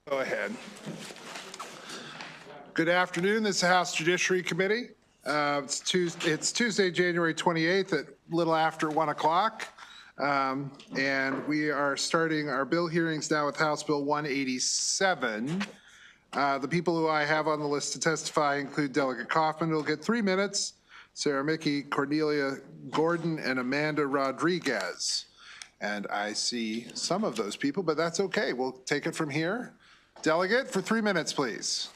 Go ahead. Good afternoon. This is the House Judiciary Committee. It's Tuesday, January 28th at a little after 1 o'clock. And we are starting our bill hearings now with House Bill 187. The people who I have on the list to testify include Delegate Kaufman, who will get 3 minutes, Sarah Mickey, Cornelia Gordon, and Amanda Rodriguez. And I see some of those people, but that's okay. We'll take it from here. Delegate, for 3 minutes, please.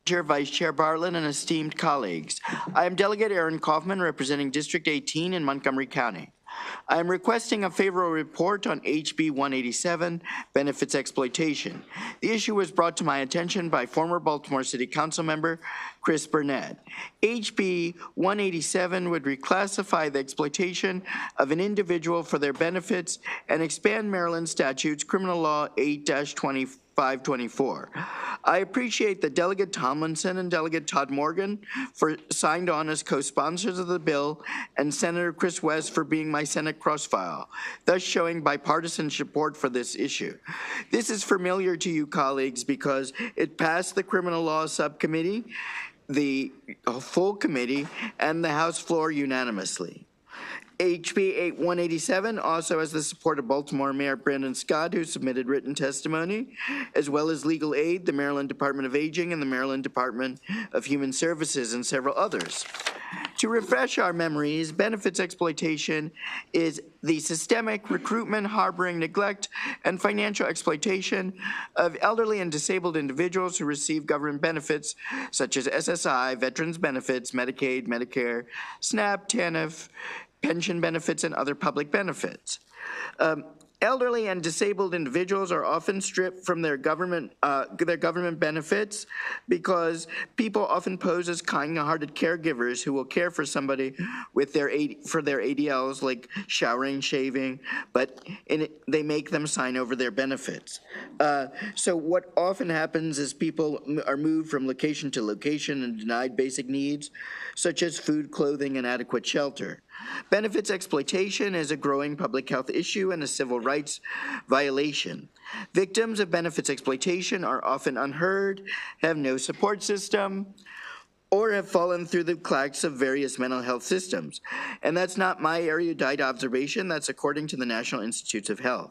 Chair, Vice Chair Bartlett, and esteemed colleagues. I am Delegate Aaron Kaufman, representing District 18 in Montgomery County. I am requesting a favorable report on HB 187, benefits exploitation. The issue was brought to my attention by former Baltimore City Council member Chris Burnett. HB 187 would reclassify the exploitation of an individual for their benefits and expand Maryland statutes criminal law 8-2524. I appreciate that Delegate Tomlinson and Delegate Todd Morgan signed on as co-sponsors of the bill, and Senator Chris West for being my Senate crossfile, thus showing bipartisan support for this issue. This is familiar to you, colleagues, because it passed the Criminal Law Subcommittee, the full committee, and the House floor unanimously. HB 187 also has the support of Baltimore Mayor Brandon Scott, who submitted written testimony, as well as legal aid, the Maryland Department of Aging, and the Maryland Department of Human Services, and several others. To refresh our memories, benefits exploitation is the systemic recruitment, harboring, neglect, and financial exploitation of elderly and disabled individuals who receive government benefits such as SSI, Veterans Benefits, Medicaid, Medicare, SNAP, TANF, pension benefits, and other public benefits. Elderly and disabled individuals are often stripped from their government benefits because people often pose as kind-hearted caregivers who will care for somebody with their ADLs, like showering, shaving, but they make them sign over their benefits. So what often happens is people are moved from location to location and denied basic needs, such as food, clothing, and adequate shelter. Benefits exploitation is a growing public health issue and a civil rights violation. Victims of benefits exploitation are often unheard, have no support system, or have fallen through the cracks of various mental health systems. And that's not my erudite observation, that's according to the National Institutes of Health.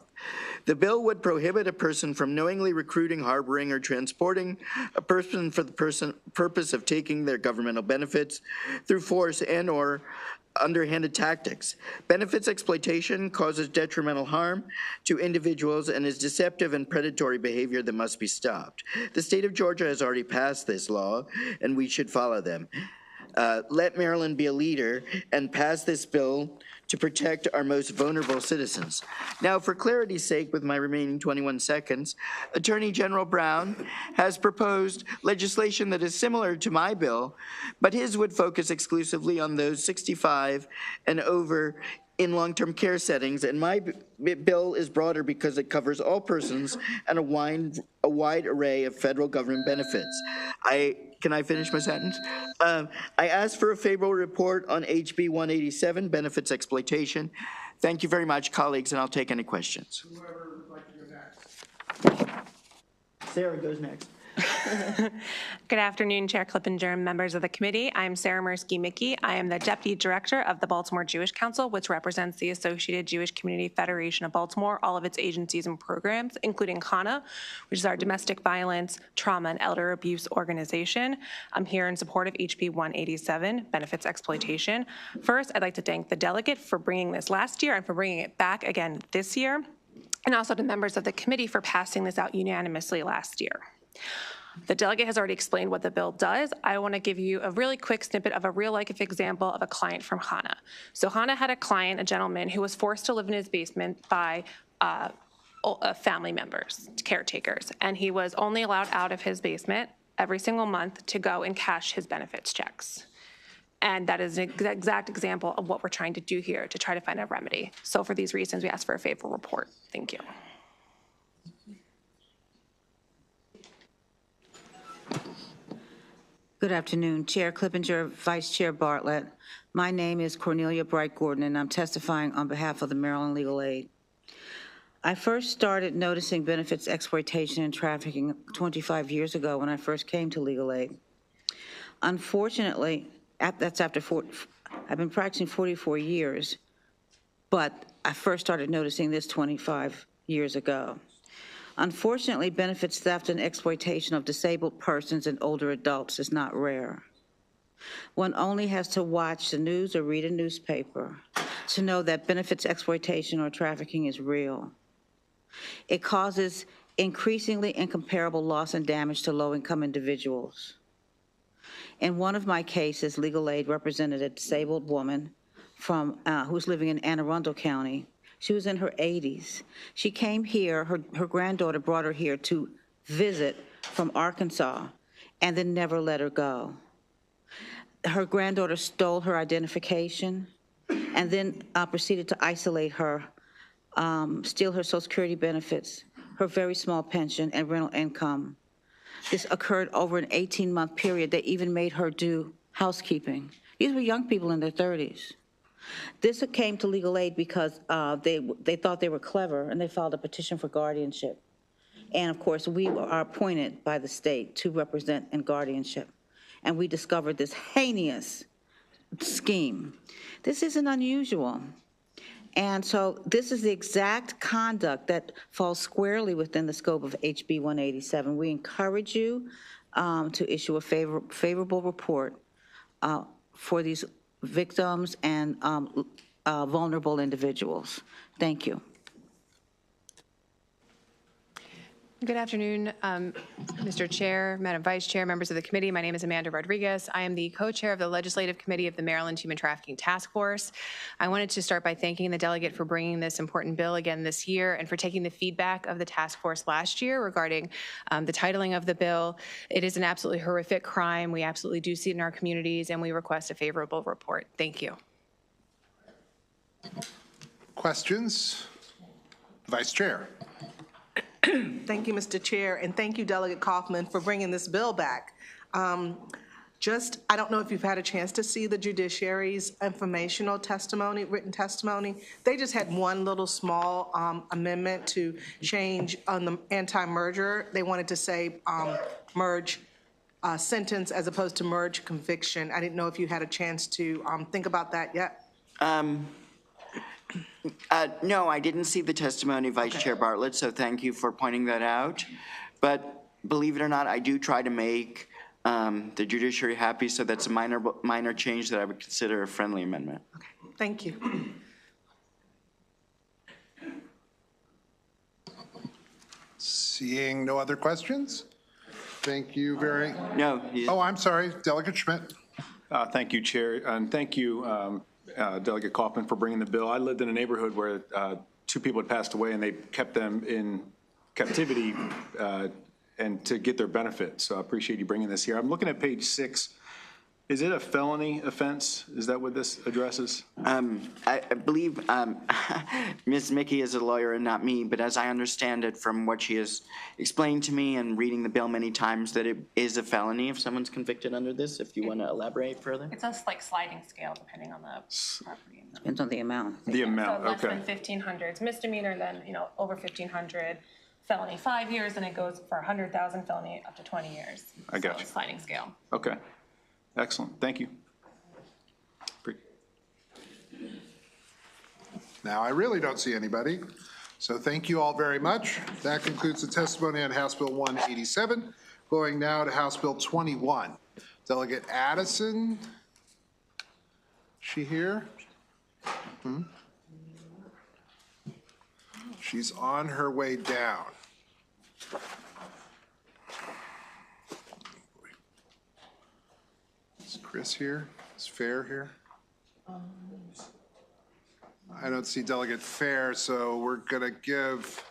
The bill would prohibit a person from knowingly recruiting, harboring, or transporting a person for the purpose of taking their governmental benefits through force and or underhanded tactics. Benefits exploitation causes detrimental harm to individuals and is deceptive and predatory behavior that must be stopped. The state of Georgia has already passed this law, and we should follow them. Let Maryland be a leader and pass this bill to protect our most vulnerable citizens. Now, for clarity's sake, with my remaining 21 seconds, Attorney General Brown has proposed legislation that is similar to my bill, but his would focus exclusively on those 65 and over in long-term care settings, and my bill is broader because it covers all persons and a wide array of federal government benefits. Can I finish my sentence? I asked for a favorable report on HB 187, benefits exploitation. Thank you very much, colleagues, and I'll take any questions. Whoever would like to go next. Sarah goes next. Good afternoon, Chair Clippinger and members of the committee. I'm Sarah Mickey. I am the Deputy Director of the Baltimore Jewish Council, which represents the Associated Jewish Community Federation of Baltimore, all of its agencies and programs, including HANA, which is our domestic violence, trauma, and elder abuse organization. I'm here in support of HB 187, benefits exploitation. First, I'd like to thank the delegate for bringing this last year and for bringing it back again this year, and also the members of the committee for passing this out unanimously last year. The delegate has already explained what the bill does. I want to give you a really quick snippet of a real-life example of a client from HANA. So HANA had a client, a gentleman, who was forced to live in his basement by family members, caretakers, and he was only allowed out of his basement every single month to go and cash his benefits checks. And that is an exact example of what we're trying to do here to try to find a remedy. So for these reasons, we ask for a favorable report. Thank you. Good afternoon, Chair Clippinger, Vice Chair Bartlett. My name is Cornelia Bright Gordon, and I'm testifying on behalf of the Maryland Legal Aid. I first started noticing benefits exploitation and trafficking 25 years ago when I first came to legal aid. Unfortunately, that's after I've been practicing 44 years, but I first started noticing this 25 years ago. Unfortunately, benefits theft and exploitation of disabled persons and older adults is not rare. One only has to watch the news or read a newspaper to know that benefits exploitation or trafficking is real. It causes increasingly incomparable loss and damage to low-income individuals. In one of my cases, legal aid represented a disabled woman from who was living in Anne Arundel County. She was in her 80s. She came here, her granddaughter brought her here to visit from Arkansas, and then never let her go. Her granddaughter stole her identification and then proceeded to isolate her, steal her Social Security benefits, her very small pension, and rental income. This occurred over an 18-month period. They even made her do housekeeping. These were young people in their 30s. This came to legal aid because they thought they were clever, and they filed a petition for guardianship. And of course, we are appointed by the state to represent in guardianship. And we discovered this heinous scheme. This isn't unusual. And so this is the exact conduct that falls squarely within the scope of HB 187. We encourage you to issue a favorable report for these victims and vulnerable individuals. Thank you. Good afternoon, Mr. Chair, Madam Vice Chair, members of the committee. My name is Amanda Rodriguez. I am the co-chair of the Legislative Committee of the Maryland Human Trafficking Task Force. I wanted to start by thanking the delegate for bringing this important bill again this year and for taking the feedback of the task force last year regarding the titling of the bill. It is an absolutely horrific crime. We absolutely do see it in our communities, and we request a favorable report. Thank you. Questions? Vice Chair. Thank you, Mr. Chair, and thank you, Delegate Kaufman, for bringing this bill back. I don't know if you've had a chance to see the Judiciary's informational testimony, written testimony. They just had one little small amendment to change on the anti-merger. They wanted to say merge sentence as opposed to merge conviction. I didn't know if you had a chance to think about that yet. No, I didn't see the testimony, Vice Chair Bartlett, so thank you for pointing that out. But believe it or not, I do try to make the judiciary happy, so that's a minor change that I would consider a friendly amendment. Okay, thank you. Seeing no other questions? Thank you very. No. Oh, I'm sorry, Delegate Schmidt. Thank you, Chair, and thank you, Delegate Kaufman, for bringing the bill. I lived in a neighborhood where 2 people had passed away, and they kept them in captivity and to get their benefit. So I appreciate you bringing this here. I'm looking at page 6. Is it a felony offense? Is that what this addresses? I believe Ms. Mickey is a lawyer and not me, but as I understand it from what she has explained to me and reading the bill many times, that it is a felony if someone's convicted under this, if you want to elaborate further. It's a sliding scale depending on the property. Depends on the amount. The amount, So less okay. than 1,500 is misdemeanor, then over 1,500 felony 5 years, and it goes for 100,000 felony up to 20 years. I got So you. it's sliding scale. Okay. Excellent. Thank you. Now, I really don't see anybody, so thank you all very much. That concludes the testimony on House Bill 187. Going now to House Bill 21. Delegate Addison, she here? She's on her way down. Is Chris here? Is Fair here? I don't see Delegate Fair, so we're going to give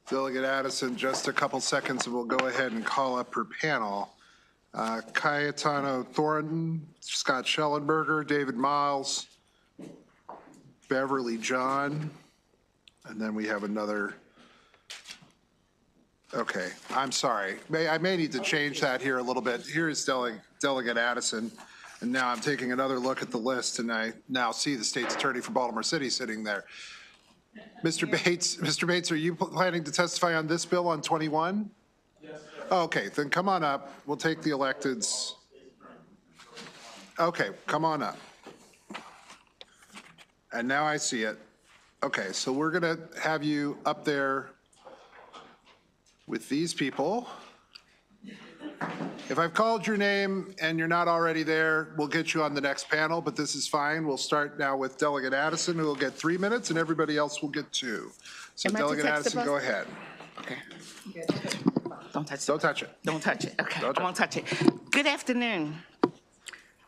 Delegate Addison just a couple seconds, and we'll go ahead and call up her panel. Cayetano Thornton, Scott Schellenberger, David Miles, Beverly John, and then we have another. Okay, I'm sorry. I may need to change that here a little bit. Here is Delegate Addison, and now I'm taking another look at the list, and I now see the state's attorney for Baltimore City sitting there. Mr. Bates, are you planning to testify on this bill on 21? Yes. Okay, then come on up. We'll take the electeds. Okay, come on up. And now I see it. Okay, so we're going to have you up there with these people. If I've called your name and you're not already there, we'll get you on the next panel, but this is fine. We'll start now with Delegate Addison, who will get 3 minutes, and everybody else will get 2. So Delegate Addison, go ahead. Okay. Don't touch it. Don't touch it. Don't touch it. Okay, Don't I won't touch it. Good afternoon.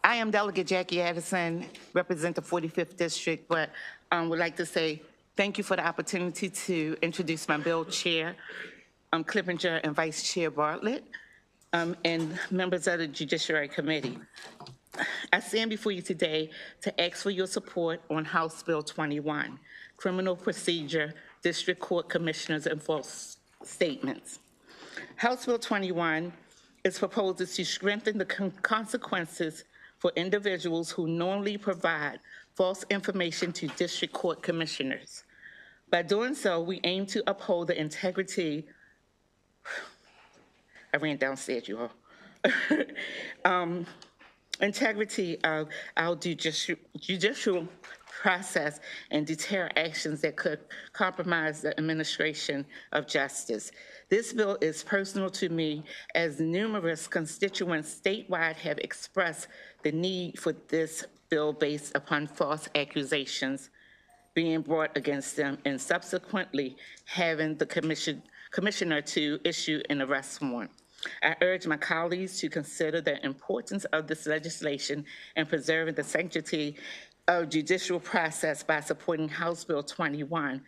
I am Delegate Jackie Addison, represent the 45th District, but would like to say thank you for the opportunity to introduce my bill chair, Clippinger, and Vice Chair Bartlett, and members of the Judiciary Committee. I stand before you today to ask for your support on House Bill 21, Criminal Procedure, District Court Commissioners and False Statements. House Bill 21 is proposed to strengthen the consequences for individuals who knowingly provide false information to district court commissioners. By doing so, we aim to uphold the integrity, I ran downstairs, you all, integrity of our judicial process and deter actions that could compromise the administration of justice. This bill is personal to me, as numerous constituents statewide have expressed the need for this bill based upon false accusations being brought against them and subsequently having the commissioner to issue an arrest warrant. I urge my colleagues to consider the importance of this legislation and preserving the sanctity of judicial process by supporting House Bill 21.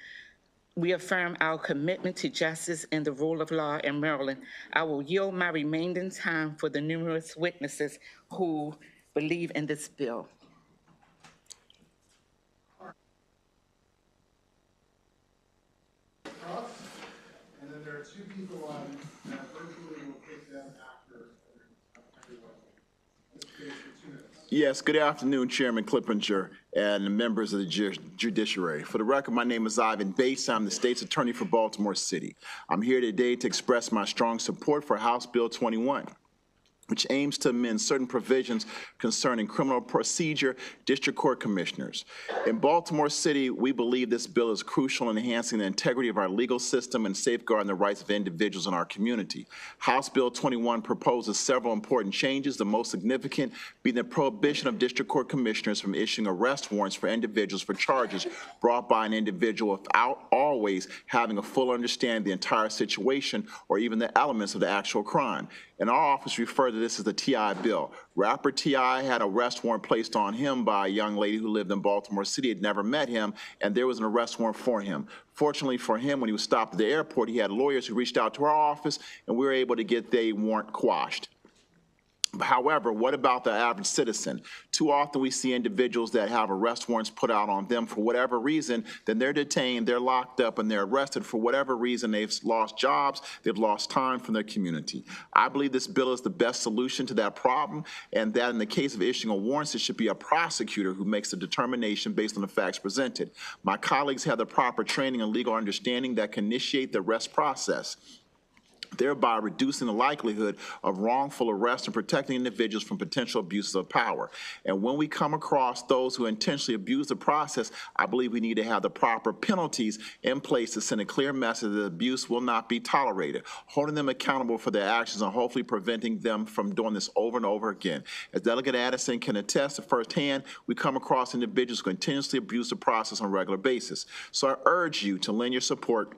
We affirm our commitment to justice and the rule of law in Maryland. I will yield my remaining time for the numerous witnesses who believe in this bill. And then there are 2 people on virtually. We'll take them after everyone. Yes, good afternoon, Chairman Clippinger and members of the Judiciary. For the record, my name is Ivan Bates. I'm the state's attorney for Baltimore City. I'm here today to express my strong support for House Bill 21, which aims to amend certain provisions concerning criminal procedure district court commissioners. In Baltimore City, we believe this bill is crucial in enhancing the integrity of our legal system and safeguarding the rights of individuals in our community. House Bill 21 proposes several important changes, the most significant being the prohibition of district court commissioners from issuing arrest warrants for individuals for charges brought by an individual without always having a full understanding of the entire situation or even the elements of the actual crime. In our office, we refer to this as the T.I. bill. Rapper T.I. had an arrest warrant placed on him by a young lady who lived in Baltimore City, had never met him, and there was an arrest warrant for him. Fortunately for him, when he was stopped at the airport, he had lawyers who reached out to our office, and we were able to get the warrant quashed. However, what about the average citizen? Too often we see individuals that have arrest warrants put out on them for whatever reason, then they're detained, they're locked up, and they're arrested for whatever reason. They've lost jobs, they've lost time from their community. I believe this bill is the best solution to that problem, and that in the case of issuing a warrant, it should be a prosecutor who makes the determination based on the facts presented. My colleagues have the proper training and legal understanding that can initiate the arrest process, thereby reducing the likelihood of wrongful arrest and protecting individuals from potential abuses of power. And when we come across those who intentionally abuse the process, I believe we need to have the proper penalties in place to send a clear message that abuse will not be tolerated, holding them accountable for their actions and hopefully preventing them from doing this over and over again. As Delegate Addison can attest to firsthand, we come across individuals who continuously abuse the process on a regular basis. So I urge you to lend your support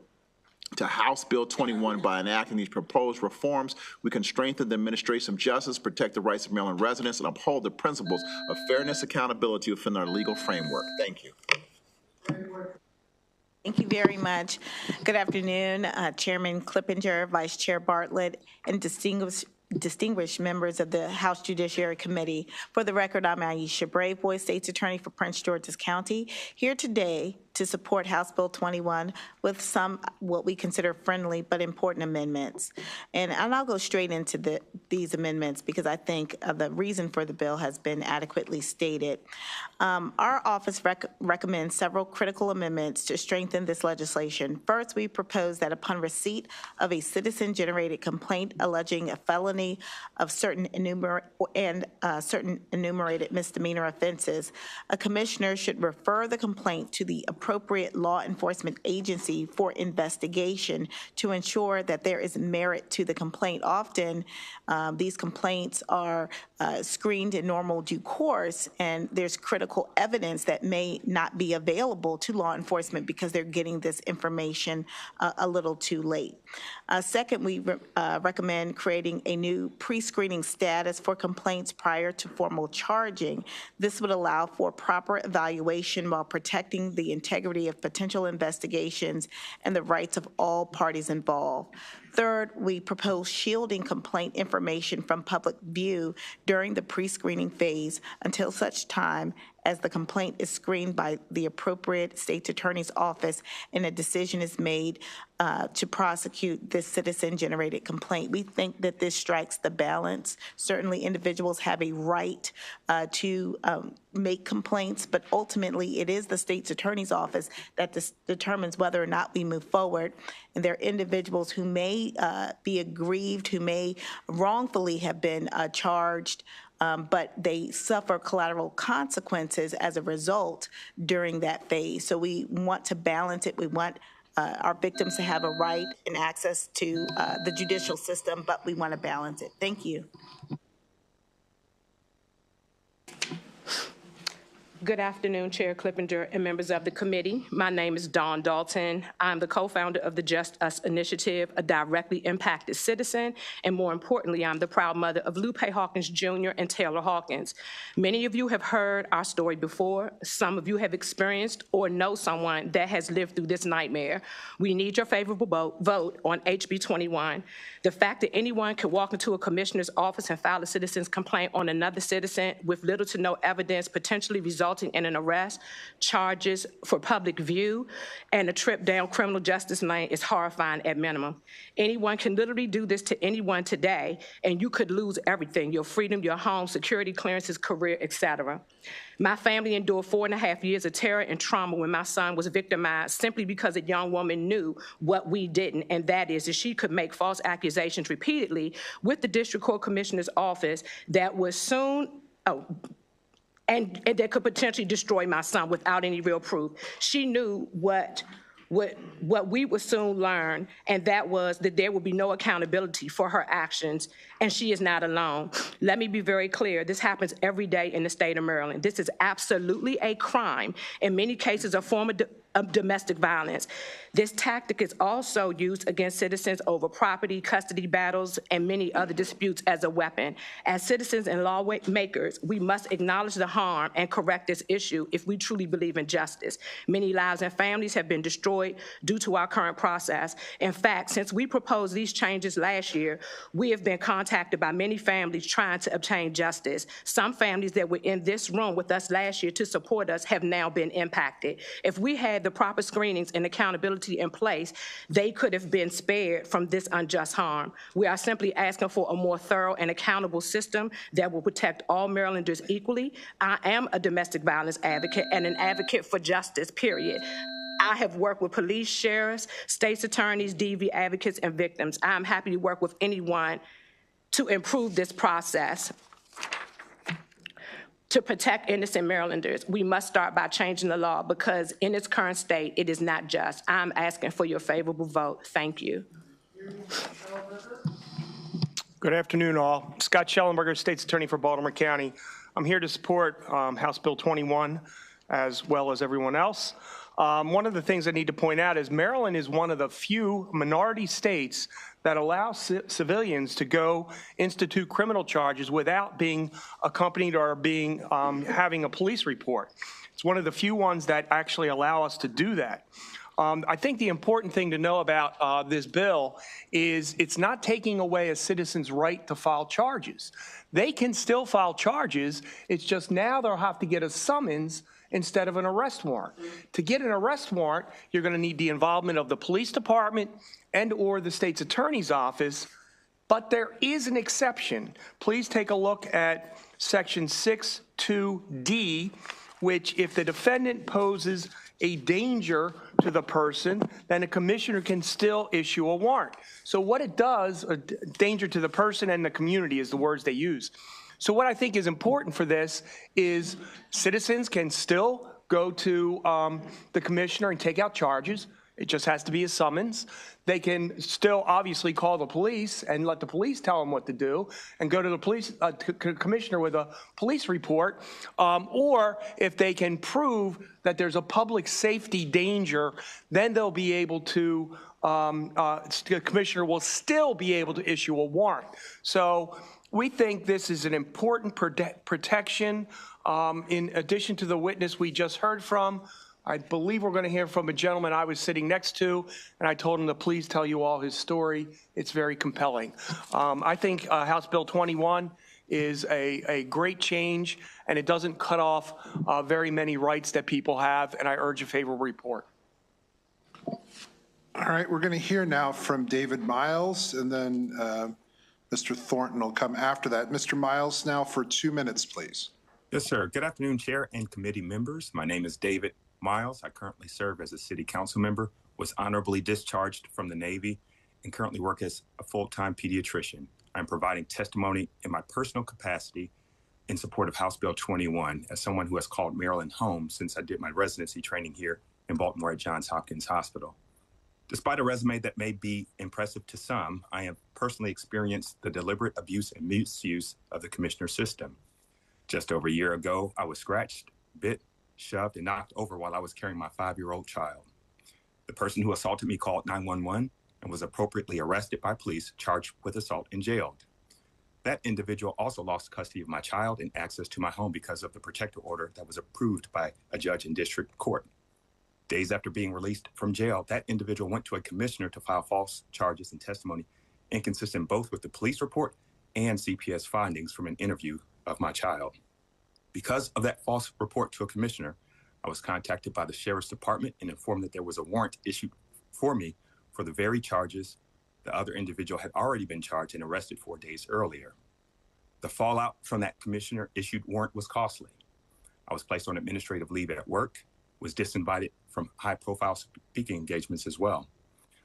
to House Bill 21 by enacting these proposed reforms. We can strengthen the administration of justice, protect the rights of Maryland residents, and uphold the principles of fairness, accountability within our legal framework. Thank you. Thank you very much. Good afternoon, Chairman Clippinger, Vice Chair Bartlett, and distinguished members of the House Judiciary Committee. For the record, I'm Aisha Braveboy, State's Attorney for Prince George's County, here today to support House Bill 21 with some what we consider friendly but important amendments. And I'll go straight into these amendments because I think the reason for the bill has been adequately stated. Our office recommends several critical amendments to strengthen this legislation. First, we propose that upon receipt of a citizen-generated complaint alleging a felony of certain enumerated misdemeanor offenses, a commissioner should refer the complaint to the appropriate law enforcement agency for investigation to ensure that there is merit to the complaint. Often, these complaints are screened in normal due course, and there's critical evidence that may not be available to law enforcement because they're getting this information a little too late. Second, we recommend creating a new pre-screening status for complaints prior to formal charging. This would allow for proper evaluation while protecting the integrity of potential investigations and the rights of all parties involved. Third, we propose shielding complaint information from public view during the pre-screening phase until such time as the complaint is screened by the appropriate state's attorney's office and a decision is made to prosecute this citizen-generated complaint. We think that this strikes the balance. Certainly, individuals have a right to make complaints, but ultimately, it is the state's attorney's office that determines whether or not we move forward. And there are individuals who may be aggrieved, who may wrongfully have been charged, but they suffer collateral consequences as a result during that phase. So we want to balance it. We want our victims to have a right and access to the judicial system, but we want to balance it. Thank you. Good afternoon, Chair Clippinger and members of the committee. My name is Dawn Dalton. I'm the co-founder of the Just Us Initiative, a directly impacted citizen, and more importantly, I'm the proud mother of Lupe Hawkins Jr. and Taylor Hawkins. Many of you have heard our story before. Some of you have experienced or know someone that has lived through this nightmare. We need your favorable vote on HB 21. The fact that anyone could walk into a commissioner's office and file a citizen's complaint on another citizen with little to no evidence, potentially resulting in an arrest, charges for public view, and a trip down criminal justice lane is horrifying at minimum. Anyone can literally do this to anyone today, and you could lose everything: your freedom, your home, security clearances, career, etc. My family endured 4.5 years of terror and trauma when my son was victimized simply because a young woman knew what we didn't, and that is that she could make false accusations repeatedly with the district court commissioner's office that was soon, and that could potentially destroy my son without any real proof. She knew what we would soon learn, and that was that there would be no accountability for her actions, and she is not alone. Let me be very clear. This happens every day in the state of Maryland. This is absolutely a crime, in many cases a form of domestic violence. This tactic is also used against citizens over property, custody battles, and many other disputes as a weapon. As citizens and lawmakers, we must acknowledge the harm and correct this issue if we truly believe in justice. Many lives and families have been destroyed due to our current process. In fact, since we proposed these changes last year, we have been contacted by many families trying to obtain justice. Some families that were in this room with us last year to support us have now been impacted. If we had the proper screenings and accountability in place, they could have been spared from this unjust harm. We are simply asking for a more thorough and accountable system that will protect all Marylanders equally. I am a domestic violence advocate and an advocate for justice, period. I have worked with police, sheriffs, state's attorneys, DV advocates, and victims. I am happy to work with anyone to improve this process. To protect innocent Marylanders, we must start by changing the law because in its current state, it is not just. I'm asking for your favorable vote. Thank you. Good afternoon, all. Scott Schellenberger, State's Attorney for Baltimore County. I'm here to support House Bill 21 as well as everyone else. One of the things I need to point out is Maryland is one of the few minority states that allows civilians to go institute criminal charges without being accompanied or being having a police report. It's one of the few ones that actually allow us to do that. I think the important thing to know about this bill is it's not taking away a citizen's right to file charges. They can still file charges. It's just now they'll have to get a summons instead of an arrest warrant. To get an arrest warrant, you're going to need the involvement of the police department and or the state's attorney's office, but there is an exception. Please take a look at section 6.2D, which if the defendant poses a danger to the person, then a commissioner can still issue a warrant. So what it does, a danger to the person and the community is the words they use. So what I think is important for this is citizens can still go to the commissioner and take out charges. It just has to be a summons. They can still obviously call the police and let the police tell them what to do and go to the police commissioner with a police report. Or if they can prove that there's a public safety danger, then they'll be able to, the commissioner will still be able to issue a warrant. So we think this is an important protection. In addition to the witness we just heard from, I believe we're going to hear from a gentleman I was sitting next to, and I told him to please tell you all his story. It's very compelling. I think House Bill 21 is a great change, and it doesn't cut off very many rights that people have, and I urge a favorable report. All right, we're going to hear now from David Miles, and then Mr. Thornton will come after that. Mr. Miles, now for 2 minutes, please. Yes, sir. Good afternoon, Chair and committee members. My name is David Miles. I currently serve as a city council member, was honorably discharged from the Navy, and currently work as a full-time pediatrician. I'm providing testimony in my personal capacity in support of House Bill 21 as someone who has called Maryland home since I did my residency training here in Baltimore at Johns Hopkins Hospital. Despite a resume that may be impressive to some, I have personally experienced the deliberate abuse and misuse of the commissioner system. Just over a year ago, I was scratched, bit, shoved, and knocked over while I was carrying my 5-year-old child. The person who assaulted me called 911 and was appropriately arrested by police, charged with assault, and jailed. That individual also lost custody of my child and access to my home because of the protective order that was approved by a judge in district court. Days after being released from jail, that individual went to a commissioner to file false charges and testimony inconsistent both with the police report and CPS findings from an interview of my child. Because of that false report to a commissioner, I was contacted by the Sheriff's Department and informed that there was a warrant issued for me for the very charges the other individual had already been charged and arrested 4 days earlier. The fallout from that commissioner-issued warrant was costly. I was placed on administrative leave at work, was disinvited from high-profile speaking engagements as well.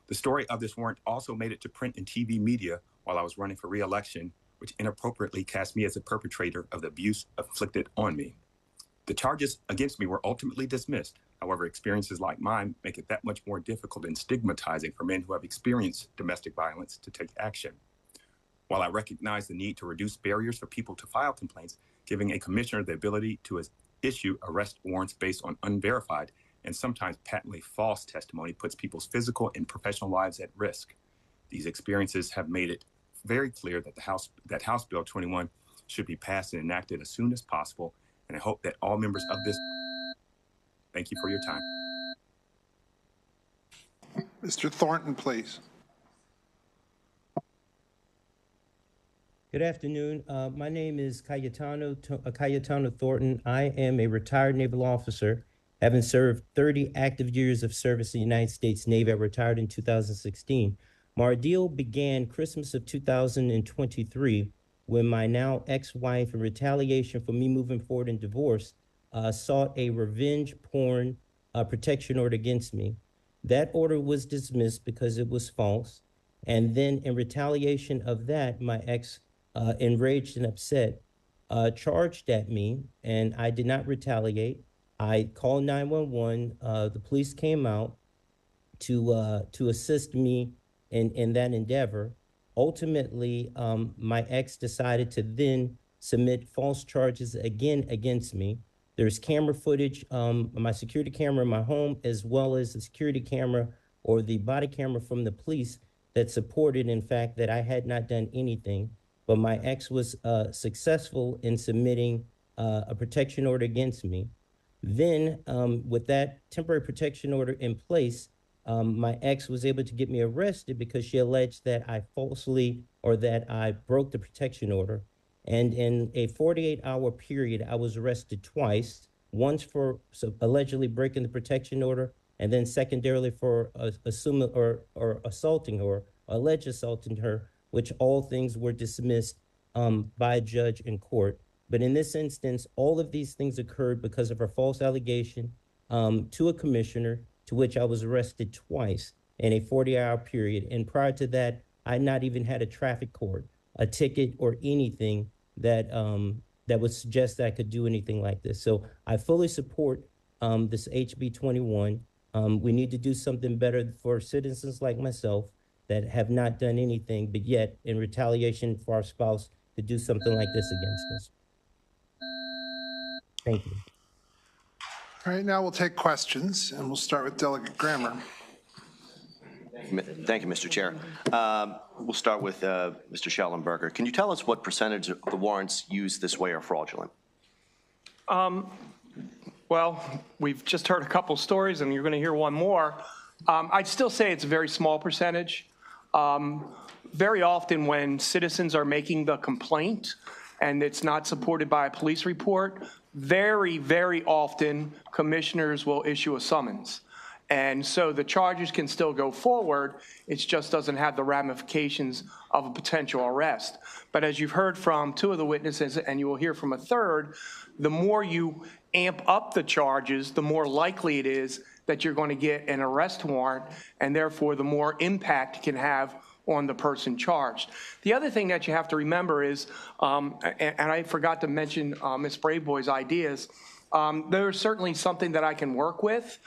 The story of this warrant also made it to print and TV media while I was running for re-election, which inappropriately cast me as a perpetrator of the abuse inflicted on me. The charges against me were ultimately dismissed. However, experiences like mine make it that much more difficult and stigmatizing for men who have experienced domestic violence to take action. While I recognize the need to reduce barriers for people to file complaints, giving a commissioner the ability to issue arrest warrants based on unverified and sometimes patently false testimony puts people's physical and professional lives at risk. These experiences have made it very clear that House Bill 21 should be passed and enacted as soon as possible, and I hope that all members of this. Thank you for your time. Mr. Thornton, please. Good afternoon. My name is Cayetano Thornton. I am a retired naval officer, having served 30 active years of service in the United States Navy. I retired in 2016. My ordeal began Christmas of 2023 when my now ex-wife, in retaliation for me moving forward in divorce, sought a revenge porn protection order against me. That order was dismissed because it was false. And then in retaliation of that, my ex, enraged and upset, charged at me, and I did not retaliate. I called 911. The police came out to assist me in that endeavor. Ultimately, my ex decided to then submit false charges again against me. There's camera footage, my security camera in my home, as well as the security camera or the body camera from the police that supported, in fact, that I had not done anything. But my ex was successful in submitting a protection order against me. Then, with that temporary protection order in place, my ex was able to get me arrested because she alleged that I falsely or that I broke the protection order. And in a 48-hour period, I was arrested twice. once for allegedly breaking the protection order, and then secondarily for assuming or assaulting her, or alleged assaulting her, which all things were dismissed by a judge in court. But in this instance, all of these things occurred because of her false allegation to a commissioner, to which I was arrested twice in a 40-hour period. And prior to that, I not even had a traffic court, a ticket, or anything that that would suggest that I could do anything like this. So I fully support this HB 21. We need to do something better for citizens like myself that have not done anything, but yet in retaliation for our spouse to do something like this against us. Thank you. All right, now we'll take questions, and we'll start with Delegate Grammer. Thank you, Mr. Chair. We'll start with Mr. Schellenberger. Can you tell us what percentage of the warrants used this way are fraudulent? Well, we've just heard a couple stories, and you're going to hear one more. I'd still say it's a very small percentage. Very often when citizens are making the complaint and it's not supported by a police report, very, very often commissioners will issue a summons. And so the charges can still go forward. It just doesn't have the ramifications of a potential arrest. But as you've heard from two of the witnesses, and you will hear from a third, the more you amp up the charges, the more likely it is that you're going to get an arrest warrant, and therefore the more impact it can have on the person charged. The other thing that you have to remember is, and I forgot to mention Ms. Braveboy's ideas, there's certainly something that I can work with.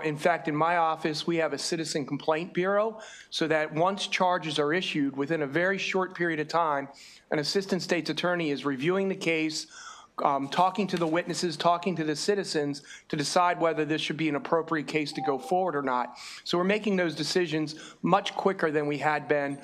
In fact, in my office, we have a citizen complaint bureau, so that once charges are issued, within a very short period of time, an assistant state's attorney is reviewing the case, talking to the witnesses, talking to the citizens to decide whether this should be an appropriate case to go forward or not. So we're making those decisions much quicker than we had been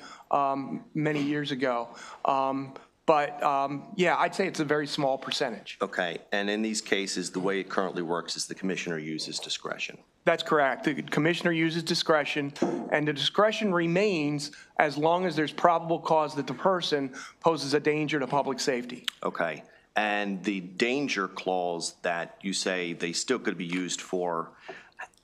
many years ago. Yeah, I'd say it's a very small percentage. Okay, and in these cases, the way it currently works is the commissioner uses discretion. That's correct. The commissioner uses discretion, and the discretion remains as long as there's probable cause that the person poses a danger to public safety. Okay, and the danger clause that you say they still could be used for,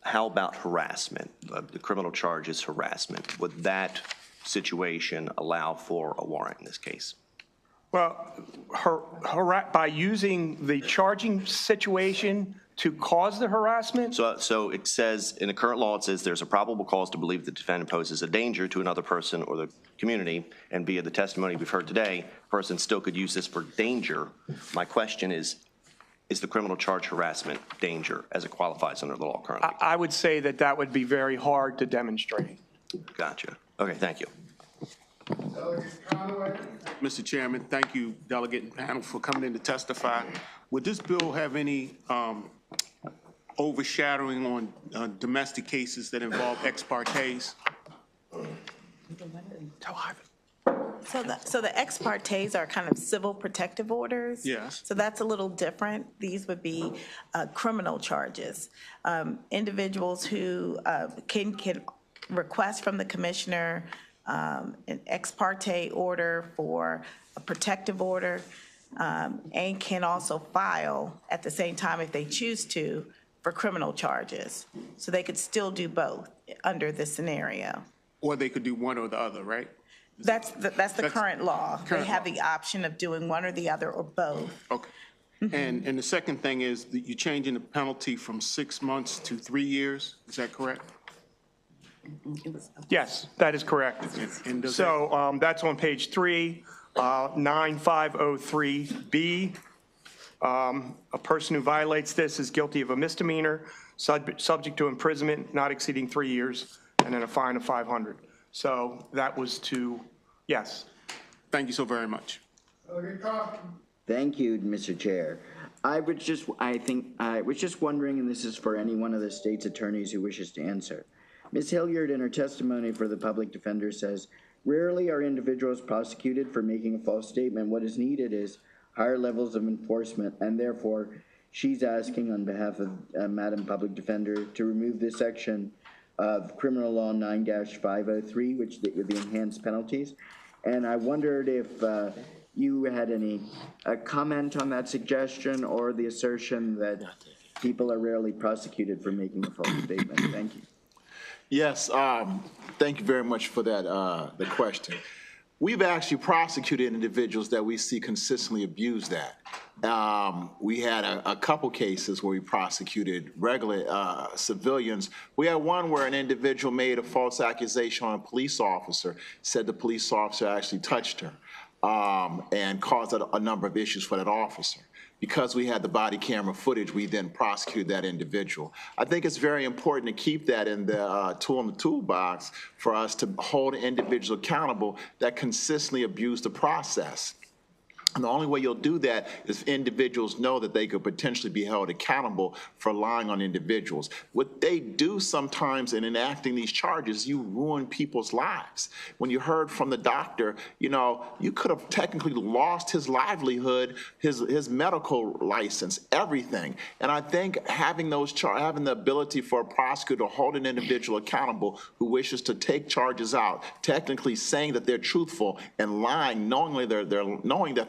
how about harassment? The criminal charge is harassment. Would that situation allow for a warrant in this case? Well, by using the charging situation to cause the harassment? So it says, in the current law, it says there's a probable cause to believe the defendant poses a danger to another person or the community, and via the testimony we've heard today, a person still could use this for danger. My question is the criminal charge harassment danger as it qualifies under the law currently? I would say that that would be very hard to demonstrate. Gotcha. Okay, thank you. Mr. Chairman, thank you, delegate and panel, for coming in to testify. Would this bill have any overshadowing on domestic cases that involve ex partes? So the ex partes are kind of civil protective orders? Yes. So that's a little different. These would be criminal charges. Individuals who can request from the commissioner an ex parte order for a protective order, and can also file at the same time, if they choose to, for criminal charges. So they could still do both under this scenario. Or they could do one or the other, right? That's the current law. They have the option of doing one or the other or both. Okay. And the second thing is that you're changing the penalty from 6 months to 3 years. Is that correct? Yes, that is correct. So that's on page 3, 9503B. A person who violates this is guilty of a misdemeanor, subject to imprisonment not exceeding 3 years, and then a fine of $500. So that was yes. Thank you so very much. Thank you, Mr. Chair. I was just wondering, and this is for any one of the state's attorneys who wishes to answer. Ms. Hilliard, in her testimony for the public defender, says, rarely are individuals prosecuted for making a false statement. What is needed is higher levels of enforcement, and therefore she's asking on behalf of Madam Public Defender to remove this section of Criminal Law 9-503, which with the enhanced penalties. And I wondered if you had any comment on that suggestion or the assertion that people are rarely prosecuted for making a false statement? Thank you. Yes, thank you very much for that, the question. We've actually prosecuted individuals that we see consistently abuse that. We had a couple cases where we prosecuted regular civilians. We had one where an individual made a false accusation on a police officer, said the police officer actually touched her, and caused a number of issues for that officer. Because we had the body camera footage, we then prosecuted that individual. I think it's very important to keep that in the tool in the toolbox for us to hold an individual accountable that consistently abuse the process. And the only way you'll do that is if individuals know that they could potentially be held accountable for lying on individuals. What they do sometimes in enacting these charges, you ruin people's lives. When you heard from the doctor, you know, you could have technically lost his livelihood, his medical license, everything. And I think having having the ability for a prosecutor to hold an individual accountable who wishes to take charges out, technically saying that they're truthful and lying, knowing that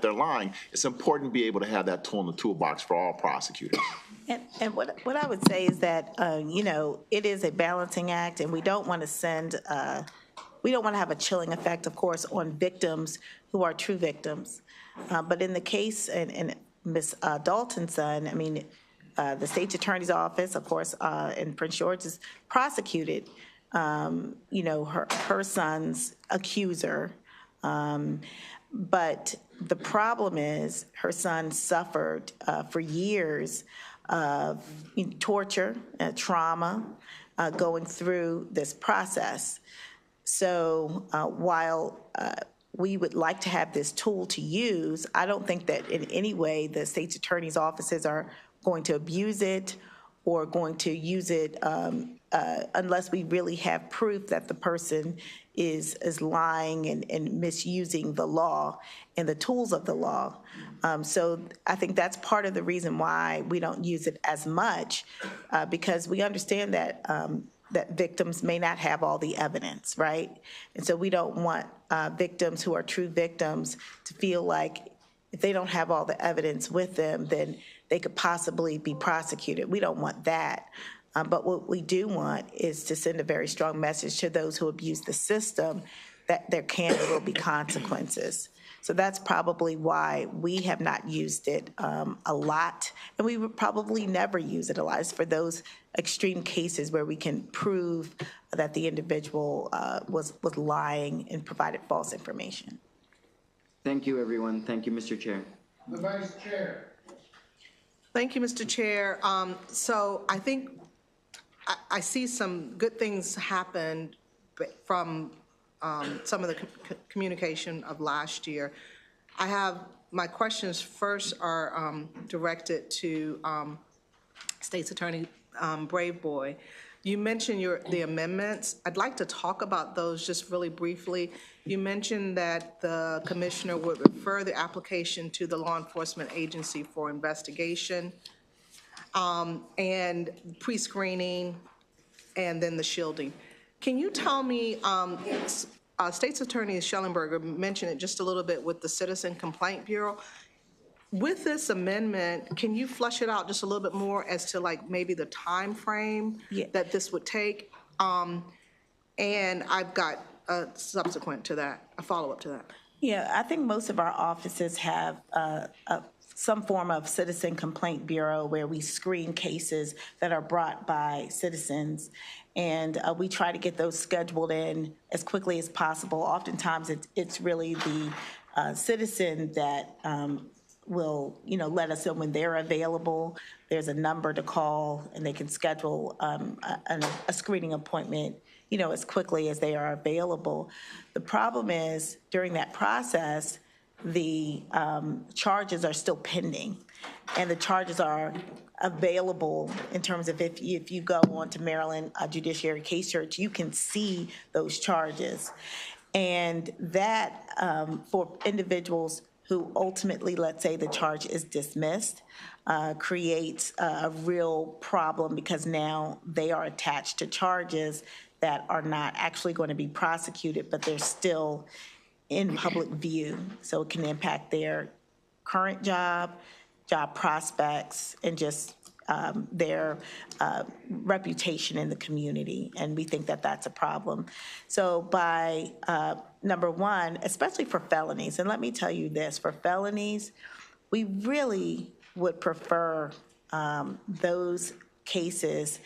they're lying, it's important to be able to have that tool in the toolbox for all prosecutors. And what I would say is that, you know, it is a balancing act, and we don't want to we don't want to have a chilling effect, of course, on victims who are true victims. But in the case, and Ms. Dalton's son, I mean, the state's attorney's office, of course, in Prince George is prosecuted, you know, her son's accuser. But the problem is her son suffered for years of torture, trauma, going through this process. So while we would like to have this tool to use, I don't think that in any way the state's attorney's offices are going to abuse it or going to use it unless we really have proof that the person is lying and misusing the law and the tools of the law. So I think that's part of the reason why we don't use it as much, because we understand that that victims may not have all the evidence, right? And so we don't want victims who are true victims to feel like if they don't have all the evidence with them, then they could possibly be prosecuted. We don't want that. But what we do want is to send a very strong message to those who abuse the system that there can and will be consequences. So that's probably why we have not used it a lot, and we would probably never use it a lot. It's for those extreme cases where we can prove that the individual was lying and provided false information. Thank you, everyone. Thank you, Mr. Chair. The Vice Chair. Thank you, Mr. Chair. So I think I see some good things happen from some of the communication of last year. I have, my questions first are directed to State's Attorney Braveboy. You mentioned the amendments. I'd like to talk about those just really briefly. You mentioned that the commissioner would refer the application to the law enforcement agency for investigation, and pre-screening, and then the shielding. Can you tell me, State's Attorney Schellenberger mentioned it just a little bit with the Citizen Complaint Bureau. With this amendment, can you flesh it out just a little bit more as to like maybe the time frame that this would take? And I've got a subsequent to that, a follow-up to that. Yeah, I think most of our offices have some form of Citizen Complaint Bureau where we screen cases that are brought by citizens, and we try to get those scheduled in as quickly as possible. Oftentimes, it's really the citizen that will, let us know when they're available. There's a number to call, and they can schedule a screening appointment, as quickly as they are available. The problem is, during that process, the charges are still pending, and the charges are available in terms of if you go on to Maryland Judiciary Case Search, you can see those charges. And that, for individuals who ultimately, let's say the charge is dismissed, creates a real problem because now they are attached to charges that are not actually going to be prosecuted, but they're still in public view, so it can impact their current job prospects, and just their reputation in the community, and we think that that's a problem. So by number one, especially for felonies, and let me tell you this, for felonies, we really would prefer those cases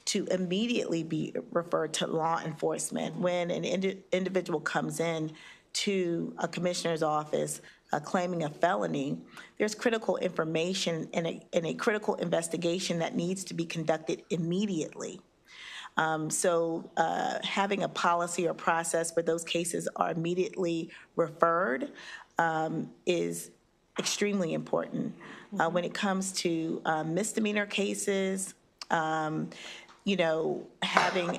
to immediately be referred to law enforcement. When an individual comes in to a commissioner's office claiming a felony, there's critical information and a critical investigation that needs to be conducted immediately. So having a policy or process where those cases are immediately referred is extremely important. When it comes to misdemeanor cases, having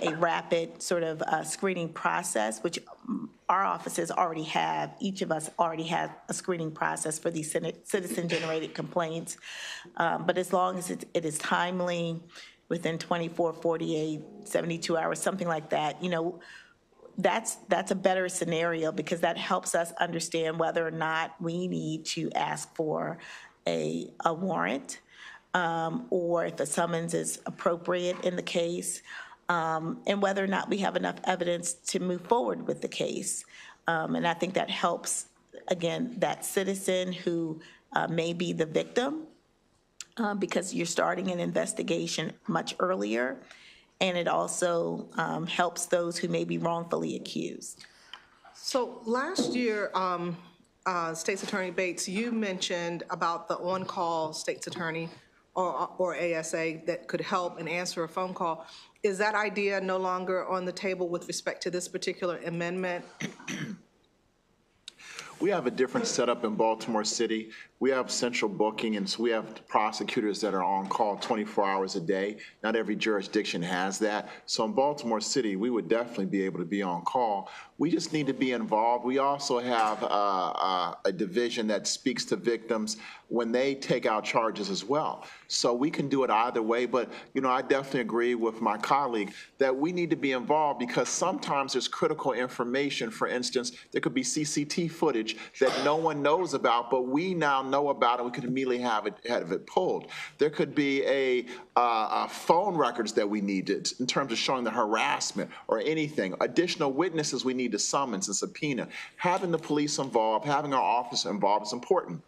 a rapid sort of screening process, which our offices already have. Each of us already have a screening process for these citizen-generated complaints. But as long as it is timely, within 24, 48, 72 hours, something like that, that's a better scenario, because that helps us understand whether or not we need to ask for a warrant, or if a summons is appropriate in the case, and whether or not we have enough evidence to move forward with the case. And I think that helps, again, that citizen who may be the victim, because you're starting an investigation much earlier, and it also helps those who may be wrongfully accused. So last year, State's Attorney Bates, you mentioned about the on-call State's Attorney or ASA that could help and answer a phone call. Is that idea no longer on the table with respect to this particular amendment? We have a different setup in Baltimore City. We have central booking, and so we have prosecutors that are on call 24 hours a day. Not every jurisdiction has that. So in Baltimore City, we would definitely be able to be on call. We just need to be involved. We also have a division that speaks to victims when they take out charges as well. So we can do it either way, but I definitely agree with my colleague that we need to be involved, because sometimes there's critical information. For instance, there could be CCTV footage that no one knows about, but we now know about it. We could immediately have it pulled. There could be a phone records that we need to, in terms of showing the harassment or anything. Additional witnesses we need to summons and subpoena. Having the police involved, having our officer involved is important.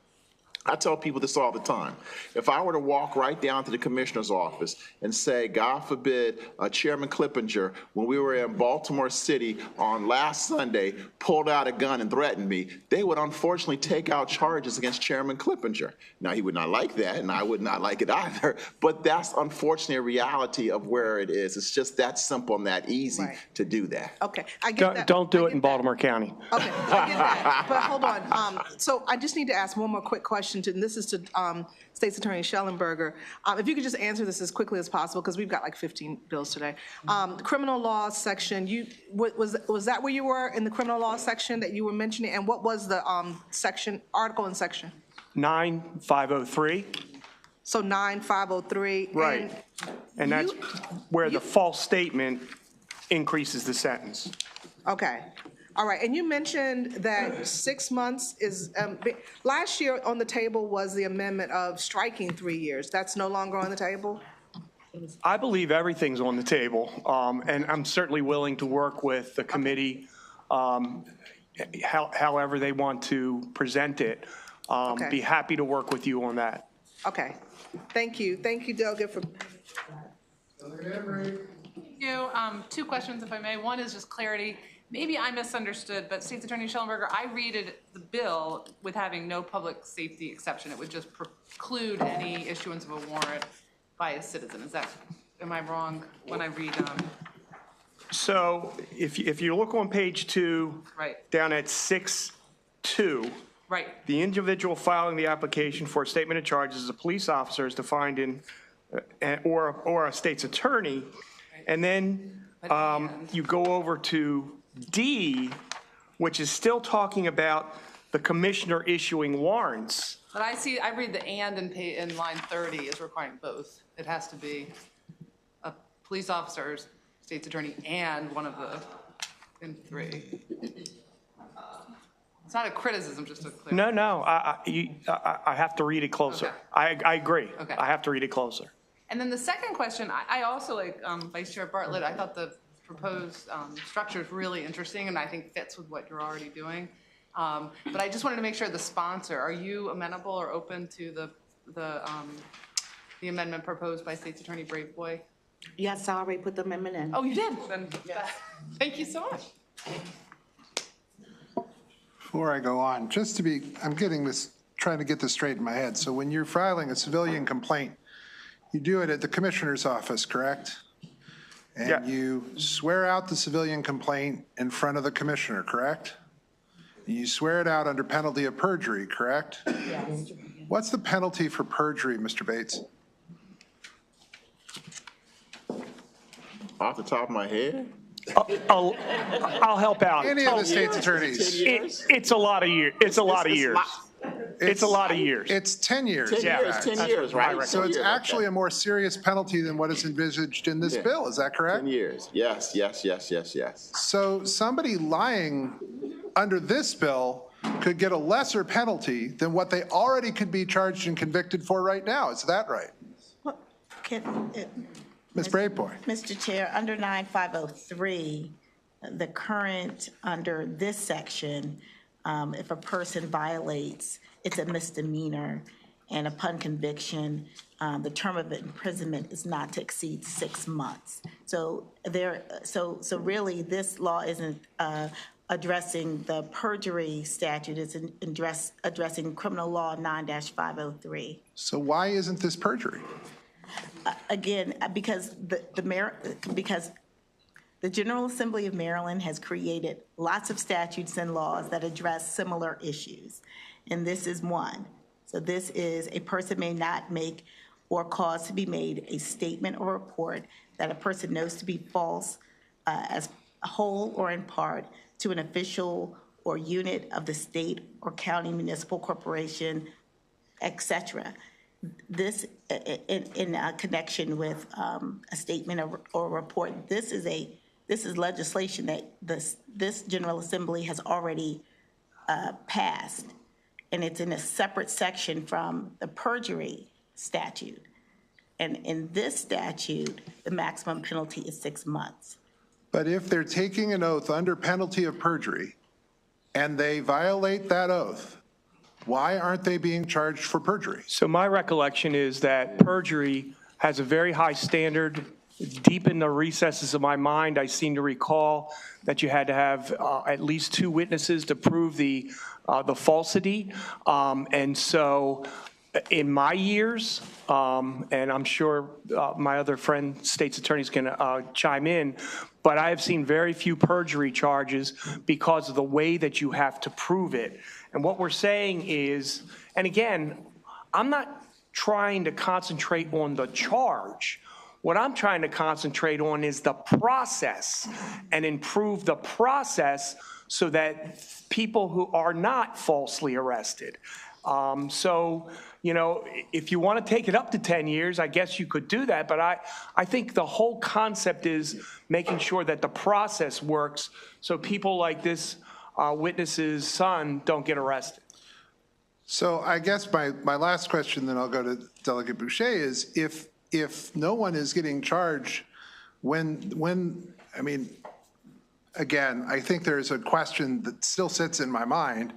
I tell people this all the time. If I were to walk right down to the commissioner's office and say, God forbid, Chairman Clippinger, when we were in Baltimore City on last Sunday, pulled out a gun and threatened me, they would unfortunately take out charges against Chairman Clippinger. Now, he would not like that, and I would not like it either, but that's unfortunately a reality of where it is. It's just that simple and that easy to do that. Okay, I get that. Don't do it in Baltimore County. Okay, I get that. But hold on. So I just need to ask one more quick question, and this is to State's Attorney Schellenberger. If you could just answer this as quickly as possible, because we've got like 15 bills today. Criminal law section, was that where you were in the criminal law section that you were mentioning? And what was the article and section? 9503. So 9503. Right. And that's where the false statement increases the sentence. Okay. All right, and you mentioned that 6 months is, last year on the table was the amendment of striking 3 years. That's no longer on the table? I believe everything's on the table, and I'm certainly willing to work with the committee however they want to present it. Be happy to work with you on that. Okay, thank you. Thank you, Delegate, for. Thank you. 2 questions, if I may. One is just clarity. Maybe I misunderstood, but State's Attorney Schellenberger, I read the bill with having no public safety exception. It would just preclude any issuance of a warrant by a citizen. Am I wrong when I read? So if you look on page 2, down at 6.2, the individual filing the application for a statement of charges as a police officer is defined in, or a state's attorney, and then you go over to D, which is still talking about the commissioner issuing warrants. But I read the and in line 30 is requiring both. It has to be a police officer, state's attorney, and one of the in 3. not a criticism, just a clear. No, I have to read it closer. Okay. I agree. Okay. I have to read it closer. And then the second question, I also like Vice Chair Bartlett. I thought the proposed structure is really interesting and I think fits with what you're already doing. But I just wanted to make sure the sponsor, are you amenable or open to the amendment proposed by State's Attorney Braveboy? Yes, I already put the amendment in. Oh, you did? Then thank you so much. Before I go on, just to be, I'm trying to get this straight in my head. So when you're filing a civilian complaint, you do it at the commissioner's office, correct? Yeah. And you swear out the civilian complaint in front of the commissioner, correct? And you swear it out under penalty of perjury, correct? Yes. What's the penalty for perjury, Mr. Bates? Off the top of my head? I'll help out. Any of the state's attorneys? It's a lot of years. It's a lot of years. It's a lot of years. It's 10 years. 10 years, 10 years, right? So it's actually a more serious penalty than what is envisaged in this bill, is that correct? 10 years, yes. So somebody lying under this bill could get a lesser penalty than what they already could be charged and convicted for right now, is that right? Ms. Braveboy. Mr. Chair, under 9503, the current, under this section, if a person violates, it's a misdemeanor, and upon conviction, the term of imprisonment is not to exceed 6 months. So really, this law isn't addressing the perjury statute, it's addressing criminal law 9-503. So why isn't this perjury? Again, because because the General Assembly of Maryland has created lots of statutes and laws that address similar issues, and this is one. So this is a person may not make or cause to be made a statement or report that a person knows to be false as a whole or in part to an official or unit of the state or county, municipal corporation, etc. This, in connection with a statement or report, this is legislation that this General Assembly has already passed, and it's in a separate section from the perjury statute. And in this statute, the maximum penalty is 6 months. But if they're taking an oath under penalty of perjury and they violate that oath, why aren't they being charged for perjury? So my recollection is that perjury has a very high standard. Deep in the recesses of my mind, I seem to recall that you had to have at least 2 witnesses to prove the falsity. And so in my years, and I'm sure my other friend, state's attorneys, can chime in, but I have seen very few perjury charges because of the way that you have to prove it. And what we're saying is, and again, I'm not trying to concentrate on the charge. What I'm trying to concentrate on is the process and improve the process so that people who are not falsely arrested. So, you know, if you want to take it up to 10 years, I guess you could do that. But I think the whole concept is making sure that the process works so people like this witness's son don't get arrested. So I guess my last question, then I'll go to Delegate Boucher, is if no one is getting charged, when I mean, again, I think there's a question that still sits in my mind.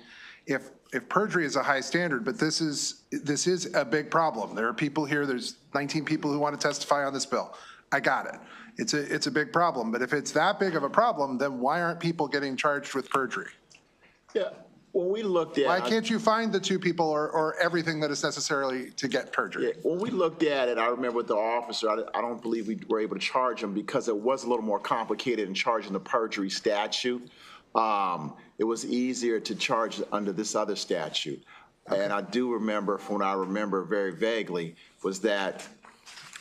If perjury is a high standard, but this is a big problem. There are people here, there's 19 people who want to testify on this bill. I got it. It's a big problem, but if it's that big of a problem, then why aren't people getting charged with perjury? Yeah, when we looked at... Why can't you find the 2 people or everything that is necessarily to get perjury? Yeah, when we looked at it, I remember with the officer, I don't believe we were able to charge him because it was a little more complicated in charging the perjury statute. It was easier to charge under this other statute. Okay. And I do remember, from what I remember very vaguely, was that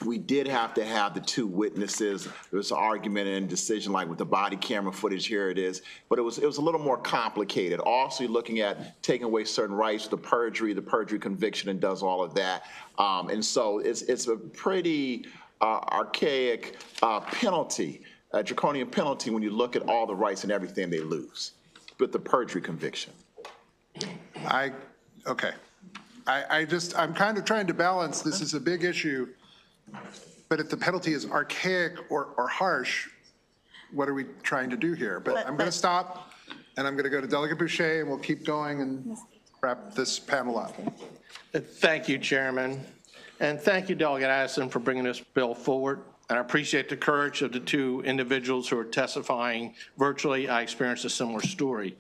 we did have to have the 2 witnesses. There was an argument and decision, like with the body camera footage, here it is. But it was a little more complicated. Also, you're looking at taking away certain rights, the perjury conviction, and does all of that. And so it's a pretty archaic penalty, a draconian penalty when you look at all the rights and everything they lose with the perjury conviction. Okay. I'm kind of trying to balance, this is a big issue, but if the penalty is archaic or harsh, what are we trying to do here? But I'm going to stop, and I'm going to go to Delegate Boucher, and we'll keep going and wrap this panel up. Thank you, Chairman. And thank you, Delegate Addison, for bringing this bill forward. And I appreciate the courage of the two individuals who are testifying virtually. I experienced a similar story.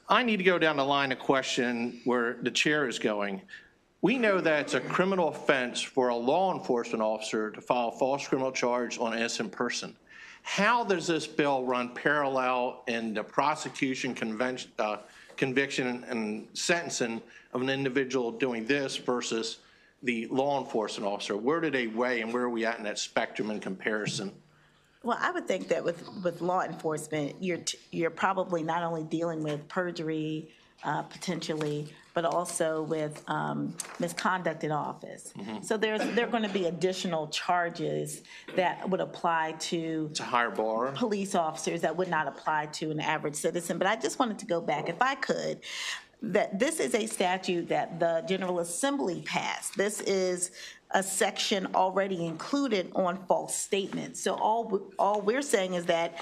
I need to go down the line of question where the chair is going. We know that it's a criminal offense for a law enforcement officer to file a false criminal charge on an innocent person. How does this bill run parallel in the prosecution, conviction, and sentencing of an individual doing this versus the law enforcement officer? Where do they weigh, and where are we at in that spectrum in comparison? Well, I would think that with law enforcement, you're probably not only dealing with perjury, potentially, but also with misconduct in office. So there are going to be additional charges that would apply to It's a higher bar. Police officers that would not apply to an average citizen. But I just wanted to go back, if I could, that this is a statute that the General Assembly passed. This is a section already included on false statements. So all we're saying is that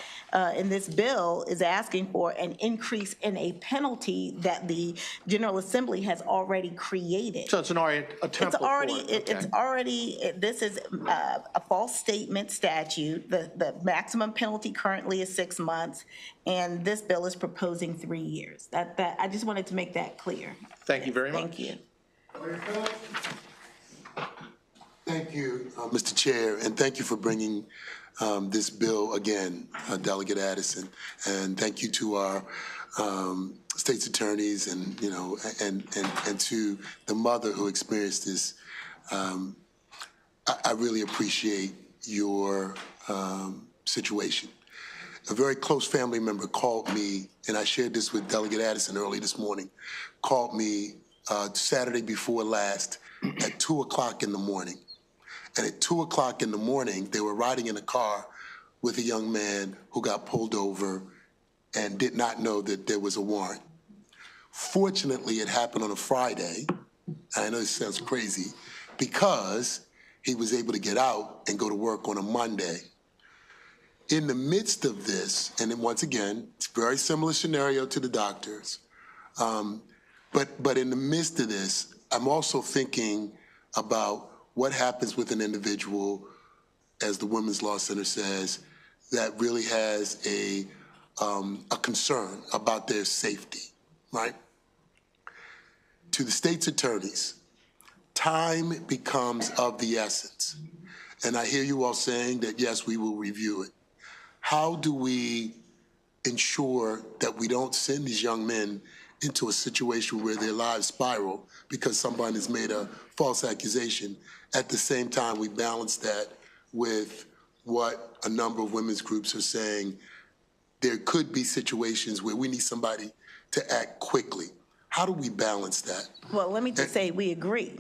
in this bill is asking for an increase in a penalty that the General Assembly has already created. So it's already a template. It's already, this is a false statement statute. The maximum penalty currently is 6 months, and this bill is proposing 3 years. That I just wanted to make that clear. Thank you very much. Thank you. Thank you, Mr. Chair, and thank you for bringing this bill again, Delegate Addison, and thank you to our state's attorneys and and to the mother who experienced this. I really appreciate your situation. A very close family member called me, and I shared this with Delegate Addison early this morning, called me Saturday before last at 2 o'clock in the morning. And at 2 o'clock in the morning, they were riding in a car with a young man who got pulled over and did not know that there was a warrant. Fortunately, it happened on a Friday. I know this sounds crazy, because he was able to get out and go to work on a Monday. In the midst of this, and then once again, it's a very similar scenario to the doctors, but in the midst of this, I'm also thinking about what happens with an individual, as the Women's Law Center says, that really has a concern about their safety, right? To the state's attorneys, time becomes of the essence. And I hear you all saying that, yes, we will review it. How do we ensure that we don't send these young men into a situation where their lives spiral because someone has made a false accusation? At the same time, we balance that with what a number of women's groups are saying. There could be situations where we need somebody to act quickly. How do we balance that? Well, let me just say, we agree.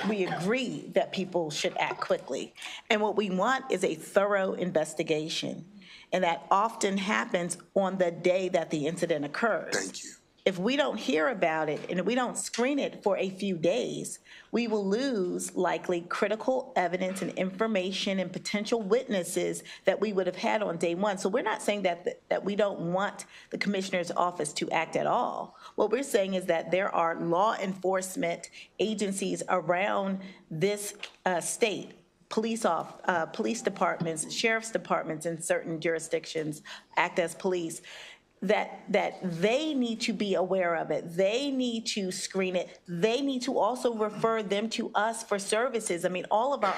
We agree that people should act quickly. And what we want is a thorough investigation. And that often happens on the day that the incident occurs. Thank you. If we don't hear about it and we don't screen it for a few days, we will lose likely critical evidence and information and potential witnesses that we would have had on day one. So we're not saying that we don't want the commissioner's office to act at all. What we're saying is that there are law enforcement agencies around this state, police departments, sheriff's departments in certain jurisdictions act as police, that they need to be aware of it. They need to screen it. They need to also refer them to us for services. I mean, all of our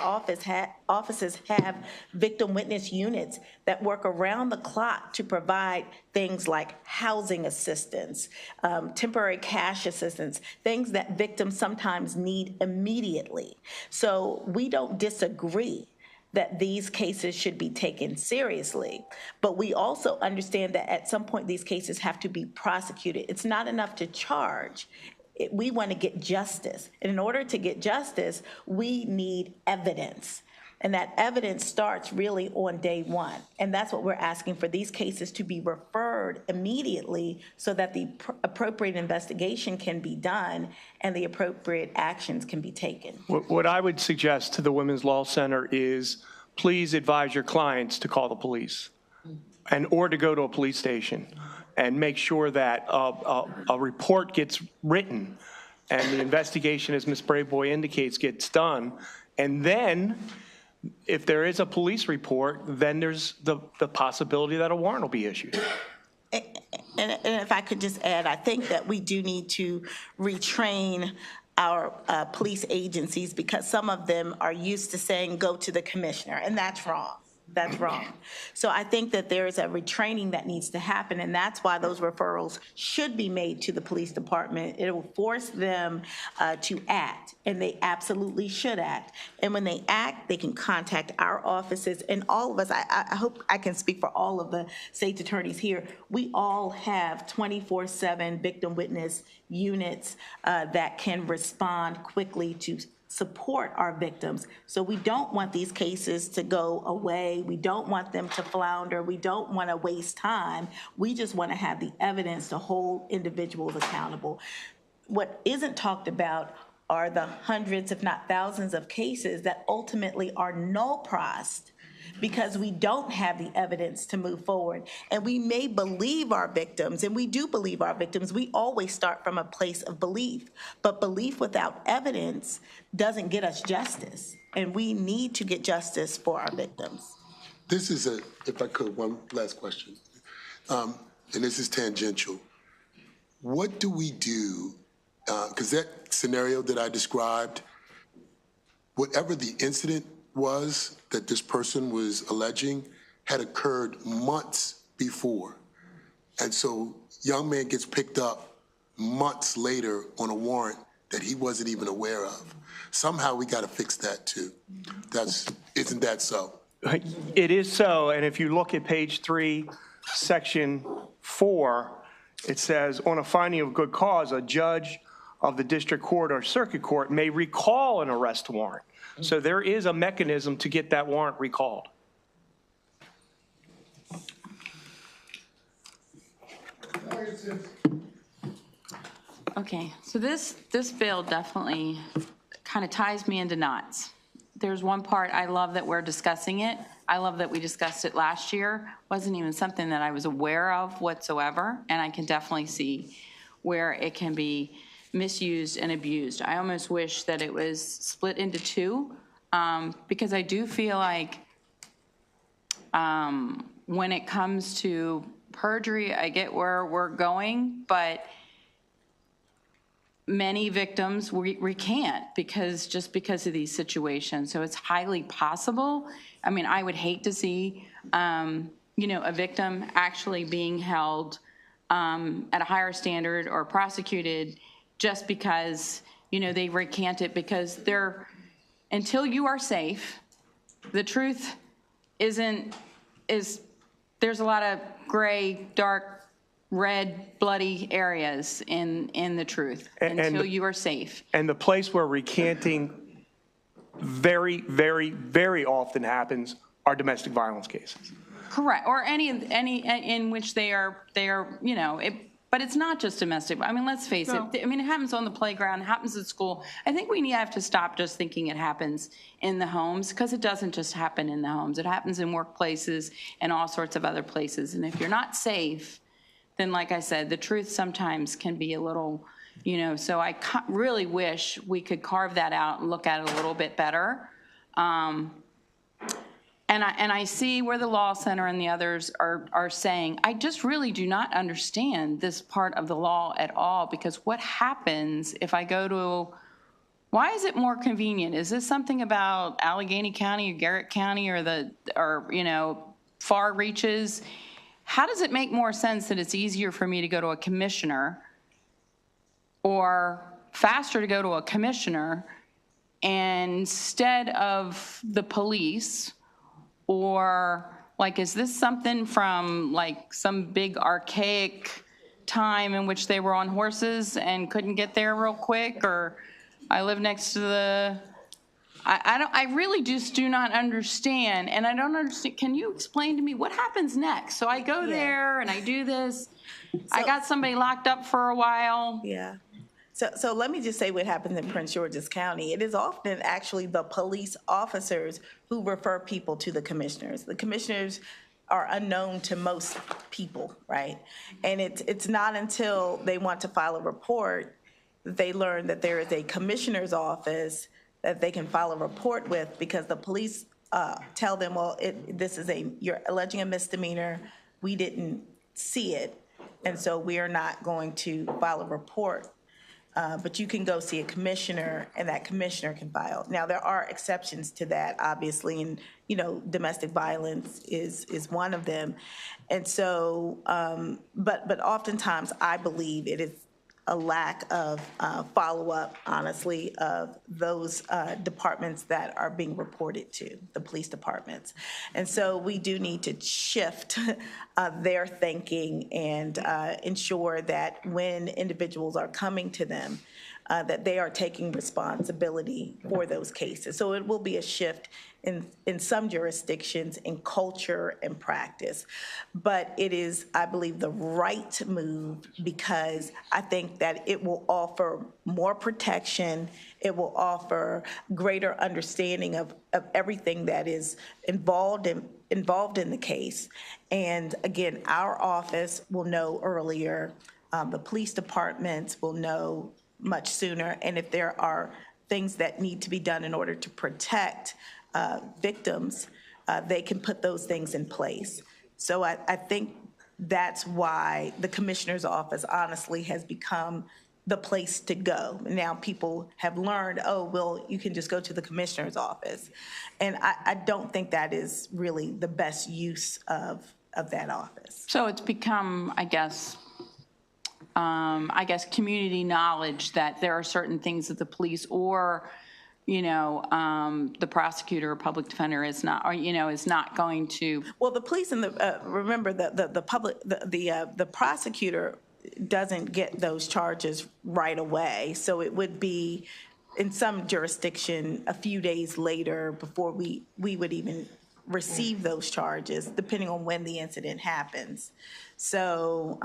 offices have victim witness units that work around the clock to provide things like housing assistance, temporary cash assistance, things that victims sometimes need immediately. So we don't disagree that these cases should be taken seriously. But we also understand that at some point these cases have to be prosecuted. It's not enough to charge. We want to get justice. And in order to get justice, we need evidence. And that evidence starts really on day one. And that's what we're asking for these cases to be referred immediately so that the appropriate investigation can be done and the appropriate actions can be taken. What I would suggest to the Women's Law Center is please advise your clients to call the police or to go to a police station and make sure that a report gets written and the investigation, as Ms. Braveboy indicates, gets done. And then if there is a police report, then there's the possibility that a warrant will be issued. And if I could just add, I think that we do need to retrain our police agencies because some of them are used to saying, go to the commissioner, and that's wrong. That's wrong. So I think that there is a retraining that needs to happen, and that's why those referrals should be made to the police department. It will force them to act, and they absolutely should act. And when they act, they can contact our offices, and all of us, I hope I can speak for all of the state attorneys here, we all have 24/7 victim witness units that can respond quickly to support our victims. So we don't want these cases to go away. We don't want them to flounder. We don't want to waste time. We just want to have the evidence to hold individuals accountable. What isn't talked about are the hundreds, if not thousands, of cases that ultimately are null prossed because we don't have the evidence to move forward. And we may believe our victims, and we do believe our victims. We always start from a place of belief. But belief without evidence doesn't get us justice. And we need to get justice for our victims. This is if I could, one last question. And this is tangential. What do we do, because that scenario that I described, whatever the incident was that this person was alleging had occurred months before. And so young man gets picked up months later on a warrant that he wasn't even aware of. Somehow we got to fix that too. Isn't that so? It is so, and if you look at page 3, section 4, it says, on a finding of good cause, a judge of the district court or circuit court may recall an arrest warrant. So there is a mechanism to get that warrant recalled. Okay, so this bill definitely kind of ties me into knots. There's one part I love that we're discussing it. I love that we discussed it last year. Wasn't even something that I was aware of whatsoever, and I can definitely see where it can be misused and abused. I almost wish that it was split into two, because I do feel like when it comes to perjury, I get where we're going, but many victims recant because of these situations. So it's highly possible. I mean, I would hate to see, a victim actually being held at a higher standard or prosecuted just because, they recant it, because until you are safe, the truth there's a lot of gray, dark, red, bloody areas in the truth until you are safe. And the place where recanting very, very, very often happens are domestic violence cases. Correct, or any in which they are, but it's not just domestic. I mean, let's face it. I mean, it happens on the playground, it happens at school. I think we have to stop just thinking it happens in the homes, because it doesn't just happen in the homes. It happens in workplaces and all sorts of other places. And if you're not safe, then like I said, the truth sometimes can be a little, so I really wish we could carve that out and look at it a little bit better. And I see where the Law Center and the others are saying, I just really do not understand this part of the law at all, because what happens if I go to, why is it more convenient? Is this something about Allegheny County or Garrett County or far reaches? How does it make more sense that it's easier for me to go to a commissioner or faster to go to a commissioner instead of the police? Or is this something from some big archaic time in which they were on horses and couldn't get there real quick? Or I live next to I really just do not understand, and I don't understand. Can you explain to me what happens next? So I go there and I do this. I got somebody locked up for a while. Yeah. So let me just say what happens in Prince George's County. It is often actually the police officers who refer people to the commissioners. The commissioners are unknown to most people, right? And it's not until they want to file a report that they learn that there is a commissioner's office that they can file a report with, because the police tell them, well, you're alleging a misdemeanor. We didn't see it, and so we are not going to file a report. But you can go see a commissioner, and that commissioner can file. Now, there are exceptions to that, obviously, and, domestic violence is one of them. And so, but oftentimes I believe it is a lack of follow-up, honestly, of those departments that are being reported to, the police departments. And so we do need to shift their thinking and ensure that when individuals are coming to them, that they are taking responsibility for those cases. So it will be a shift in some jurisdictions in culture and practice. But it is, I believe, the right move, because I think that it will offer more protection. It will offer greater understanding of everything that is involved in the case. And again, our office will know earlier. The police departments will know much sooner. And if there are things that need to be done in order to protect victims, they can put those things in place. So I think that's why the commissioner's office honestly has become the place to go. Now people have learned, oh, well, you can just go to the commissioner's office. And I don't think that is really the best use of that office. So it's become, I guess, community knowledge that there are certain things that the police or the prosecutor or public defender is not going to. Well, the police and remember the prosecutor doesn't get those charges right away. So it would be in some jurisdiction a few days later before we would even receive those charges, depending on when the incident happens. So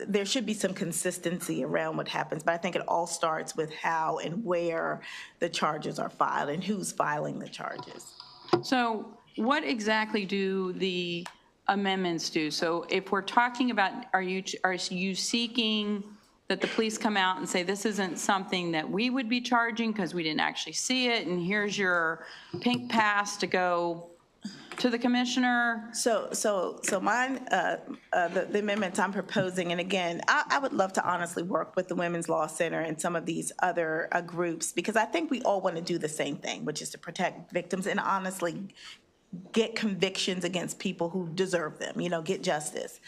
there should be some consistency around what happens, but I think it all starts with how and where the charges are filed and who's filing the charges. So what exactly do the amendments do? So if we're talking about, are you seeking that the police come out and say, this isn't something that we would be charging because we didn't actually see it, and here's your pink pass to go to the commissioner? So mine, the amendments I'm proposing, and again, I would love to honestly work with the Women's Law Center and some of these other groups, because I think we all want to do the same thing, which is to protect victims and honestly get convictions against people who deserve them, get justice.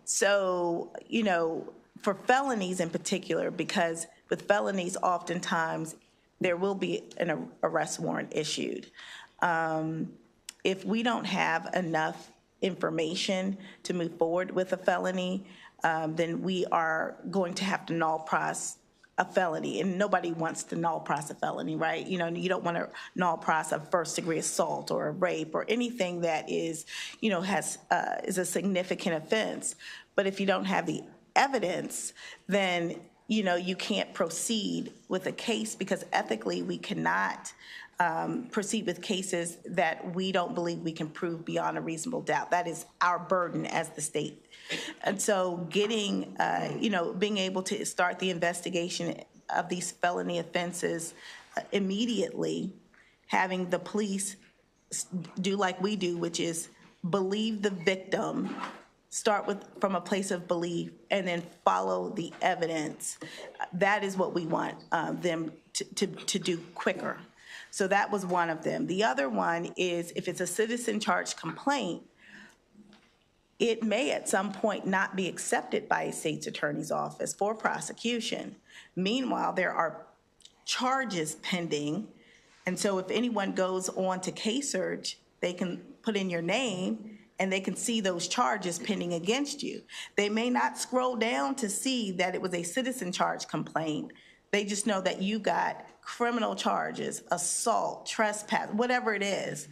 So, for felonies in particular, because with felonies, oftentimes there will be an arrest warrant issued. If we don't have enough information to move forward with a felony, then we are going to have to null pros a felony, and nobody wants to null pros a felony, right? You don't want to null pros a first-degree assault or a rape or anything that is, is a significant offense. But if you don't have the evidence, then you can't proceed with a case, because ethically we cannot proceed with cases that we don't believe we can prove beyond a reasonable doubt. That is our burden as the state. And so getting, being able to start the investigation of these felony offenses immediately, having the police do like we do, which is believe the victim, start from a place of belief, and then follow the evidence. That is what we want them to do quicker. So that was one of them. The other one is, if it's a citizen charged complaint, it may at some point not be accepted by a state's attorney's office for prosecution. Meanwhile, there are charges pending. And so if anyone goes on to case search, they can put in your name and they can see those charges pending against you. They may not scroll down to see that it was a citizen charge complaint. They just know that you got criminal charges, assault, trespass, whatever it is,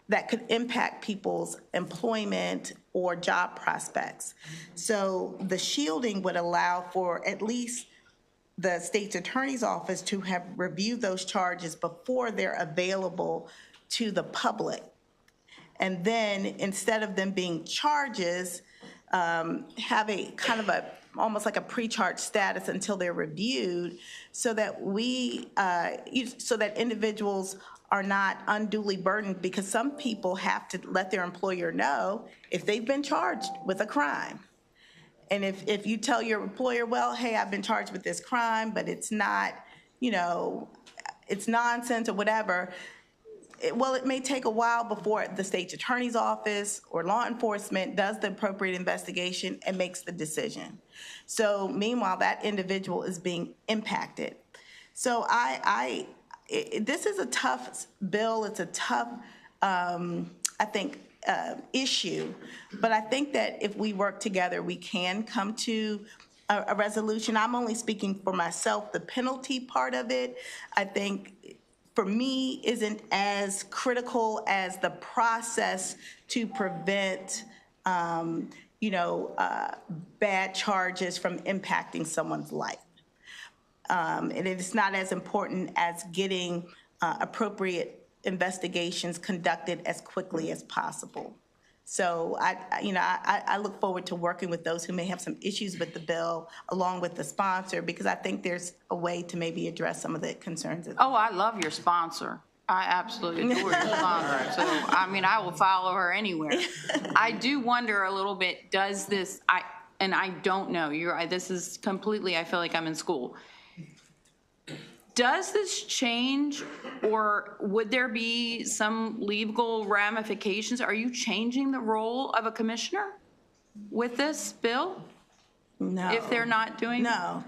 that could impact people's employment or job prospects. So the shielding would allow for at least the state's attorney's office to have reviewed those charges before they're available to the public. And then instead of them being charges, have a kind of almost like a pre-charge status until they're reviewed, so that so that individuals are not unduly burdened, because some people have to let their employer know if they've been charged with a crime. And if you tell your employer, well, hey, I've been charged with this crime, but it's not, it's nonsense or whatever, it may take a while before the state's attorney's office or law enforcement does the appropriate investigation and makes the decision. So meanwhile, that individual is being impacted. So this is a tough bill. It's a tough, I think, issue. But I think that if we work together, we can come to a resolution. I'm only speaking for myself. The penalty part of it, I think, for me, isn't as critical as the process to prevent, bad charges from impacting someone's life. And it's not as important as getting appropriate investigations conducted as quickly as possible. So I look forward to working with those who may have some issues with the bill, along with the sponsor, because I think there's a way to maybe address some of the concerns. Oh, I love your sponsor. I absolutely adore your sponsor. So, I will follow her anywhere. I do wonder a little bit, does this, and I don't know, this is completely, I feel like I'm in school. Does this change, or would there be some legal ramifications? Are you changing the role of a commissioner with this bill? No. If they're not doing? No.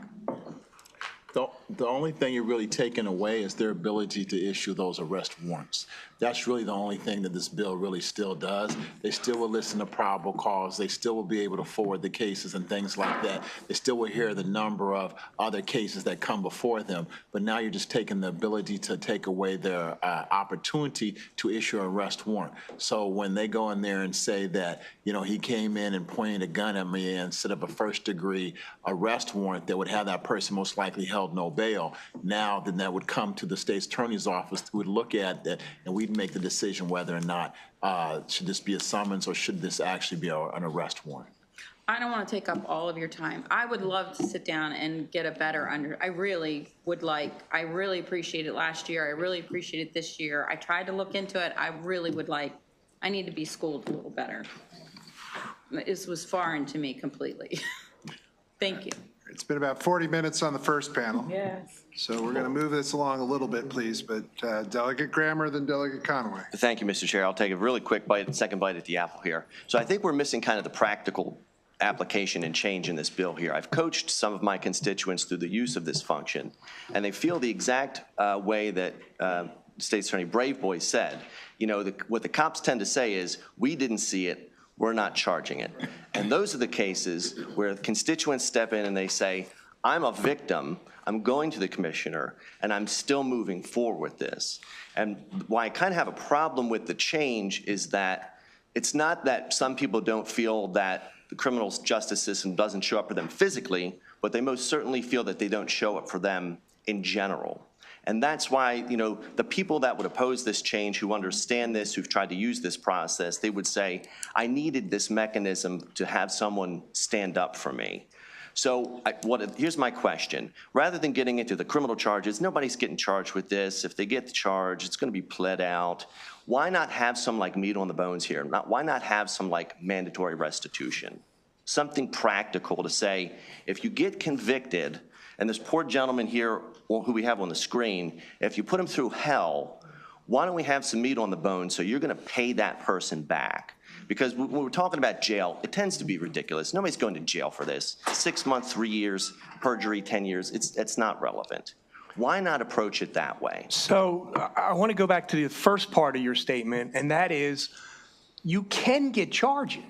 The only thing you're really taking away is their ability to issue those arrest warrants. That's really the only thing that this bill really still does. They still will listen to probable cause. They still will be able to forward the cases and things like that. They still will hear the number of other cases that come before them. But now you're just taking the ability to take away their opportunity to issue an arrest warrant. So when they go in there and say that, he came in and pointed a gun at me instead of a first-degree arrest warrant that would have that person most likely held no bail, now then that would come to the state's attorney's office, who would look at that, and we'd make the decision whether or not should this be a summons or should this actually be an arrest warrant. I don't want to take up all of your time. I would love to sit down and get a better I really would like. I really appreciated it last year. I really appreciate it this year. I tried to look into it. I really would like. I need to be schooled a little better. This was foreign to me completely. Thank you. It's been about 40 minutes on the first panel. Yes. So we're going to move this along a little bit, please. But Delegate Grammer, then Delegate Conaway. Thank you, Mr. Chair. I'll take a really quick second bite at the apple here. So I think we're missing kind of the practical application and change in this bill here. I've coached some of my constituents through the use of this function, and they feel the exact way that State Attorney Braveboy said. What the cops tend to say is, we didn't see it, we're not charging it. And those are the cases where constituents step in and they say, I'm a victim, I'm going to the commissioner, and I'm still moving forward with this. And why I kind of have a problem with the change is that it's not that some people don't feel that the criminal justice system doesn't show up for them physically, but they most certainly feel that they don't show up for them in general. And that's why, the people that would oppose this change, who understand this, who've tried to use this process, they would say, I needed this mechanism to have someone stand up for me. So here's my question. Rather than getting into the criminal charges, nobody's getting charged with this. If they get the charge, it's going to be pled out. Why not have some meat on the bones here? Why not have some mandatory restitution? Something practical to say, if you get convicted, and this poor gentleman here, who we have on the screen, if you put him through hell, why don't we have some meat on the bone so you're going to pay that person back? Because when we're talking about jail, it tends to be ridiculous. Nobody's going to jail for this. 6 months, 3 years, perjury, 10 years, it's not relevant. Why not approach it that way? So I want to go back to the first part of your statement, and that is, you can get charges.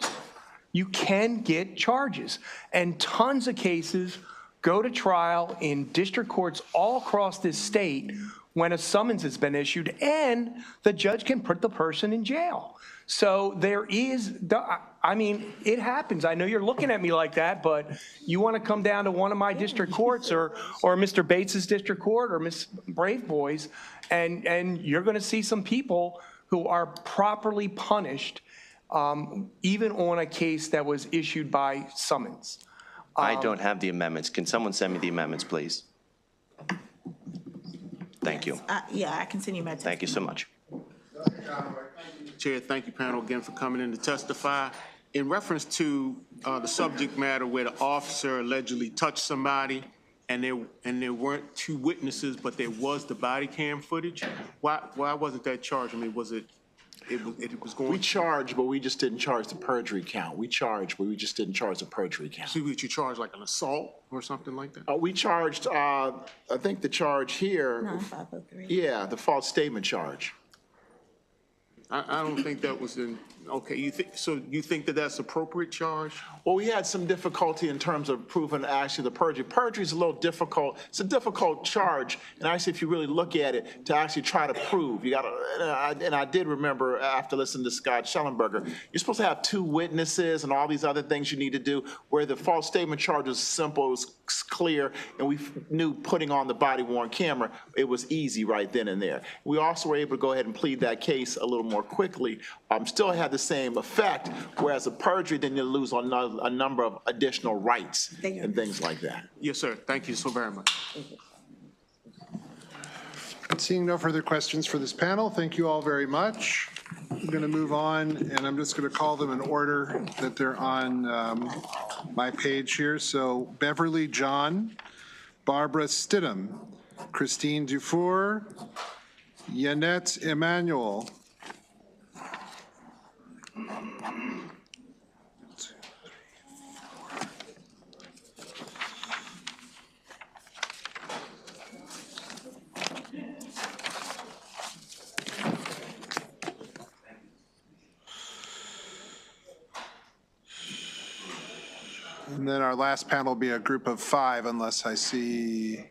You can get charges. And tons of cases go to trial in district courts all across this state when a summons has been issued, and the judge can put the person in jail. So there is, I mean, it happens. I know you're looking at me like that, but you want to come down to one of my district courts or Mr. Bates's district court or Miss Brave Boys, and you're going to see some people who are properly punished, even on a case that was issued by summons. I don't have the amendments. Can someone send me the amendments, please? Thank you. Yeah, I can send you my text. Thank you so much. Chair, thank you, panel, again for coming in to testify. In reference to the subject matter where the officer allegedly touched somebody and there weren't two witnesses, but there was the body cam footage, why wasn't that charged? I mean, was it was going? We charged, but we just didn't charge the perjury count. We charged, but we just didn't charge the perjury count. So you charged like an assault or something like that? We charged, I think the charge here. 9503. Yeah, the false statement charge. I don't think that was in, okay, you think that that's appropriate charge? Well, we had some difficulty in terms of proving actually the perjury. Perjury is a little difficult. It's a difficult charge, and actually, if you really look at it, to actually try to prove, you got to. And I did remember after listening to Scott Schellenberger, you're supposed to have two witnesses and all these other things you need to do. Where the false statement charge was simple, it was clear, and we knew putting on the body-worn camera, it was easy right then and there. We also were able to go ahead and plead that case a little more quickly. Still had the same effect, whereas a perjury, then you lose on a number of additional rights and things like that. Yes, sir. Thank you so very much. Seeing no further questions for this panel, thank you all very much. I'm going to move on, and I'm just going to call them in order that they're on my page here. So Beverly John, Barbara Stidham, Christine Dufour, Yanette Emmanuel, and then our last panel will be a group of 5 unless I see.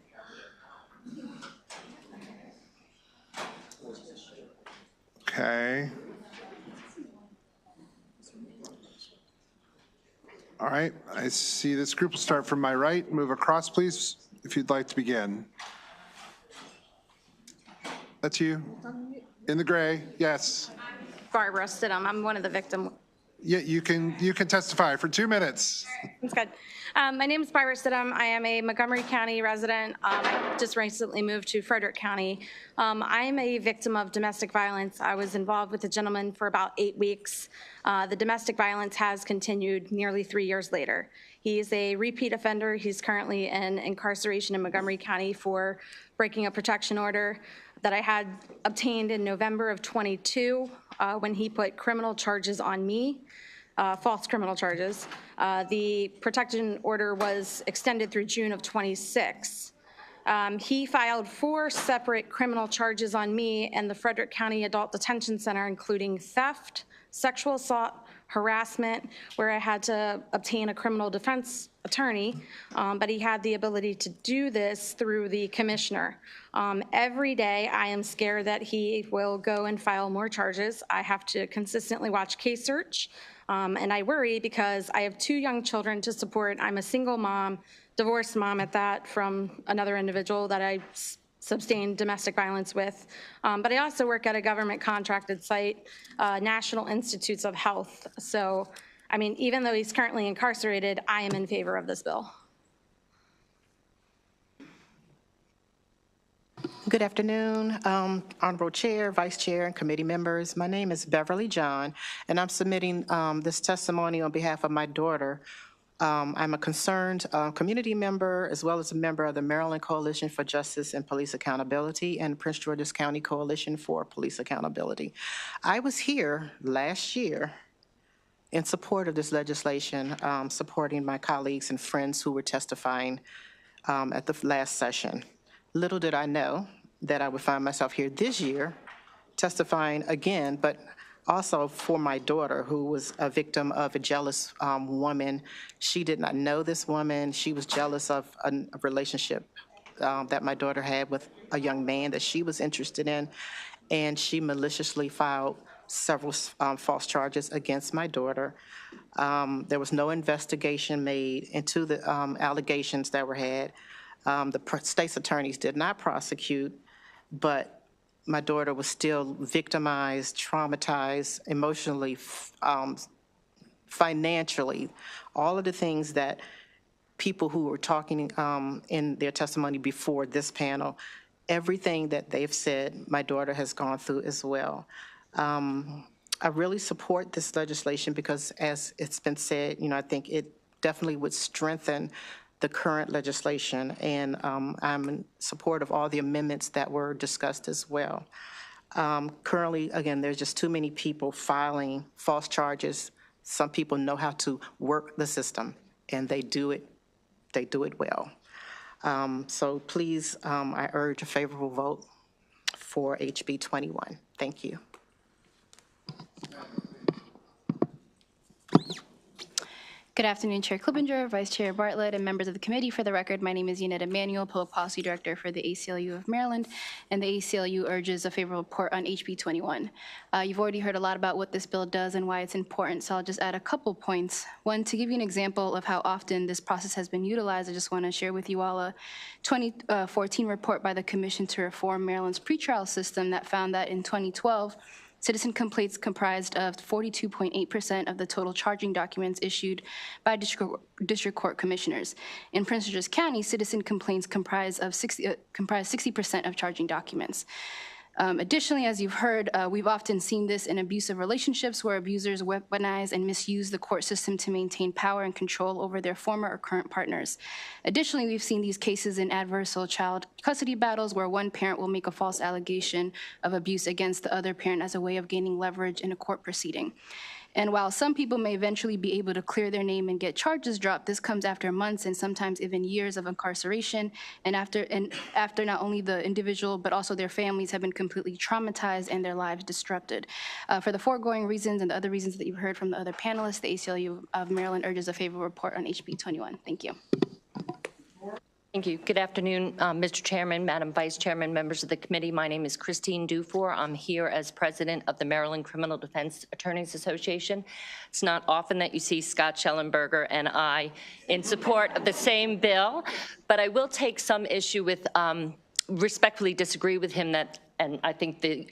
Okay. All right, I see this group will start from my right. Move across, please, if you'd like to begin. That's you. In the gray, yes. Barbara Stidham. I'm one of the victims. Yeah, you can testify for 2 minutes. That's good. My name is Barbara Stidham. I am a Montgomery County resident. I just recently moved to Frederick County. I am a victim of domestic violence. I was involved with a gentleman for about 8 weeks. The domestic violence has continued nearly 3 years later. He is a repeat offender. He's currently in incarceration in Montgomery County for breaking a protection order that I had obtained in November of 22 when he put criminal charges on me. False criminal charges. The protection order was extended through June of 26. He filed 4 separate criminal charges on me and the Frederick County Adult Detention Center, including theft, sexual assault, harassment, where I had to obtain a criminal defense attorney, but he had the ability to do this through the commissioner. Every day I am scared that he will go and file more charges. I have to consistently watch case search. And I worry because I have 2 young children to support. I'm a single mom, divorced mom at that, from another individual that I sustained domestic violence with. But I also work at a government contracted site, National Institutes of Health. So, I mean, even though he's currently incarcerated, I am in favor of this bill. Good afternoon, Honorable Chair, Vice Chair, and committee members. My name is Beverly John, and I'm submitting this testimony on behalf of my daughter. I'm a concerned community member, as well as a member of the Maryland Coalition for Justice and Police Accountability and Prince George's County Coalition for Police Accountability. I was here last year in support of this legislation, supporting my colleagues and friends who were testifying at the last session. Little did I know that I would find myself here this year testifying again, but also for my daughter, who was a victim of a jealous woman. She did not know this woman. She was jealous of a relationship that my daughter had with a young man that she was interested in, and she maliciously filed several false charges against my daughter. There was no investigation made into the allegations that were had. The state's attorneys did not prosecute, but my daughter was still victimized, traumatized, emotionally, financially, all of the things that people who were talking in their testimony before this panel, everything that they've said, my daughter has gone through as well. I really support this legislation because, as it's been said, I think it definitely would strengthen the current legislation, and I'm in support of all the amendments that were discussed as well. Currently, again, there's just too many people filing false charges. Some people know how to work the system, and they do it well. So please, I urge a favorable vote for HB 21. Thank you. Good afternoon, Chair Clippinger, Vice Chair Bartlett, and members of the committee. For the record, my name is Yanetta Emanuel, Public Policy Director for the ACLU of Maryland, and the ACLU urges a favorable report on HB 21. You've already heard a lot about what this bill does and why it's important, so I'll just add a couple points. One, to give you an example of how often this process has been utilized, I just want to share with you all a 2014 report by the Commission to Reform Maryland's pretrial system that found that in 2012, citizen complaints comprised of 42.8% of the total charging documents issued by district court commissioners. In Prince George's County, citizen complaints comprise 60% of charging documents. Additionally, as you've heard, we've often seen this in abusive relationships where abusers weaponize and misuse the court system to maintain power and control over their former or current partners. Additionally, we've seen these cases in adversarial child custody battles where one parent will make a false allegation of abuse against the other parent as a way of gaining leverage in a court proceeding. And while some people may eventually be able to clear their name and get charges dropped, this comes after months and sometimes even years of incarceration, and after not only the individual but also their families have been completely traumatized and their lives disrupted. For the foregoing reasons and the other reasons that you've heard from the other panelists, the ACLU of Maryland urges a favorable report on HB 21. Thank you. Thank you. Good afternoon, Mr. Chairman, Madam Vice Chairman, members of the committee. My name is Christine Dufour. I'm here as president of the Maryland Criminal Defense Attorneys Association. It's not often that you see Scott Schellenberger and I in support of the same bill, but I will take some issue with, respectfully disagree with him that, and I think the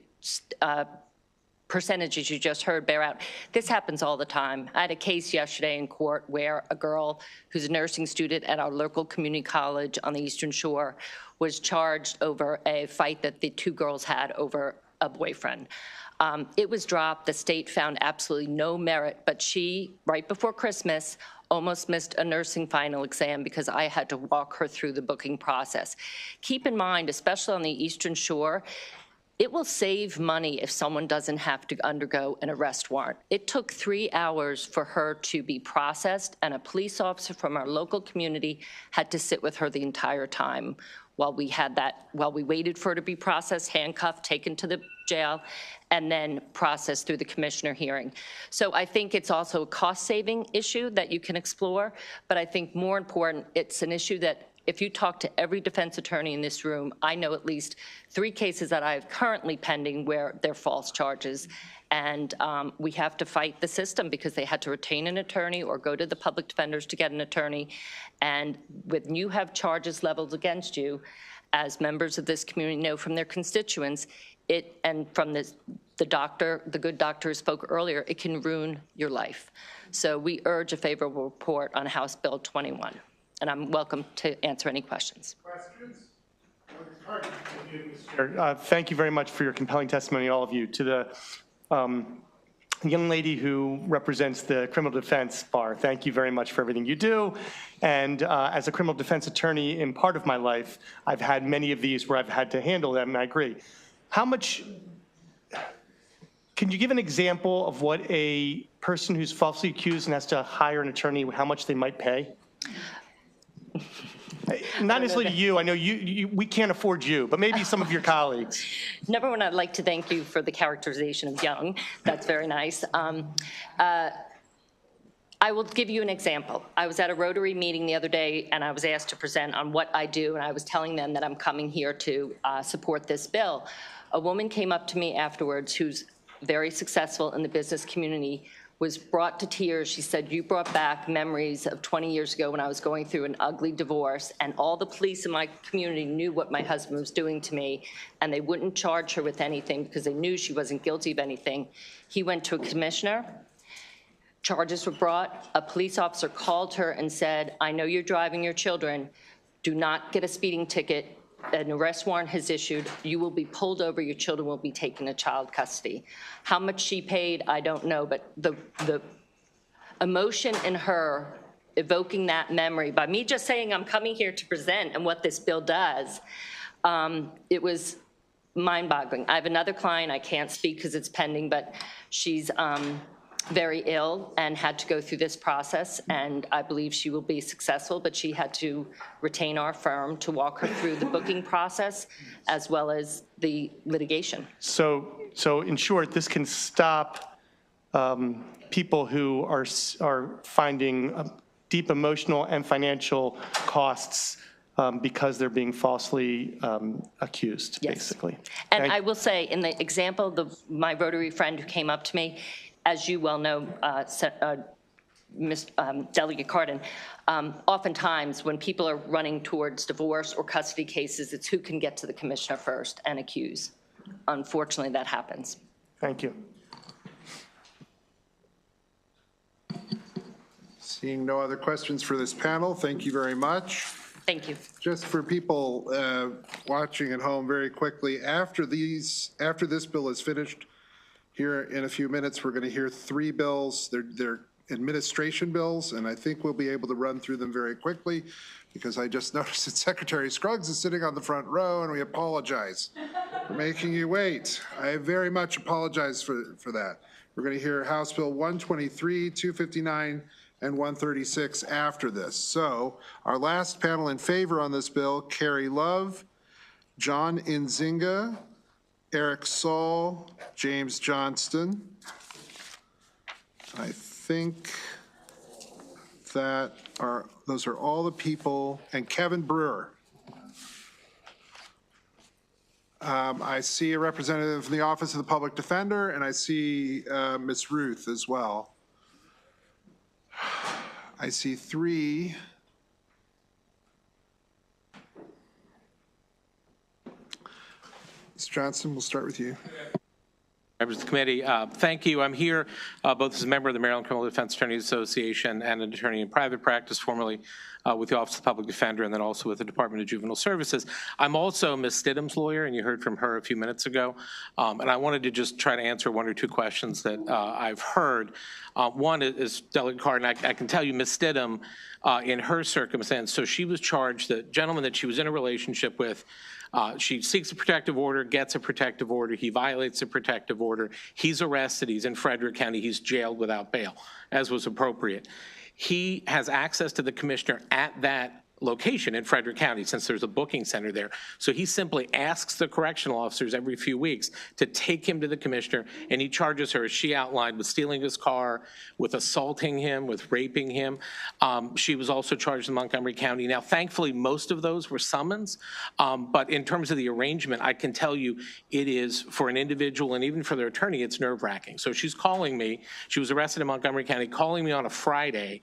percentages you just heard bear out. This happens all the time. I had a case yesterday in court where a girl who's a nursing student at our local community college on the Eastern Shore was charged over a fight that the two girls had over a boyfriend. It was dropped. The state found absolutely no merit, but she, right before Christmas, almost missed a nursing final exam because I had to walk her through the booking process. Keep in mind, especially on the Eastern Shore, it will save money if someone doesn't have to undergo an arrest warrant. It took 3 hours for her to be processed, and a police officer from our local community had to sit with her the entire time while we waited for her to be processed, handcuffed, taken to the jail, and then processed through the commissioner hearing. So I think it's also a cost-saving issue that you can explore, but I think more important, it's an issue that if you talk to every defense attorney in this room, I know at least 3 cases that I have currently pending where they're false charges. And we have to fight the system because they had to retain an attorney or go to the public defenders to get an attorney. And when you have charges leveled against you, as members of this community know from their constituents, and from the doctor, the good doctor who spoke earlier, it can ruin your life. So we urge a favorable report on House Bill 21. And I'm welcome to answer any questions. Thank you very much for your compelling testimony, all of you. To the young lady who represents the criminal defense bar, thank you very much for everything you do. And as a criminal defense attorney in part of my life, I've had many of these where I've had to handle them, and I agree. Can you give an example of what a person who's falsely accused and has to hire an attorney, how much they might pay? Not necessarily you. I know we can't afford you, but maybe some of your colleagues. Number one, I'd like to thank you for the characterization of young. That's very nice. I will give you an example. I was at a Rotary meeting the other day, and I was asked to present on what I do, and I was telling them that I'm coming here to support this bill. A woman came up to me afterwards who's very successful in the business community, was brought to tears. She said, "You brought back memories of 20 years ago when I was going through an ugly divorce, and all the police in my community knew what my husband was doing to me, and they wouldn't charge her with anything because they knew she wasn't guilty of anything." He went to a commissioner. Charges were brought. A police officer called her and said, "I know you're driving your children. Do not get a speeding ticket. An arrest warrant has issued. You will be pulled over. Your children will be taken to child custody." How much she paid, I don't know, but the emotion in her evoking that memory by me just saying I'm coming here to present and what this bill does, it was mind-boggling. I have another client. I can't speak because it's pending, but she's very ill and had to go through this process, and I believe she will be successful, but she had to retain our firm to walk her through the booking process as well as the litigation. So in short, this can stop people who are finding deep emotional and financial costs because they're being falsely accused, basically. And I will say, in the example, my Rotary friend who came up to me, as you well know, Delegate Cardin, oftentimes when people are running towards divorce or custody cases, it's who can get to the commissioner first and accuse. Unfortunately, that happens. Thank you. Seeing no other questions for this panel, thank you very much. Thank you. Just for people watching at home very quickly, after this bill is finished, here in a few minutes, we're going to hear 3 bills. They're administration bills, and I think we'll be able to run through them very quickly because I just noticed that Secretary Scruggs is sitting on the front row, and we apologize for making you wait. I very much apologize for that. We're going to hear House Bill 123, 259, and 136 after this. So our last panel in favor on this bill, Carrie Love, John Nzinga, Eric Saul, James Johnston. I think those are all the people, and Kevin Brewer. I see a representative from the Office of the Public Defender, and I see Ms. Ruth as well. I see 3. Mr. Johnson, we'll start with you. Members of the committee, thank you. I'm here both as a member of the Maryland Criminal Defense Attorneys Association and an attorney in private practice, formerly with the Office of the Public Defender and then also with the Department of Juvenile Services. I'm also Ms. Stidham's lawyer, and you heard from her a few minutes ago. And I wanted to just try to answer 1 or 2 questions that I've heard. One is Delegate Cardin. I can tell you Ms. Stidham, in her circumstance, so she was charged, the gentleman that she was in a relationship with, she seeks a protective order, gets a protective order. He violates a protective order. He's arrested. He's in Frederick County. He's jailed without bail, as was appropriate. He has access to the commissioner at that location in Frederick County, since there's a booking center there. So he simply asks the correctional officers every few weeks to take him to the commissioner, and he charges her, as she outlined, with stealing his car, with assaulting him, with raping him. She was also charged in Montgomery County. Now, thankfully, most of those were summons, but in terms of the arrangement, I can tell you it is, for an individual and even for their attorney, it's nerve-wracking. So she's calling me. She was arrested in Montgomery County, calling me on a Friday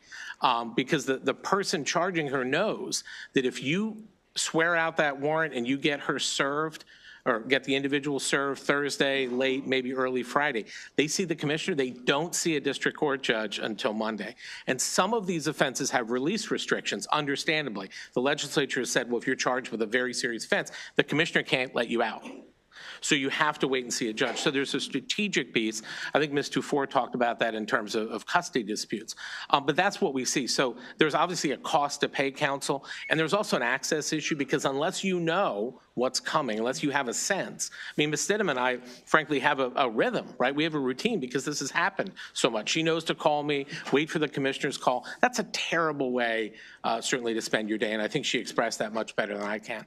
because the person charging her knows that if you swear out that warrant and you get her served, or get the individual served Thursday, late, maybe early Friday, they see the commissioner, they don't see a district court judge until Monday. And some of these offenses have release restrictions, understandably. The legislature has said, well, if you're charged with a very serious offense, the commissioner can't let you out. So you have to wait and see a judge. So there's a strategic piece. I think Ms. Dufour talked about that in terms of custody disputes. But that's what we see. So there's obviously a cost to pay counsel, and there's also an access issue because unless you know what's coming, unless you have a sense. I mean, Ms. Stidham and I, frankly, have a rhythm, right? We have a routine because this has happened so much. She knows to call me, wait for the commissioner's call. That's a terrible way, certainly, to spend your day, and I think she expressed that much better than I can.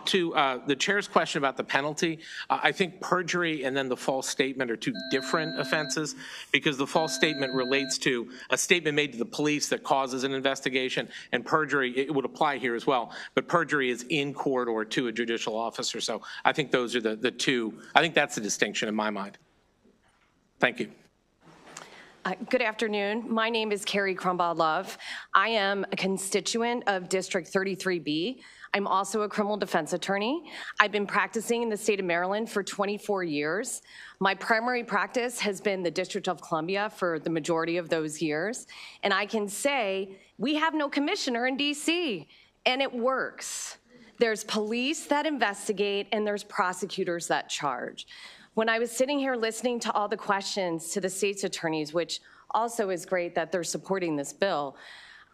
To the chair's question about the penalty, I think perjury and then the false statement are two different offenses because the false statement relates to a statement made to the police that causes an investigation, and perjury, it would apply here as well, but perjury is in court or to a judicial officer. So I think those are the two. I think that's the distinction in my mind. Thank you. Good afternoon. My name is Carrie Crumbaugh-Love. I am a constituent of District 33B. I'm also a criminal defense attorney. I've been practicing in the state of Maryland for 24 years. My primary practice has been the District of Columbia for the majority of those years. And I can say we have no commissioner in DC, and it works. There's police that investigate, and there's prosecutors that charge. When I was sitting here listening to all the questions to the state's attorneys, which also is great that they're supporting this bill,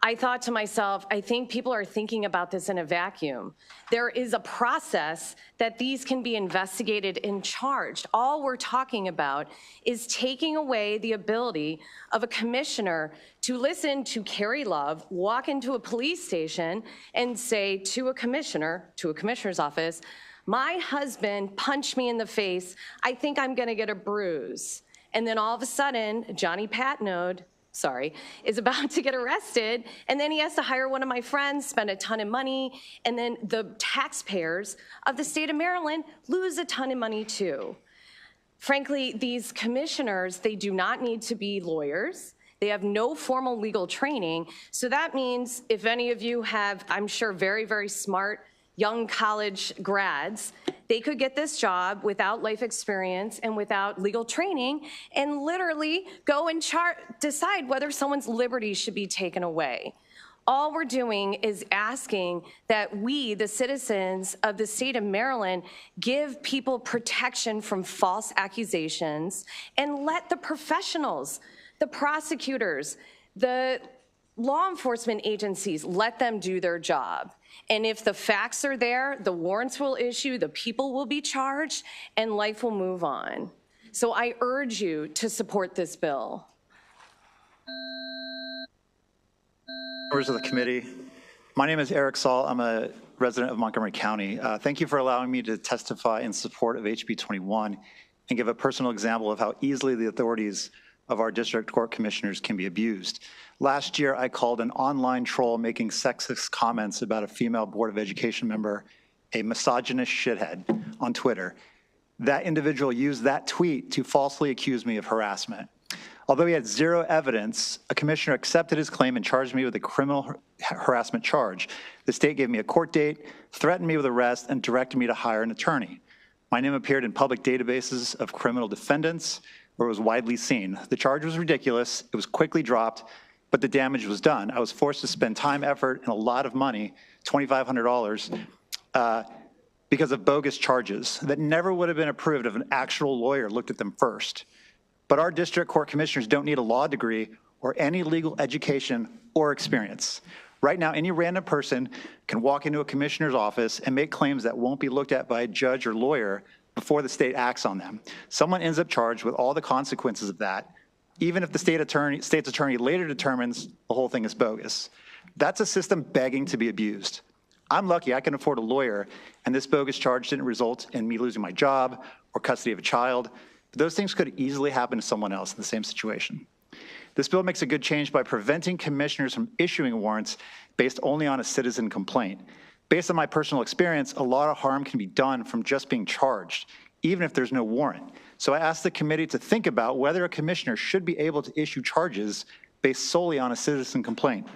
I thought to myself, I think people are thinking about this in a vacuum. There is a process that these can be investigated and charged. All we're talking about is taking away the ability of a commissioner to listen to Carrie Love walk into a police station and say to a commissioner's office, my husband punched me in the face. I think I'm gonna get a bruise. And then all of a sudden, Johnny Patnode, is about to get arrested, and then he has to hire one of my friends, spend a ton of money, and then the taxpayers of the state of Maryland lose a ton of money too. Frankly, these commissioners, they do not need to be lawyers. They have no formal legal training. So that means if any of you have, I'm sure, very, very smart young college grads, they could get this job without life experience and without legal training and literally go and decide whether someone's liberty should be taken away. All we're doing is asking that we, the citizens of the state of Maryland, give people protection from false accusations and let the professionals, the prosecutors, the law enforcement agencies, let them do their job. And if the facts are there, the warrants will issue, the people will be charged, and life will move on. So I urge you to support this bill. Members of the committee, my name is Eric Saul. I'm a resident of Montgomery County. Thank you for allowing me to testify in support of HB 21 and give a personal example of how easily the authorities of our district court commissioners can be abused. Last year, I called an online troll making sexist comments about a female Board of Education member a misogynist shithead on Twitter. That individual used that tweet to falsely accuse me of harassment. Although he had zero evidence, a commissioner accepted his claim and charged me with a criminal harassment charge. The state gave me a court date, threatened me with arrest, and directed me to hire an attorney. My name appeared in public databases of criminal defendants, where it was widely seen. The charge was ridiculous, it was quickly dropped, but the damage was done. I was forced to spend time, effort, and a lot of money, $2,500, because of bogus charges that never would have been approved if an actual lawyer looked at them first. But our district court commissioners don't need a law degree or any legal education or experience. Right now, any random person can walk into a commissioner's office and make claims that won't be looked at by a judge or lawyer before the state acts on them. Someone ends up charged with all the consequences of that, even if the state's attorney later determines the whole thing is bogus. That's a system begging to be abused. I'm lucky I can afford a lawyer, and this bogus charge didn't result in me losing my job or custody of a child. But those things could easily happen to someone else in the same situation. This bill makes a good change by preventing commissioners from issuing warrants based only on a citizen complaint. Based on my personal experience, a lot of harm can be done from just being charged, even if there's no warrant. So I asked the committee to think about whether a commissioner should be able to issue charges based solely on a citizen complaint.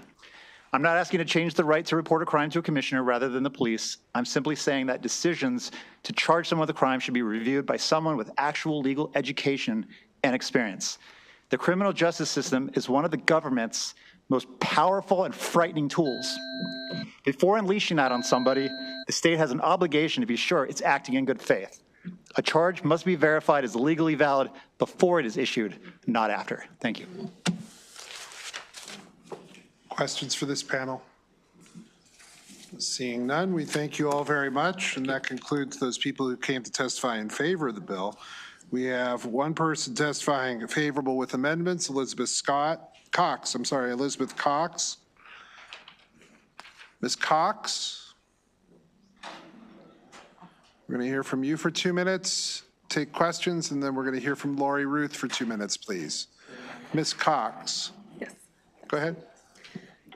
I'm not asking to change the right to report a crime to a commissioner rather than the police. I'm simply saying that decisions to charge someone with a crime should be reviewed by someone with actual legal education and experience. The criminal justice system is one of the government's most powerful and frightening tools. Before unleashing that on somebody, the state has an obligation to be sure it's acting in good faith. A charge must be verified as legally valid before it is issued, not after. Thank you. Questions for this panel? Seeing none, we thank you all very much, and that concludes those people who came to testify in favor of the bill. We have one person testifying favorable with amendments, Elizabeth Cox. Ms. Cox, we're going to hear from you for 2 minutes, take questions, and then we're going to hear from Lori Ruth for 2 minutes, please. Ms. Cox. Yes. Go ahead.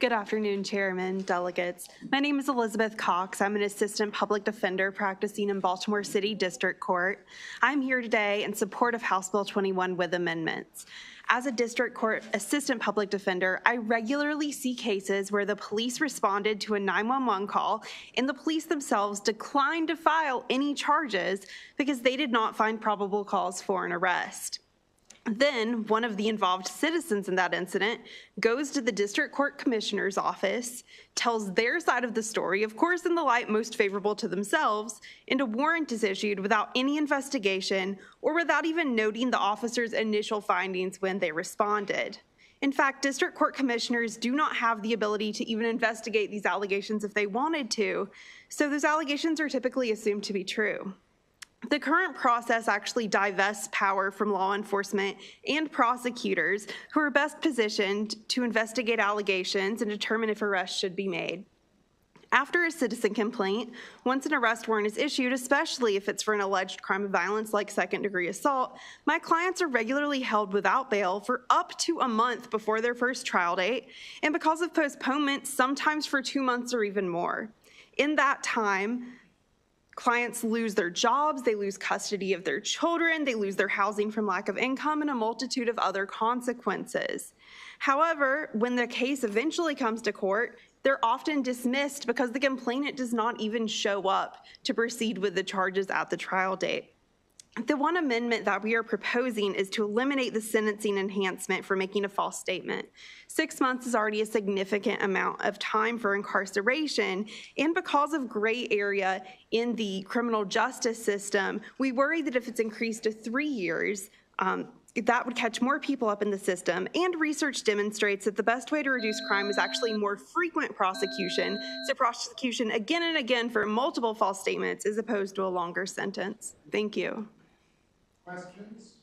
Good afternoon, Chairman, delegates. My name is Elizabeth Cox. I'm an assistant public defender practicing in Baltimore City District Court. I'm here today in support of House Bill 21 with amendments. As a district court assistant public defender, I regularly see cases where the police responded to a 911 call and the police themselves declined to file any charges because they did not find probable cause for an arrest. Then one of the involved citizens in that incident goes to the district court commissioner's office, tells their side of the story, of course in the light most favorable to themselves, and a warrant is issued without any investigation or without even noting the officer's initial findings when they responded. In fact, district court commissioners do not have the ability to even investigate these allegations if they wanted to, so those allegations are typically assumed to be true. The current process actually divests power from law enforcement and prosecutors who are best positioned to investigate allegations and determine if arrests should be made. After a citizen complaint, once an arrest warrant is issued, especially if it's for an alleged crime of violence like second-degree assault, my clients are regularly held without bail for up to a month before their first trial date, and because of postponement, sometimes for 2 months or even more. In that time, clients lose their jobs, they lose custody of their children, they lose their housing from lack of income, and a multitude of other consequences. However, when the case eventually comes to court, they're often dismissed because the complainant does not even show up to proceed with the charges at the trial date. The one amendment that we are proposing is to eliminate the sentencing enhancement for making a false statement. 6 months is already a significant amount of time for incarceration, and because of gray area in the criminal justice system, we worry that if it's increased to 3 years, that would catch more people up in the system, and research demonstrates that the best way to reduce crime is actually more frequent prosecution, so prosecution again and again for multiple false statements as opposed to a longer sentence. Thank you. Questions?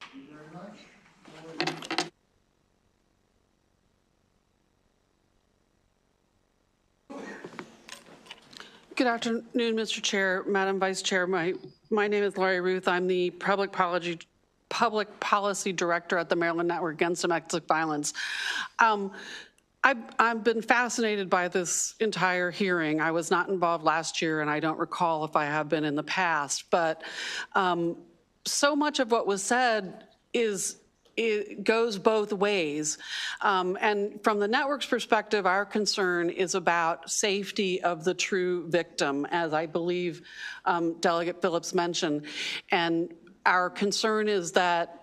Thank you very much. Good afternoon, Mr. Chair, Madam Vice Chair. My name is Lori Ruth. I'm the Public Policy Director at the Maryland Network Against Domestic Violence. I've been fascinated by this entire hearing. I was not involved last year, and I don't recall if I have been in the past, but so much of what was said it goes both ways. And from the network's perspective, our concern is about safety of the true victim, as I believe Delegate Phillips mentioned. And our concern is that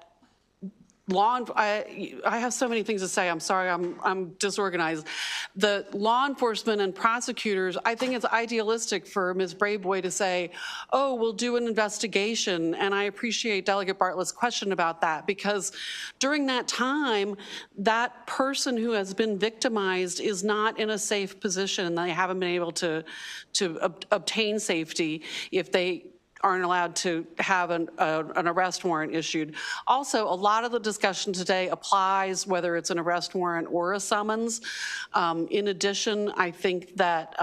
I have so many things to say. I'm sorry, I'm disorganized. The law enforcement and prosecutors, I think it's idealistic for Ms. Brayboy to say, oh, we'll do an investigation. And I appreciate Delegate Bartlett's question about that, because during that time, that person who has been victimized is not in a safe position, and they haven't been able to obtain safety if they aren't allowed to have an arrest warrant issued. Also, a lot of the discussion today applies whether it's an arrest warrant or a summons. In addition, I think that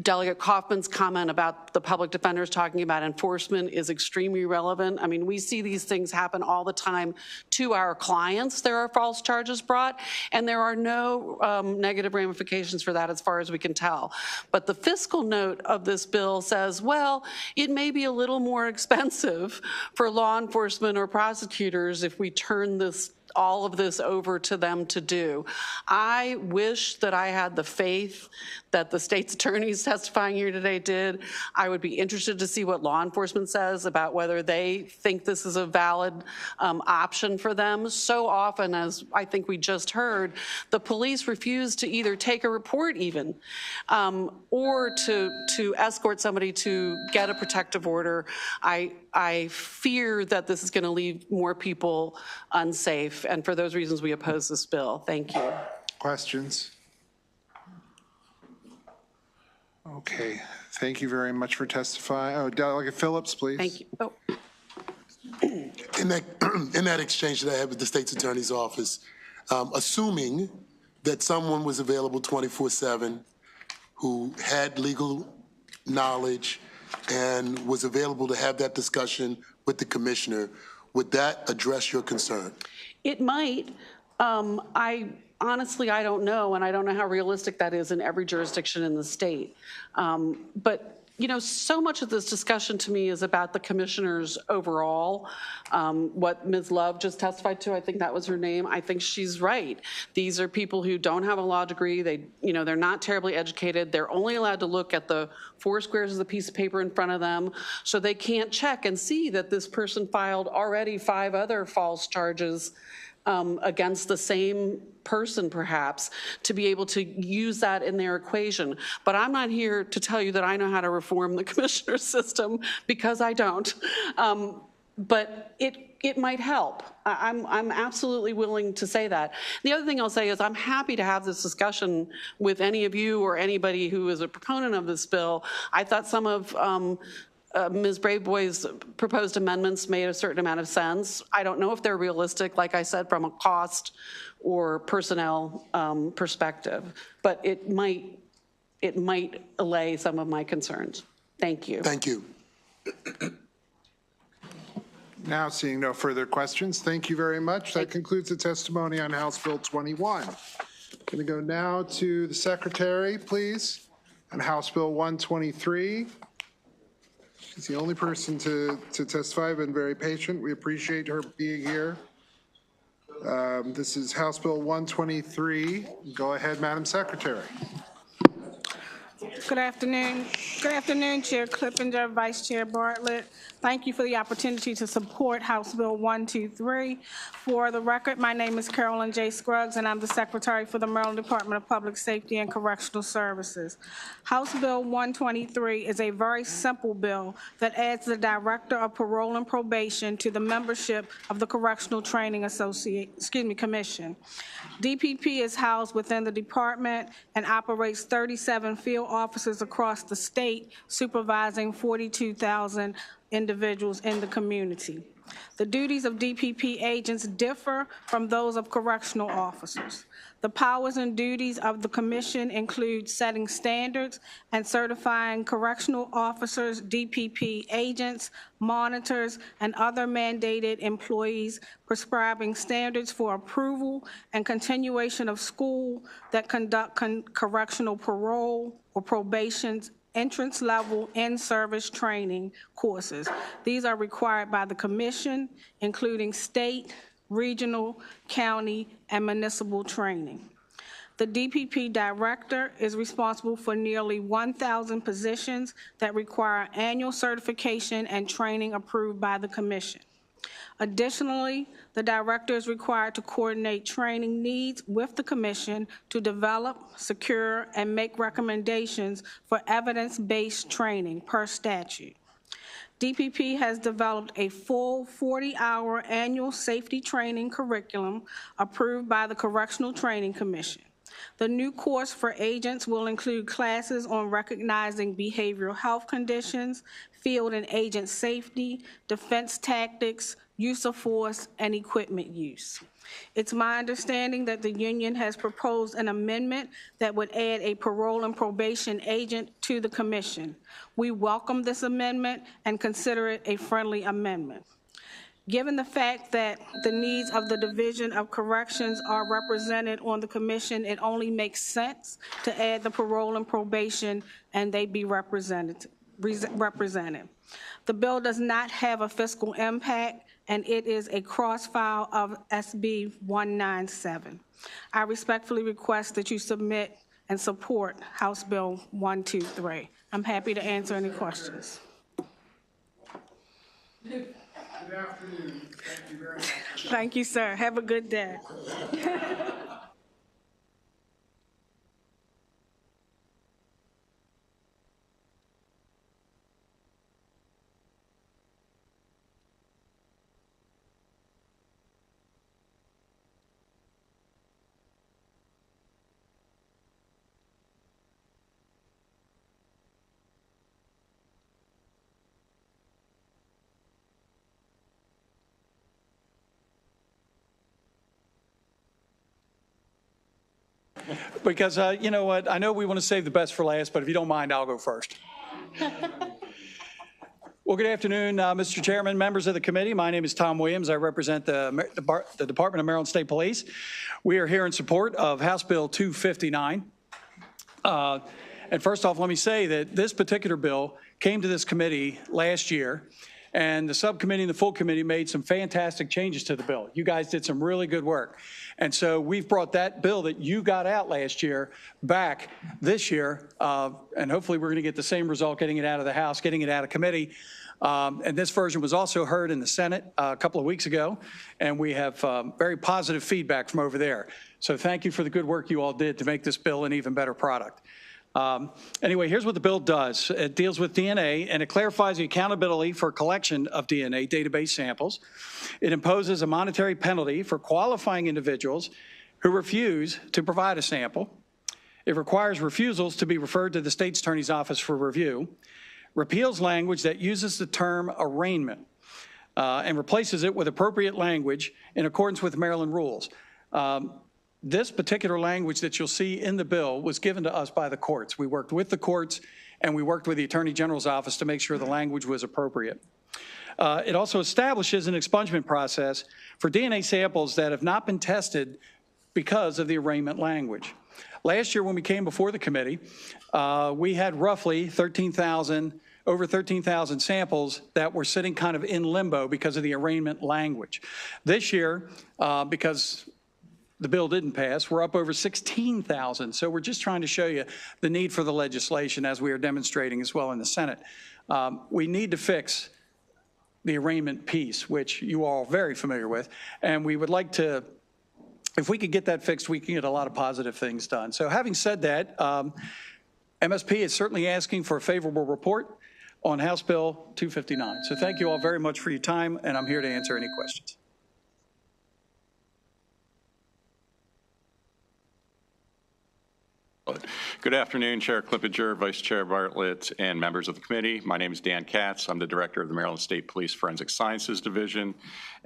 Delegate Kaufman's comment about the public defenders talking about enforcement is extremely relevant. I mean, we see these things happen all the time to our clients. There are false charges brought, and there are no negative ramifications for that as far as we can tell. But the fiscal note of this bill says, well, it may be a little more expensive for law enforcement or prosecutors if we turn all of this over to them to do. I wish that I had the faith that the state's attorney's testifying here today did. I would be interested to see what law enforcement says about whether they think this is a valid option for them. So often, as I think we just heard, the police refuse to either take a report even or to escort somebody to get a protective order. I fear that this is going to leave more people unsafe, and for those reasons, we oppose this bill. Thank you. Questions? Okay, thank you very much for testifying. Oh, Delegate Phillips, please. Thank you. Oh. In that exchange that I had with the state's attorney's office, assuming that someone was available 24/7 who had legal knowledge and was available to have that discussion with the commissioner, would that address your concern? It might. Honestly, I don't know, and I don't know how realistic that is in every jurisdiction in the state. But, you know, so much of this discussion to me is about the commissioners overall. What Ms. Love just testified to, I think that was her name, I think she's right. These are people who don't have a law degree. They're not terribly educated. They're only allowed to look at the 4 squares of the piece of paper in front of them, so they can't check and see that this person filed already 5 other false charges against the same person, perhaps, to be able to use that in their equation. But I'm not here to tell you that I know how to reform the commissioner system, because I don't. But it might help. I'm absolutely willing to say that. The other thing I'll say is I'm happy to have this discussion with any of you or anybody who is a proponent of this bill. I thought some of Ms. Braveboy's proposed amendments made a certain amount of sense. I don't know if they're realistic, like I said, from a cost or personnel perspective, but it might allay some of my concerns. Thank you. Thank you. Now, seeing no further questions, thank you very much. That concludes the testimony on House Bill 21. Going to go now to the Secretary, please, on House Bill 123. She's the only person to testify, been very patient. We appreciate her being here. This is House Bill 123. Go ahead, Madam Secretary. Good afternoon. Good afternoon, Chair Clippinger, Vice Chair Bartlett. Thank you for the opportunity to support House Bill 123. For the record, my name is Carolyn J. Scruggs, and I'm the Secretary for the Maryland Department of Public Safety and Correctional Services. House Bill 123 is a very simple bill that adds the Director of Parole and Probation to the membership of the Correctional Training Commission. DPP is housed within the department and operates 37 field offices across the state, supervising 42,000 individuals in the community. The duties of DPP agents differ from those of correctional officers. The powers and duties of the commission include setting standards and certifying correctional officers, DPP agents, monitors, and other mandated employees, prescribing standards for approval and continuation of school that conduct correctional parole or probation entrance level in-service training courses. These are required by the commission, including state, regional, county, and municipal training. The DPP director is responsible for nearly 1,000 positions that require annual certification and training approved by the commission. Additionally, the director is required to coordinate training needs with the commission to develop, secure, and make recommendations for evidence-based training per statute. DPP has developed a full 40-hour annual safety training curriculum approved by the Correctional Training Commission. The new course for agents will include classes on recognizing behavioral health conditions, field and agent safety, defense tactics, use of force, and equipment use. It's my understanding that the union has proposed an amendment that would add a parole and probation agent to the commission. We welcome this amendment and consider it a friendly amendment. Given the fact that the needs of the Division of Corrections are represented on the commission, it only makes sense to add the parole and probation and they be represented. The bill does not have a fiscal impact, and it is a cross-file of SB 197. I respectfully request that you submit and support House Bill 123. I'm happy to answer any questions. Good afternoon. Thank you very much. Thank you, sir. Have a good day. Because, you know what, I know we want to save the best for last, but if you don't mind, I'll go first. Well, good afternoon, Mr. Chairman, members of the committee. My name is Tom Williams. I represent the Department of Maryland State Police. We are here in support of House Bill 259. And first off, let me say that this particular bill came to this committee last year, and the subcommittee and the full committee made some fantastic changes to the bill. You guys did some really good work. And so we've brought that bill that you got out last year back this year, and hopefully we're going to get the same result, getting it out of the House, getting it out of committee. And this version was also heard in the Senate a couple of weeks ago, and we have very positive feedback from over there. So thank you for the good work you all did to make this bill an even better product. Anyway, here's what the bill does. It deals with DNA, and it clarifies the accountability for collection of DNA database samples. It imposes a monetary penalty for qualifying individuals who refuse to provide a sample. It requires refusals to be referred to the state's attorney's office for review, repeals language that uses the term arraignment, and replaces it with appropriate language in accordance with Maryland rules. This particular language that you'll see in the bill was given to us by the courts. We worked with the courts and we worked with the Attorney General's office to make sure the language was appropriate. It also establishes an expungement process for DNA samples that have not been tested because of the arraignment language. Last year when we came before the committee, we had roughly over 13,000 samples that were sitting kind of in limbo because of the arraignment language. This year, because the bill didn't pass, we're up over 16,000. So we're just trying to show you the need for the legislation as we are demonstrating as well in the Senate. We need to fix the arraignment piece, which you all are very familiar with. And we would like to, if we could get that fixed, we can get a lot of positive things done. So having said that, MSP is certainly asking for a favorable report on House Bill 259. So thank you all very much for your time, and I'm here to answer any questions. Good afternoon, Chair Clippinger, Vice Chair Bartlett, and members of the committee. My name is Dan Katz. I'm the Director of the Maryland State Police Forensic Sciences Division,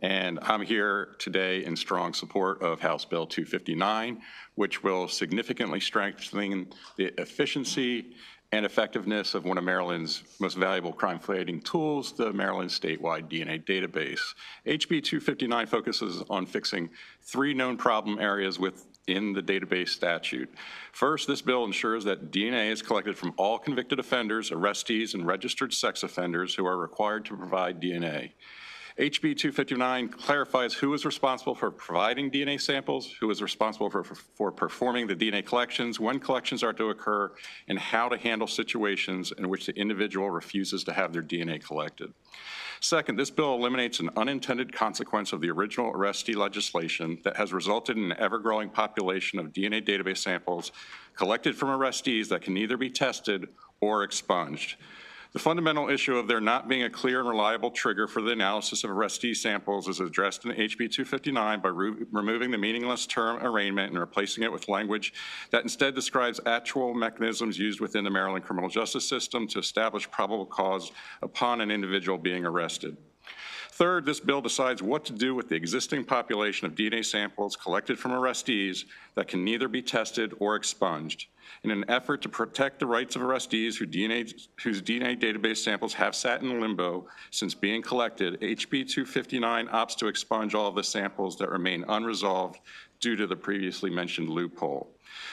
and I'm here today in strong support of House Bill 259, which will significantly strengthen the efficiency and effectiveness of one of Maryland's most valuable crime-fighting tools, the Maryland statewide DNA database. HB 259 focuses on fixing 3 known problem areas within the database statute. First, this bill ensures that DNA is collected from all convicted offenders, arrestees, and registered sex offenders who are required to provide DNA. HB 259 clarifies who is responsible for providing DNA samples, who is responsible for performing the DNA collections, when collections are to occur, and how to handle situations in which the individual refuses to have their DNA collected. Second, this bill eliminates an unintended consequence of the original arrestee legislation that has resulted in an ever-growing population of DNA database samples collected from arrestees that can neither be tested or expunged. The fundamental issue of there not being a clear and reliable trigger for the analysis of arrestee samples is addressed in HB 259 by removing the meaningless term arraignment and replacing it with language that instead describes actual mechanisms used within the Maryland criminal justice system to establish probable cause upon an individual being arrested. Third, this bill decides what to do with the existing population of DNA samples collected from arrestees that can neither be tested or expunged. In an effort to protect the rights of arrestees whose DNA database samples have sat in limbo since being collected, HB 259 opts to expunge all of the samples that remain unresolved due to the previously mentioned loophole.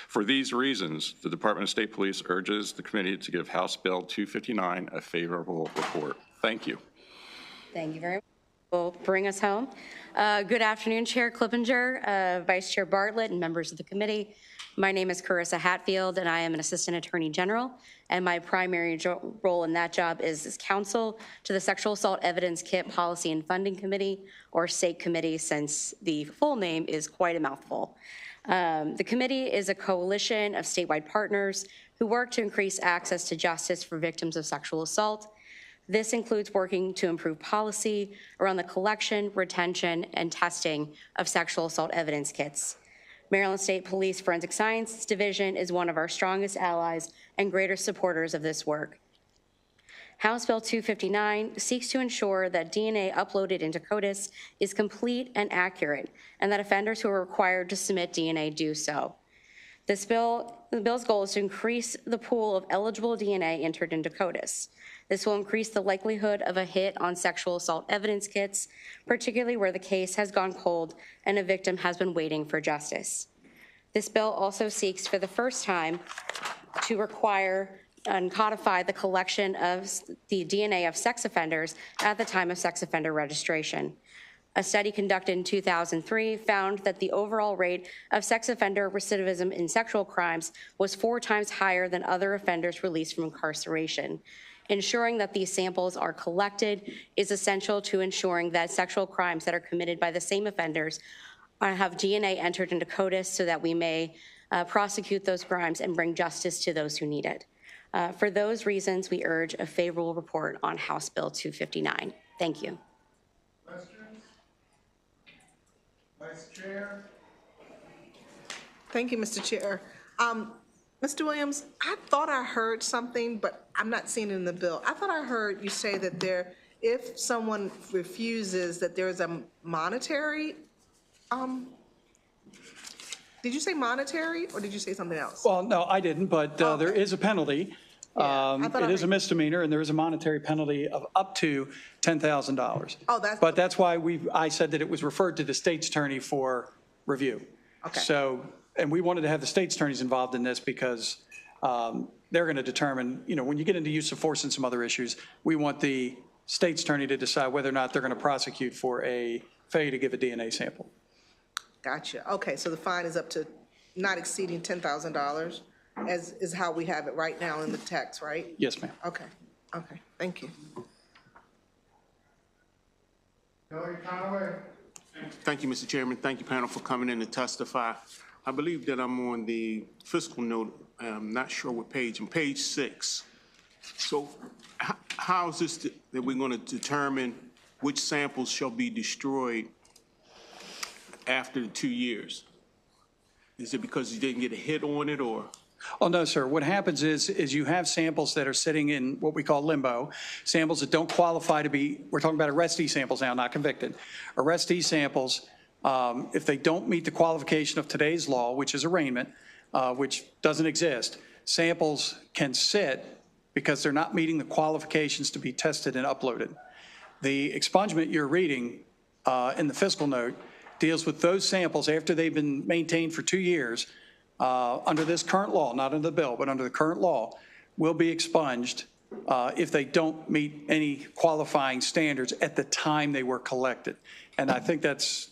For these reasons, the Department of State Police urges the committee to give House Bill 259 a favorable report. Thank you. Thank you very much. Will bring us home. Good afternoon, Chair Clippinger, Vice Chair Bartlett, and members of the committee. My name is Carissa Hatfield, and I am an Assistant Attorney General, and my primary role in that job is as counsel to the Sexual Assault Evidence Kit Policy and Funding Committee, or SAKE Committee, since the full name is quite a mouthful. The committee is a coalition of statewide partners who work to increase access to justice for victims of sexual assault. This includes working to improve policy around the collection, retention, and testing of sexual assault evidence kits. Maryland State Police Forensic Sciences Division is one of our strongest allies and greatest supporters of this work. House Bill 259 seeks to ensure that DNA uploaded into CODIS is complete and accurate, and that offenders who are required to submit DNA do so. The bill's goal is to increase the pool of eligible DNA entered into CODIS. This will increase the likelihood of a hit on sexual assault evidence kits, particularly where the case has gone cold and a victim has been waiting for justice. This bill also seeks for the first time to require and codify the collection of the DNA of sex offenders at the time of sex offender registration. A study conducted in 2003 found that the overall rate of sex offender recidivism in sexual crimes was 4 times higher than other offenders released from incarceration. Ensuring that these samples are collected is essential to ensuring that sexual crimes that are committed by the same offenders have DNA entered into CODIS so that we may prosecute those crimes and bring justice to those who need it. For those reasons, we urge a favorable report on House Bill 259. Thank you. Questions? Vice Chair? Thank you, Mr. Chair. Mr. Williams, I thought I heard something, but I'm not seeing it in the bill. I thought I heard you say that if someone refuses, that there's a monetary, did you say monetary or did you say something else? Well, no, I didn't, but there is a penalty. It is a misdemeanor, and there is a monetary penalty of up to $10,000. Oh, but that's why I said that it was referred to the state's attorney for review. Okay. So, and we wanted to have the state's attorneys involved in this because they're going to determine, when you get into use of force and some other issues, we want the state's attorney to decide whether or not they're going to prosecute for a failure to give a DNA sample. Gotcha. Okay, so the fine is up to not exceeding $10,000 as is how we have it right now in the text, right? Yes, ma'am. Okay, thank you. Hillary Conway? Thank you, Mr. Chairman. Thank you, panel, for coming in to testify. I believe that I'm on the fiscal note. I'm not sure what page. On page 6. So how is this that we're going to determine which samples shall be destroyed after the 2 years? Is it because you didn't get a hit on it, or? Oh, no, sir. What happens is you have samples that are sitting in what we call limbo, samples that don't qualify to be, we're talking about arrestee samples now, not convicted. Arrestee samples, if they don't meet the qualification of today's law, which is arraignment, which doesn't exist, samples can sit because they're not meeting the qualifications to be tested and uploaded. The expungement you're reading in the fiscal note deals with those samples after they've been maintained for 2 years under this current law, not under the bill, but under the current law, will be expunged if they don't meet any qualifying standards at the time they were collected. And I think that's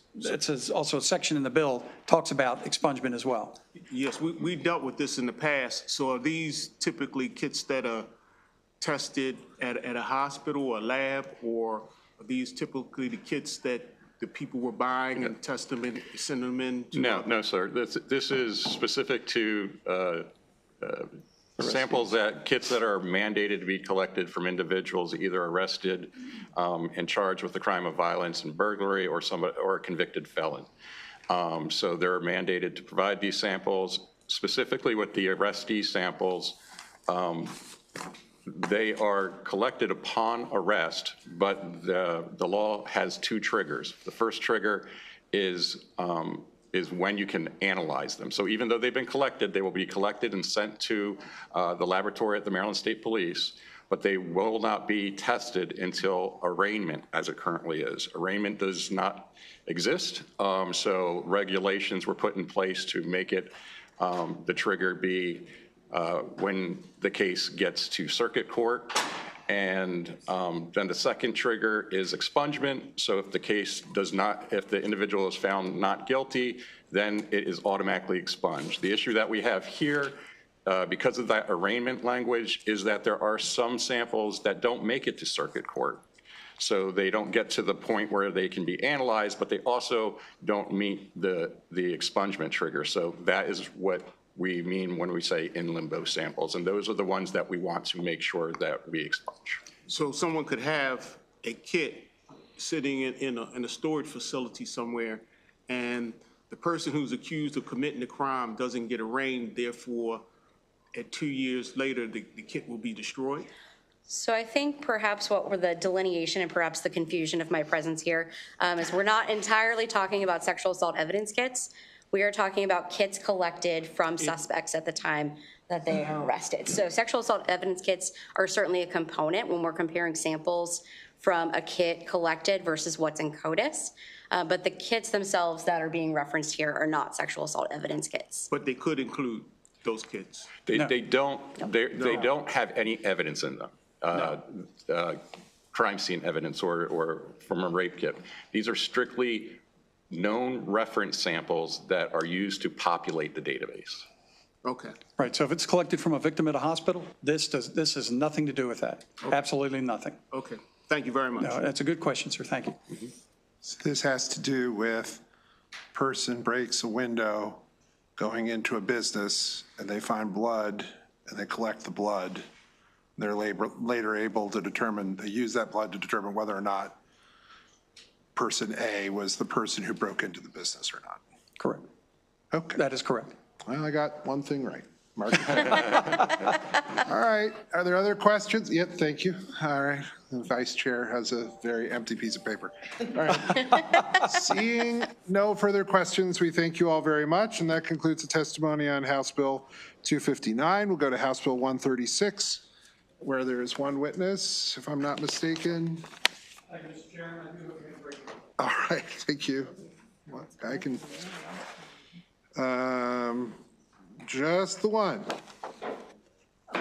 also a section in the bill talks about expungement as well. Yes, we dealt with this in the past. So are these typically kits that are tested at a hospital or a lab, or are these typically the kits that the people were buying and test them and send them in? No, sir. This is specific to kits that are mandated to be collected from individuals either arrested and charged with the crime of violence and burglary, or a convicted felon. So they're mandated to provide these samples. Specifically with the arrestee samples, they are collected upon arrest, but the law has 2 triggers. The first trigger is when you can analyze them. So even though they've been collected, they will be collected and sent to the laboratory at the Maryland State Police, but they will not be tested until arraignment, as it currently is. Arraignment does not exist, so regulations were put in place to make it the trigger be when the case gets to circuit court And then the second trigger is expungement. So if the case does not, if the individual is found not guilty, then it is automatically expunged. The issue that we have here, because of that arraignment language, is that there are some samples that don't make it to circuit court. So they don't get to the point where they can be analyzed, but they also don't meet the expungement trigger. So that is what we mean when we say in limbo samples. And those are the ones that we want to make sure that we expunge. So someone could have a kit sitting in a storage facility somewhere, and the person who's accused of committing the crime doesn't get arraigned, therefore, at 2 years later, the kit will be destroyed? So I think perhaps what were the delineation and perhaps the confusion of my presence here is we're not entirely talking about sexual assault evidence kits. We are talking about kits collected from suspects at the time that they are arrested. So sexual assault evidence kits are certainly a component when we're comparing samples from a kit collected versus what's in CODIS. But the kits themselves that are being referenced here are not sexual assault evidence kits. But they could include those kits? They don't have any evidence in them. Crime scene evidence or from a rape kit. These are strictly known reference samples that are used to populate the database. Okay. Right, so if it's collected from a victim at a hospital, this has nothing to do with that. Okay. Absolutely nothing. Okay, thank you very much. No, that's a good question, sir, thank you. So this has to do with person breaks a window going into a business and they find blood and they collect the blood. They're later able to determine, they use that blood to determine whether or not person A was the person who broke into the business or not. Correct. Okay. That is correct. Well, I got one thing right. Mark it. All right, are there other questions? Yep, thank you. All right, the vice chair has a very empty piece of paper. All right. Seeing no further questions, we thank you all very much, and that concludes the testimony on House Bill 259. We'll go to House Bill 136, where there is one witness, if I'm not mistaken. Thank you, Mr. Chairman. I do have a hand break. All right, thank you. Well, I can, just the one,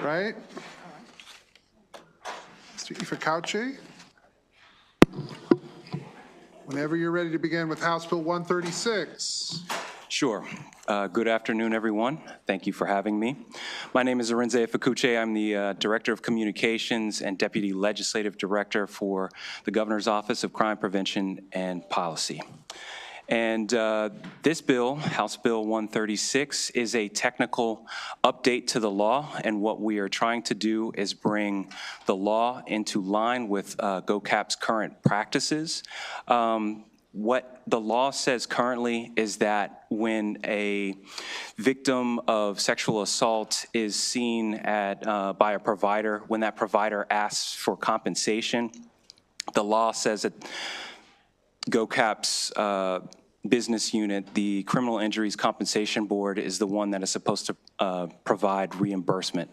right? Mr. Ifakauche? Whenever you're ready to begin with House Bill 136. Sure. Good afternoon, everyone. Thank you for having me. My name is Arinze Ifakauche. I'm the Director of Communications and Deputy Legislative Director for the Governor's Office of Crime Prevention and Policy. And this bill, House Bill 136, is a technical update to the law, and what we are trying to do is bring the law into line with GOCAP's current practices. What the law says currently is that when a victim of sexual assault is seen by a provider, when that provider asks for compensation, the law says that GOCAP's business unit, the Criminal Injuries Compensation Board, is the one that is supposed to provide reimbursement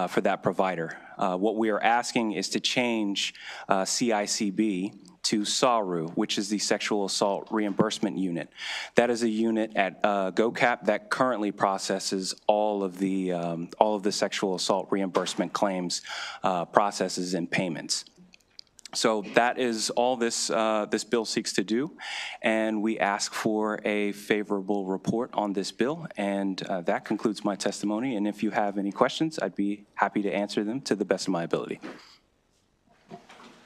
for that provider. What we are asking is to change CICB to SARU, which is the Sexual Assault Reimbursement Unit. That is a unit at GOCAP that currently processes all of the sexual assault reimbursement claims, processes, and payments. So that is all this bill seeks to do, and we ask for a favorable report on this bill, and that concludes my testimony. And if you have any questions, I'd be happy to answer them to the best of my ability.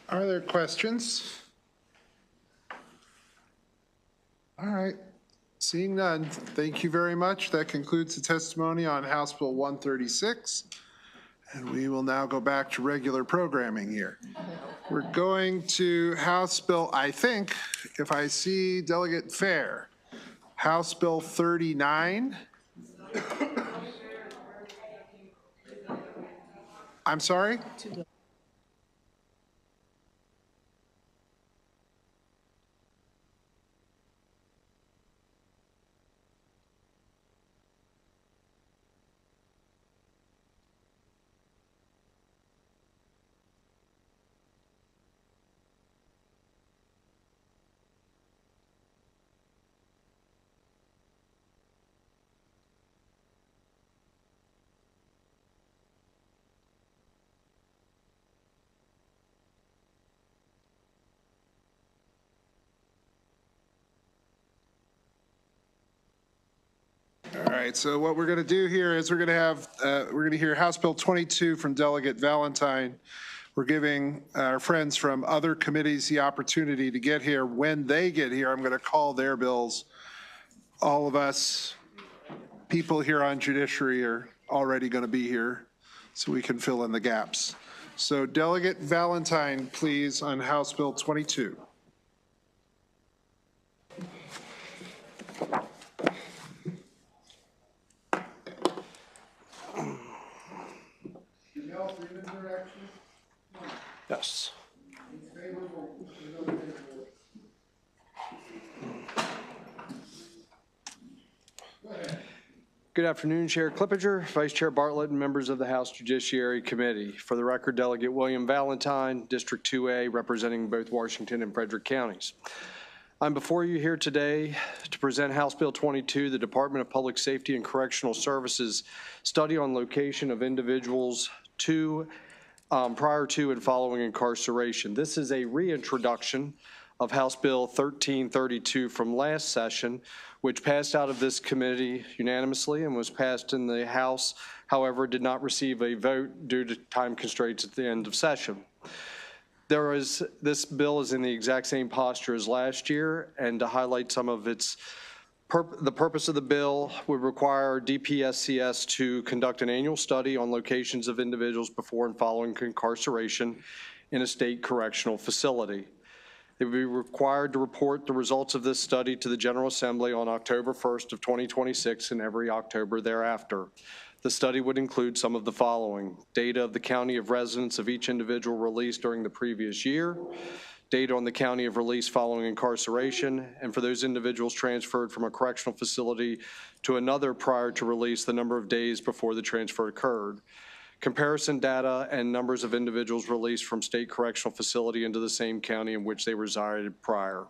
Are there questions? All right, seeing none, thank you very much. That concludes the testimony on House Bill 136. And we will now go back to regular programming here. We're going to House Bill, I think, if I see Delegate Fair, House Bill 39. I'm sorry? All right, so what we're going to do here is we're going to hear House Bill 22 from Delegate Valentine. We're giving our friends from other committees the opportunity to get here. When they get here, I'm going to call their bills. All of us people here on Judiciary are already going to be here, so we can fill in the gaps. So Delegate Valentine, please, on House Bill 22. Yes. Good afternoon, Chair Clippinger, Vice Chair Bartlett, and members of the House Judiciary Committee. For the record, Delegate William Valentine, District 2A, representing both Washington and Frederick counties. I'm before you here today to present House Bill 22, the Department of Public Safety and Correctional Services study on location of individuals prior to and following incarceration. This is a reintroduction of House Bill 1332 from last session, which passed out of this committee unanimously and was passed in the House, however, did not receive a vote due to time constraints at the end of session. This bill is in the exact same posture as last year, and to highlight some of the purpose of the bill would require DPSCS to conduct an annual study on locations of individuals before and following incarceration in a state correctional facility. They would be required to report the results of this study to the General Assembly on October 1st of 2026 and every October thereafter. The study would include some of the following: data of the county of residence of each individual released during the previous year, data on the county of release following incarceration, and for those individuals transferred from a correctional facility to another prior to release, the number of days before the transfer occurred. Comparison data and numbers of individuals released from state correctional facility into the same county in which they resided prior.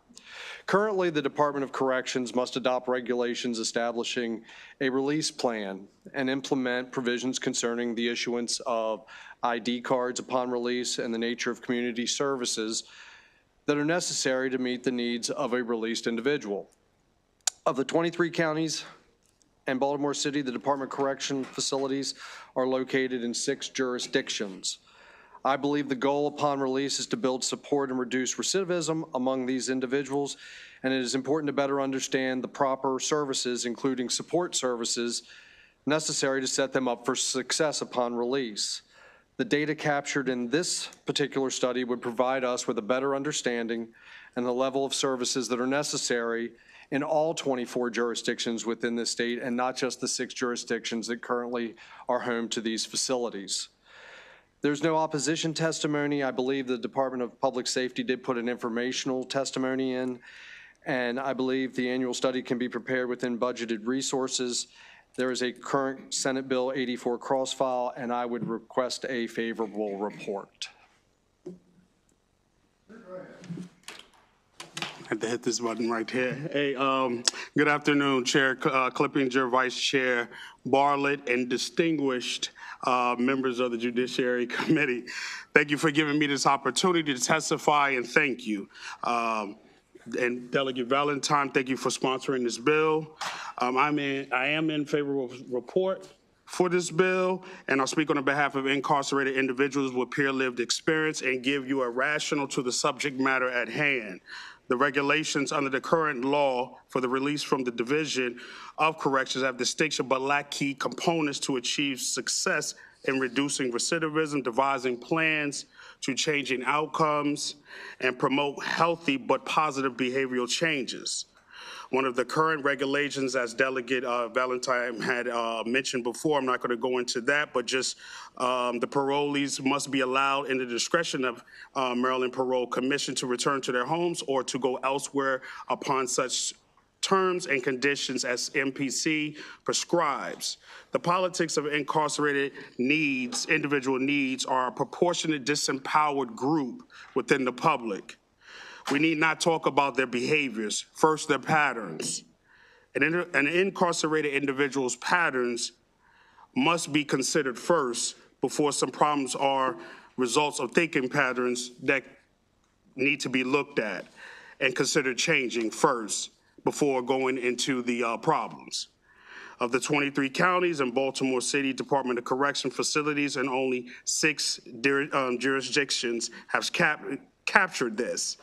Currently, the Department of Corrections must adopt regulations establishing a release plan and implement provisions concerning the issuance of ID cards upon release and the nature of community services that are necessary to meet the needs of a released individual. Of the 23 counties and Baltimore City, the Department of Correction facilities are located in 6 jurisdictions. I believe the goal upon release is to build support and reduce recidivism among these individuals, and it is important to better understand the proper services, including support services, necessary to set them up for success upon release. The data captured in this particular study would provide us with a better understanding and the level of services that are necessary in all 24 jurisdictions within the state, and not just the 6 jurisdictions that currently are home to these facilities. There's no opposition testimony. I believe the Department of Public Safety did put an informational testimony in, and I believe the annual study can be prepared within budgeted resources. There is a current Senate Bill 84 cross-file, and I would request a favorable report. I had to hit this button right here. Hey, good afternoon, Chair Clippinger, Vice Chair Bartlett, and distinguished members of the Judiciary Committee. Thank you for giving me this opportunity to testify, and thank you. And Delegate Valentine, thank you for sponsoring this bill. I am in favorable report for this bill, and I'll speak on behalf of incarcerated individuals with peer-lived experience and give you a rationale to the subject matter at hand. The regulations under the current law for the release from the Division of Corrections have distinction but lack key components to achieve success in reducing recidivism, devising plans to changing outcomes, and promote healthy but positive behavioral changes. One of the current regulations, as Delegate Valentine had mentioned before, I'm not going to go into that, but just the parolees must be allowed in the discretion of Maryland Parole Commission to return to their homes or to go elsewhere upon such terms and conditions as MPC prescribes. The politics of incarcerated needs, individual needs, are a proportionate disempowered group within the public. We need not talk about their behaviors, first their patterns. An incarcerated individual's patterns must be considered first before some problems are results of thinking patterns that need to be looked at and considered changing first before going into the problems. of the 23 counties and Baltimore City Department of Correction facilities, and only 6 jurisdictions have captured this.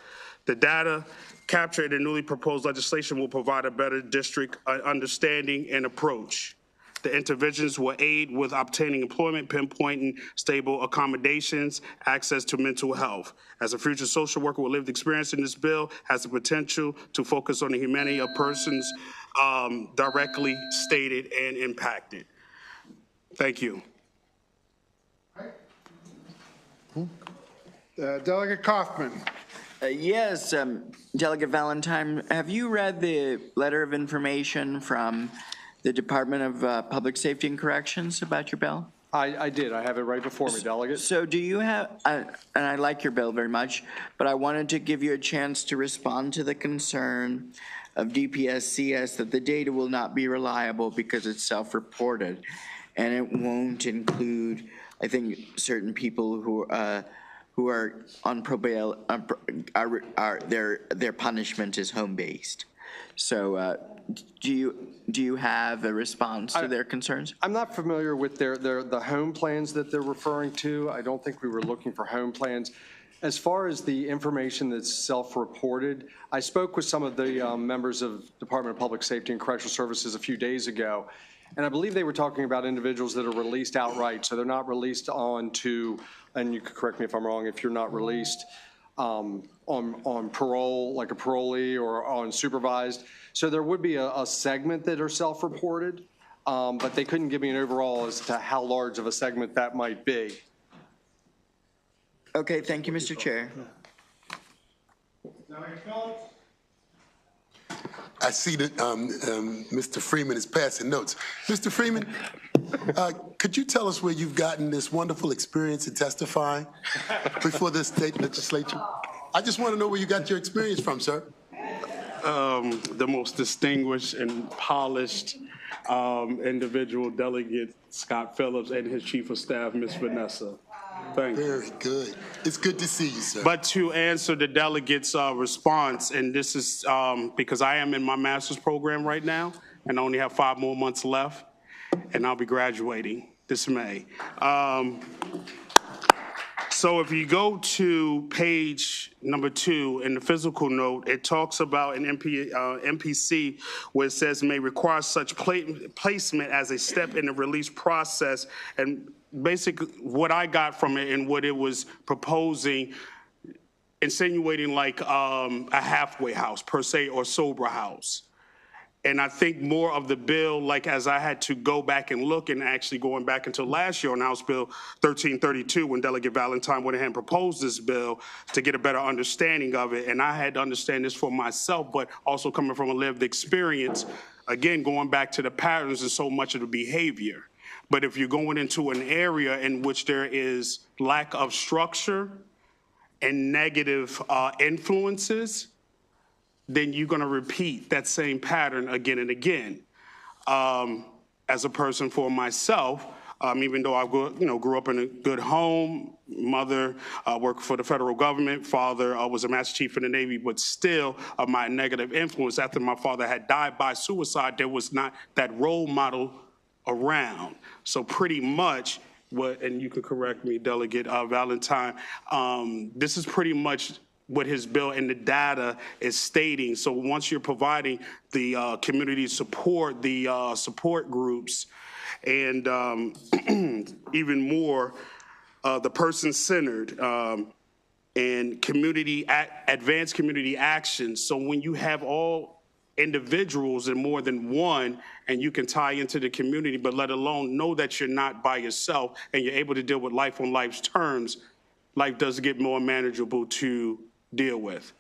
The data captured in newly proposed legislation will provide a better district understanding and approach. The interventions will aid with obtaining employment, pinpointing stable accommodations, access to mental health. As a future social worker with lived experience in this bill has the potential to focus on the humanity of persons directly stated and impacted. Thank you. Delegate Kaufman. Yes, Delegate Valentine, have you read the letter of information from the Department of Public Safety and Corrections about your bill? I did. I have it right before me, Delegate. So do you have, and I like your bill very much, but I wanted to give you a chance to respond to the concern of DPSCS that the data will not be reliable because it's self-reported, and it won't include, I think, certain people who are on probation, their punishment is home-based. So do you have a response to their concerns? I'm not familiar with the home plans that they're referring to. I don't think we were looking for home plans. As far as the information that's self-reported, I spoke with some of the members of Department of Public Safety and Correctional Services a few days ago, and I believe they were talking about individuals that are released outright, so they're not released on to, and you could correct me if I'm wrong, if you're not released on parole, like a parolee, or on supervised. So there would be a segment that are self-reported, but they couldn't give me an overall as to how large of a segment that might be. Okay, thank you, Mr. Chair. I see that Mr. Freeman is passing notes. Mr. Freeman, could you tell us where you've gotten this wonderful experience in testifying before this state legislature? I just want to know where you got your experience from, sir. The most distinguished and polished individual, Delegate Scott Phillips, and his Chief of Staff, Ms. Vanessa. Thank you. Very good. It's good to see you, sir. But to answer the delegate's response, and this is because I am in my master's program right now, and I only have 5 more months left, and I'll be graduating this May. So if you go to page number 2 in the physical note, it talks about an MPC where it says may require such placement as a step in the release process. And basically what I got from it and what it was proposing, insinuating like a halfway house per se, or sober house. And I think more of the bill, like as I had to go back and look, and actually going back until last year on House Bill 1332, when Delegate Valentine went ahead and proposed this bill to get a better understanding of it. And I had to understand this for myself, but also coming from a lived experience, again, going back to the patterns and so much of the behavior. But if you're going into an area in which there is lack of structure and negative influences, then you're going to repeat that same pattern again and again. As a person for myself, even though I grew up in a good home, mother worked for the federal government, father was a Master Chief in the Navy, but still my negative influence after my father had died by suicide, there was not that role model around. So pretty much what, and you can correct me, Delegate Valentine, this is pretty much what his bill and the data is stating. So once you're providing the community support, the support groups, and even more, the person-centered and advanced community action. So when you have all individuals and more than one, and you can tie into the community, but let alone know that you're not by yourself and you're able to deal with life on life's terms, life does get more manageable to deal with.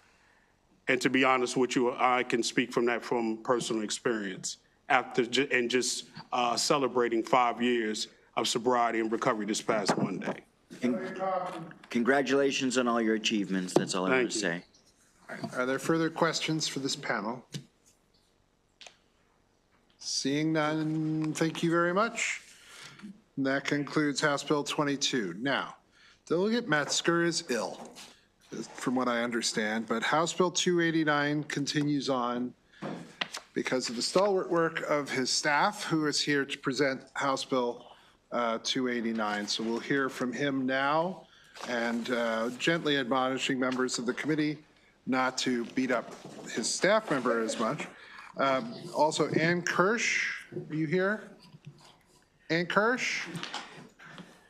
And to be honest with you, I can speak from that from personal experience after and just celebrating 5 years of sobriety and recovery this past Monday. Congratulations on all your achievements. That's all I want to say. Are there further questions for this panel? Seeing none, thank you very much. And that concludes House Bill 22. Now, Delegate Metzger is ill, from what I understand, but House Bill 289 continues on because of the stalwart work of his staff, who is here to present House Bill 289. So we'll hear from him now, and gently admonishing members of the committee not to beat up his staff member as much. Also, Ann Kirsch, are you here? Ann Kirsch?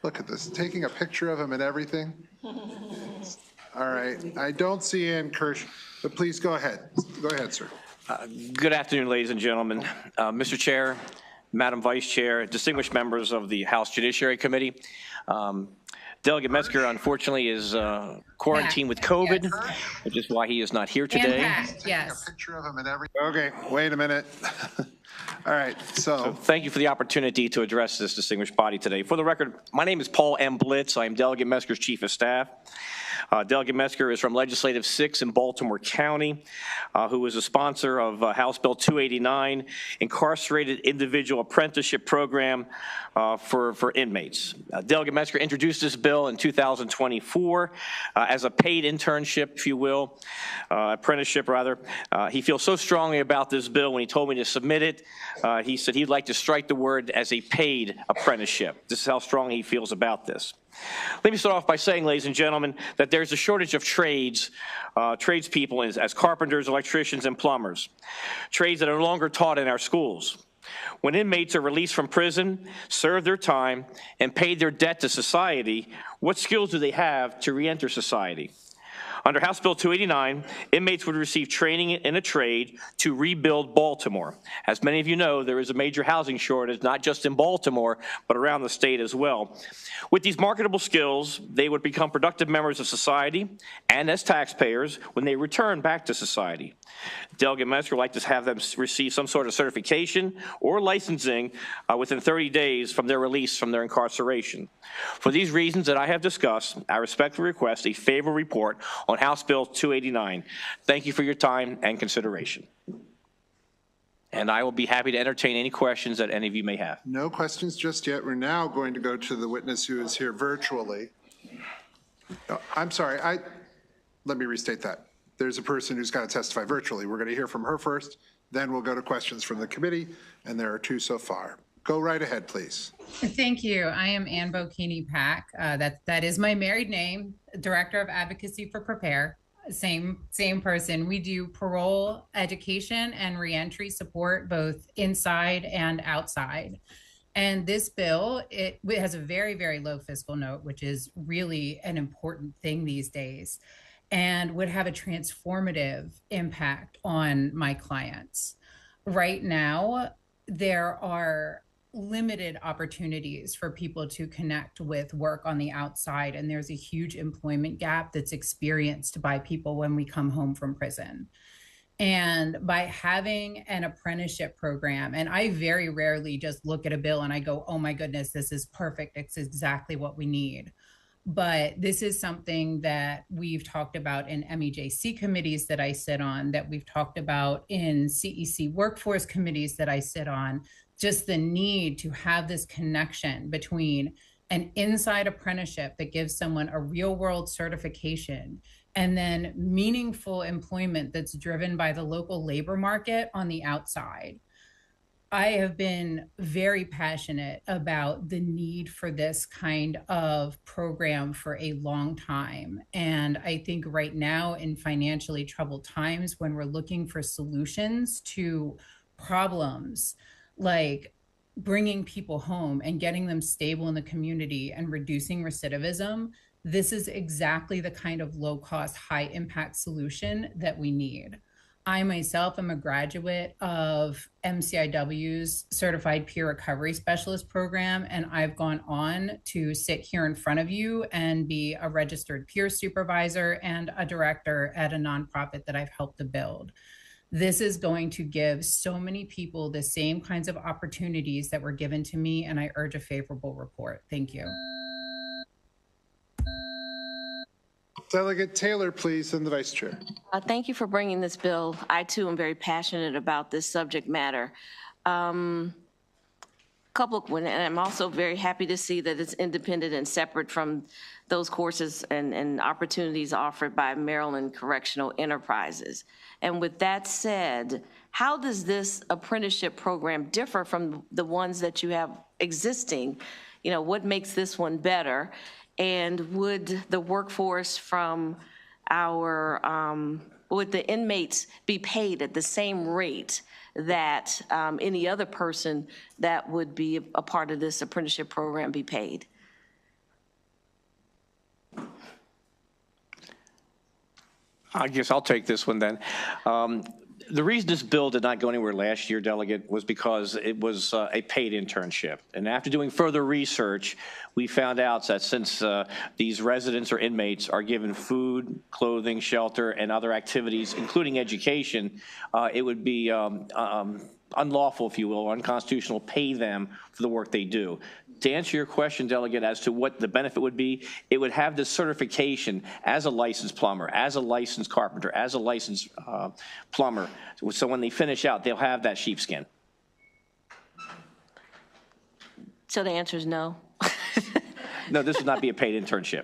Look at this, taking a picture of him and everything. All right, I don't see Ann Kirsch, but please go ahead. Go ahead, sir. Good afternoon, ladies and gentlemen. Mr. Chair, Madam Vice Chair, distinguished members of the House Judiciary Committee. Delegate Metzger, unfortunately, is quarantined with COVID, yes, which is why he is not here today. Yes. A picture of him and everything. Okay, wait a minute. All right, so thank you for the opportunity to address this distinguished body today. For the record, my name is Paul M. Blitz. I am Delegate Metzger's Chief of Staff. Delegate Metzger is from Legislative 6 in Baltimore County, who is a sponsor of House Bill 289, Incarcerated Individual Apprenticeship Program for inmates. Delegate Metzger introduced this bill in 2024 as a paid internship, if you will, apprenticeship rather. He feels so strongly about this bill when he told me to submit it. He said he'd like to strike the word as a paid apprenticeship. This is how strong he feels about this. Let me start off by saying, ladies and gentlemen, that there's a shortage of tradespeople as carpenters, electricians, and plumbers, trades that are no longer taught in our schools. When inmates are released from prison, serve their time, and pay their debt to society, what skills do they have to reenter society? Under House Bill 289, inmates would receive training in a trade to rebuild Baltimore. As many of you know, there is a major housing shortage, not just in Baltimore, but around the state as well. With these marketable skills, they would become productive members of society and as taxpayers when they return back to society. Delegate Metzger would like to have them receive some sort of certification or licensing within 30 days from their release from their incarceration. For these reasons that I have discussed, I respectfully request a favorable report on House Bill 289. Thank you for your time and consideration. And I will be happy to entertain any questions that any of you may have. No questions just yet. We're now going to go to the witness who is here virtually. Oh, I'm sorry, let me restate that. There's a person who's got to testify virtually. We're going to hear from her first, then we'll go to questions from the committee, and there are two so far. Go right ahead, please. Thank you. I am Ann Bocchini-Pack. That is my married name, Director of Advocacy for Prepare. Same person. We do parole, education, and reentry support both inside and outside. And this bill, it has a very, very low fiscal note, which is really an important thing these days, and would have a transformative impact on my clients. Right now, there are limited opportunities for people to connect with work on the outside, and there's a huge employment gap that's experienced by people when we come home from prison. And by having an apprenticeship program, and I very rarely just look at a bill and I go, oh my goodness, this is perfect, it's exactly what we need. But this is something that we've talked about in MEJC committees that I sit on, that we've talked about in CEC workforce committees that I sit on, just the need to have this connection between an inside apprenticeship that gives someone a real world certification and then meaningful employment that's driven by the local labor market on the outside. I have been very passionate about the need for this kind of program for a long time. And I think right now in financially troubled times, when we're looking for solutions to problems like bringing people home and getting them stable in the community and reducing recidivism, this is exactly the kind of low-cost, high-impact solution that we need. I myself am a graduate of MCIW's Certified Peer Recovery Specialist program, and I've gone on to sit here in front of you and be a registered peer supervisor and a director at a nonprofit that I've helped to build. This is going to give so many people the same kinds of opportunities that were given to me, and I urge a favorable report. Thank you. Delegate Taylor, please, and the Vice Chair. Thank you for bringing this bill. I, too, am very passionate about this subject matter. and I'm also very happy to see that it's independent and separate from those courses and opportunities offered by Maryland Correctional Enterprises. And with that said, how does this apprenticeship program differ from the ones that you have existing? You know, what makes this one better? And would the workforce from would the inmates be paid at the same rate that any other person that would be a part of this apprenticeship program be paid? I guess I'll take this one then. The reason this bill did not go anywhere last year, Delegate, was because it was a paid internship. And after doing further research, we found out that since these residents or inmates are given food, clothing, shelter, and other activities, including education, it would be unlawful, if you will, or unconstitutional to pay them for the work they do. To answer your question, Delegate, as to what the benefit would be, it would have this certification as a licensed plumber, as a licensed carpenter, as a licensed plumber. So when they finish out, they'll have that sheepskin. So the answer is no? No, this would not be a paid internship.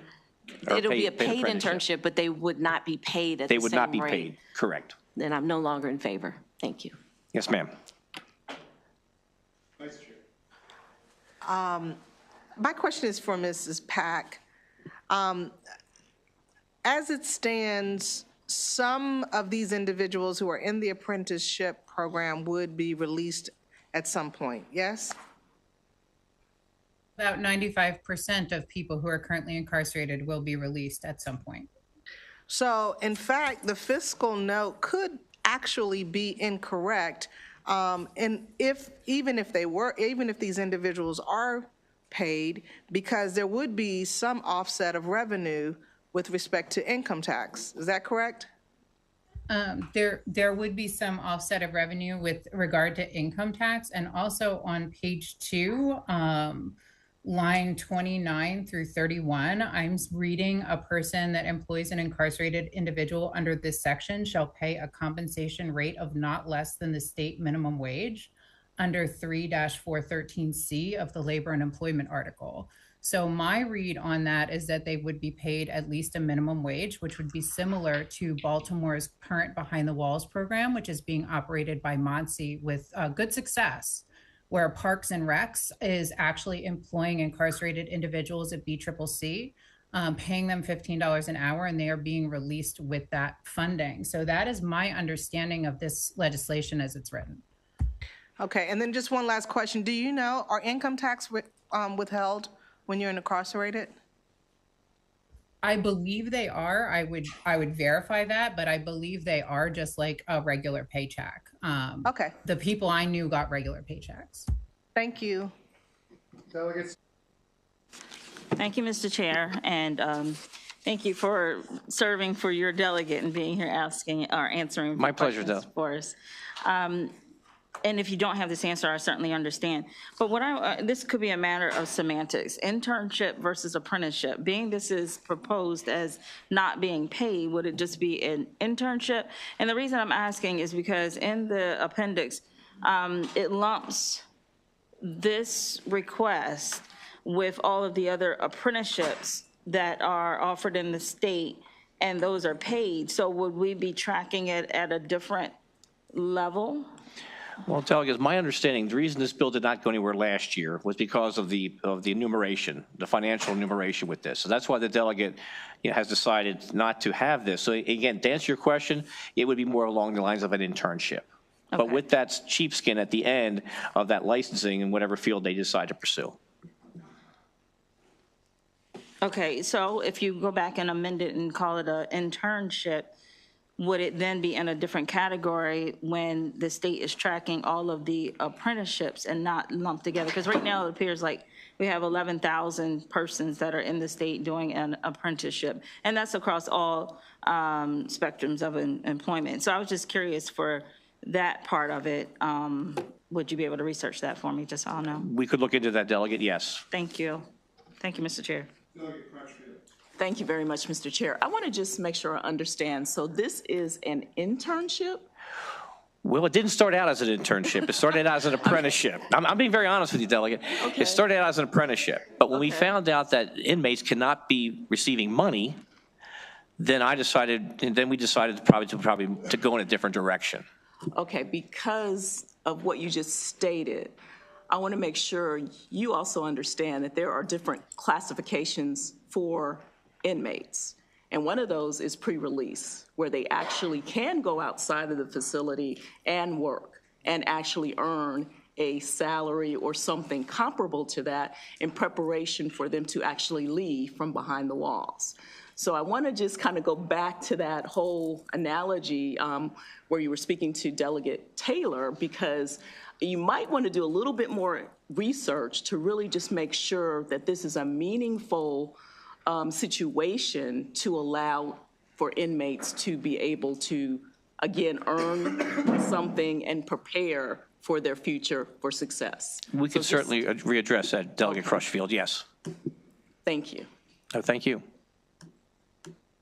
It'll be a paid internship, but they would not be paid at the same rate. They would not be paid, correct. Then I'm no longer in favor. Thank you. Yes, ma'am. My question is for Mrs. Pack. As it stands, some of these individuals who are in the apprenticeship program would be released at some point, yes? About 95% of people who are currently incarcerated will be released at some point. So in fact, the fiscal note could actually be incorrect. And even if these individuals are paid, because there would be some offset of revenue with respect to income tax. Is that correct? There would be some offset of revenue with regard to income tax, and also on page 2, line 29 through 31, I'm reading a person that employs an incarcerated individual under this section shall pay a compensation rate of not less than the state minimum wage under 3-413C of the Labor and Employment article. So my read on that is that they would be paid at least a minimum wage, which would be similar to Baltimore's current Behind the Walls program, which is being operated by MONSE with good success, where Parks and Recs is actually employing incarcerated individuals at BCCC, paying them $15 an hour, and they are being released with that funding. So that is my understanding of this legislation as it's written. Okay, and then just one last question. Do you know, are income tax withheld when you're incarcerated? I believe they are. I would verify that, but I believe they are, just like a regular paycheck. Okay. The people I knew got regular paychecks. Thank you. Delegates. Thank you, Mr. Chair, and thank you for serving for your delegate and being here answering My pleasure, questions for us. And if you don't have this answer, I certainly understand. But this could be a matter of semantics. Internship versus apprenticeship. Being this is proposed as not being paid, would it just be an internship? And the reason I'm asking is because in the appendix, it lumps this request with all of the other apprenticeships that are offered in the state, and those are paid. So would we be tracking it at a different level? Well, Delegates, my understanding, the reason this bill did not go anywhere last year was because of the enumeration, the financial enumeration with this. So that's why the delegate has decided not to have this. So again, to answer your question, it would be more along the lines of an internship. Okay. But with that sheepskin at the end of that licensing in whatever field they decide to pursue. Okay, so if you go back and amend it and call it an internship, would it then be in a different category when the state is tracking all of the apprenticeships and not lumped together? Because right now it appears like we have 11,000 persons that are in the state doing an apprenticeship, and that's across all spectrums of employment. So I was just curious for that part of it. Would you be able to research that for me, just so I'll know? We could look into that, Delegate, yes. Thank you. Thank you, Mr. Chair. Thank you very much, Mr. Chair. I want to just make sure I understand. So this is an internship? Well, it didn't start out as an internship. It started out as an apprenticeship. I'm being very honest with you, Delegate. Okay. It started out as an apprenticeship. But when we found out that inmates cannot be receiving money, then we decided to go in a different direction. Okay, because of what you just stated, I want to make sure you also understand that there are different classifications for inmates. And one of those is pre-release, where they actually can go outside of the facility and work and actually earn a salary or something comparable to that in preparation for them to actually leave from behind the walls. So I want to just kind of go back to that whole analogy where you were speaking to Delegate Taylor, because you might want to do a little bit more research to really just make sure that this is a meaningful situation to allow for inmates to be able to, again, earn something and prepare for their future for success. We can certainly readdress that, Delegate Crutchfield, yes. Thank you. Thank you.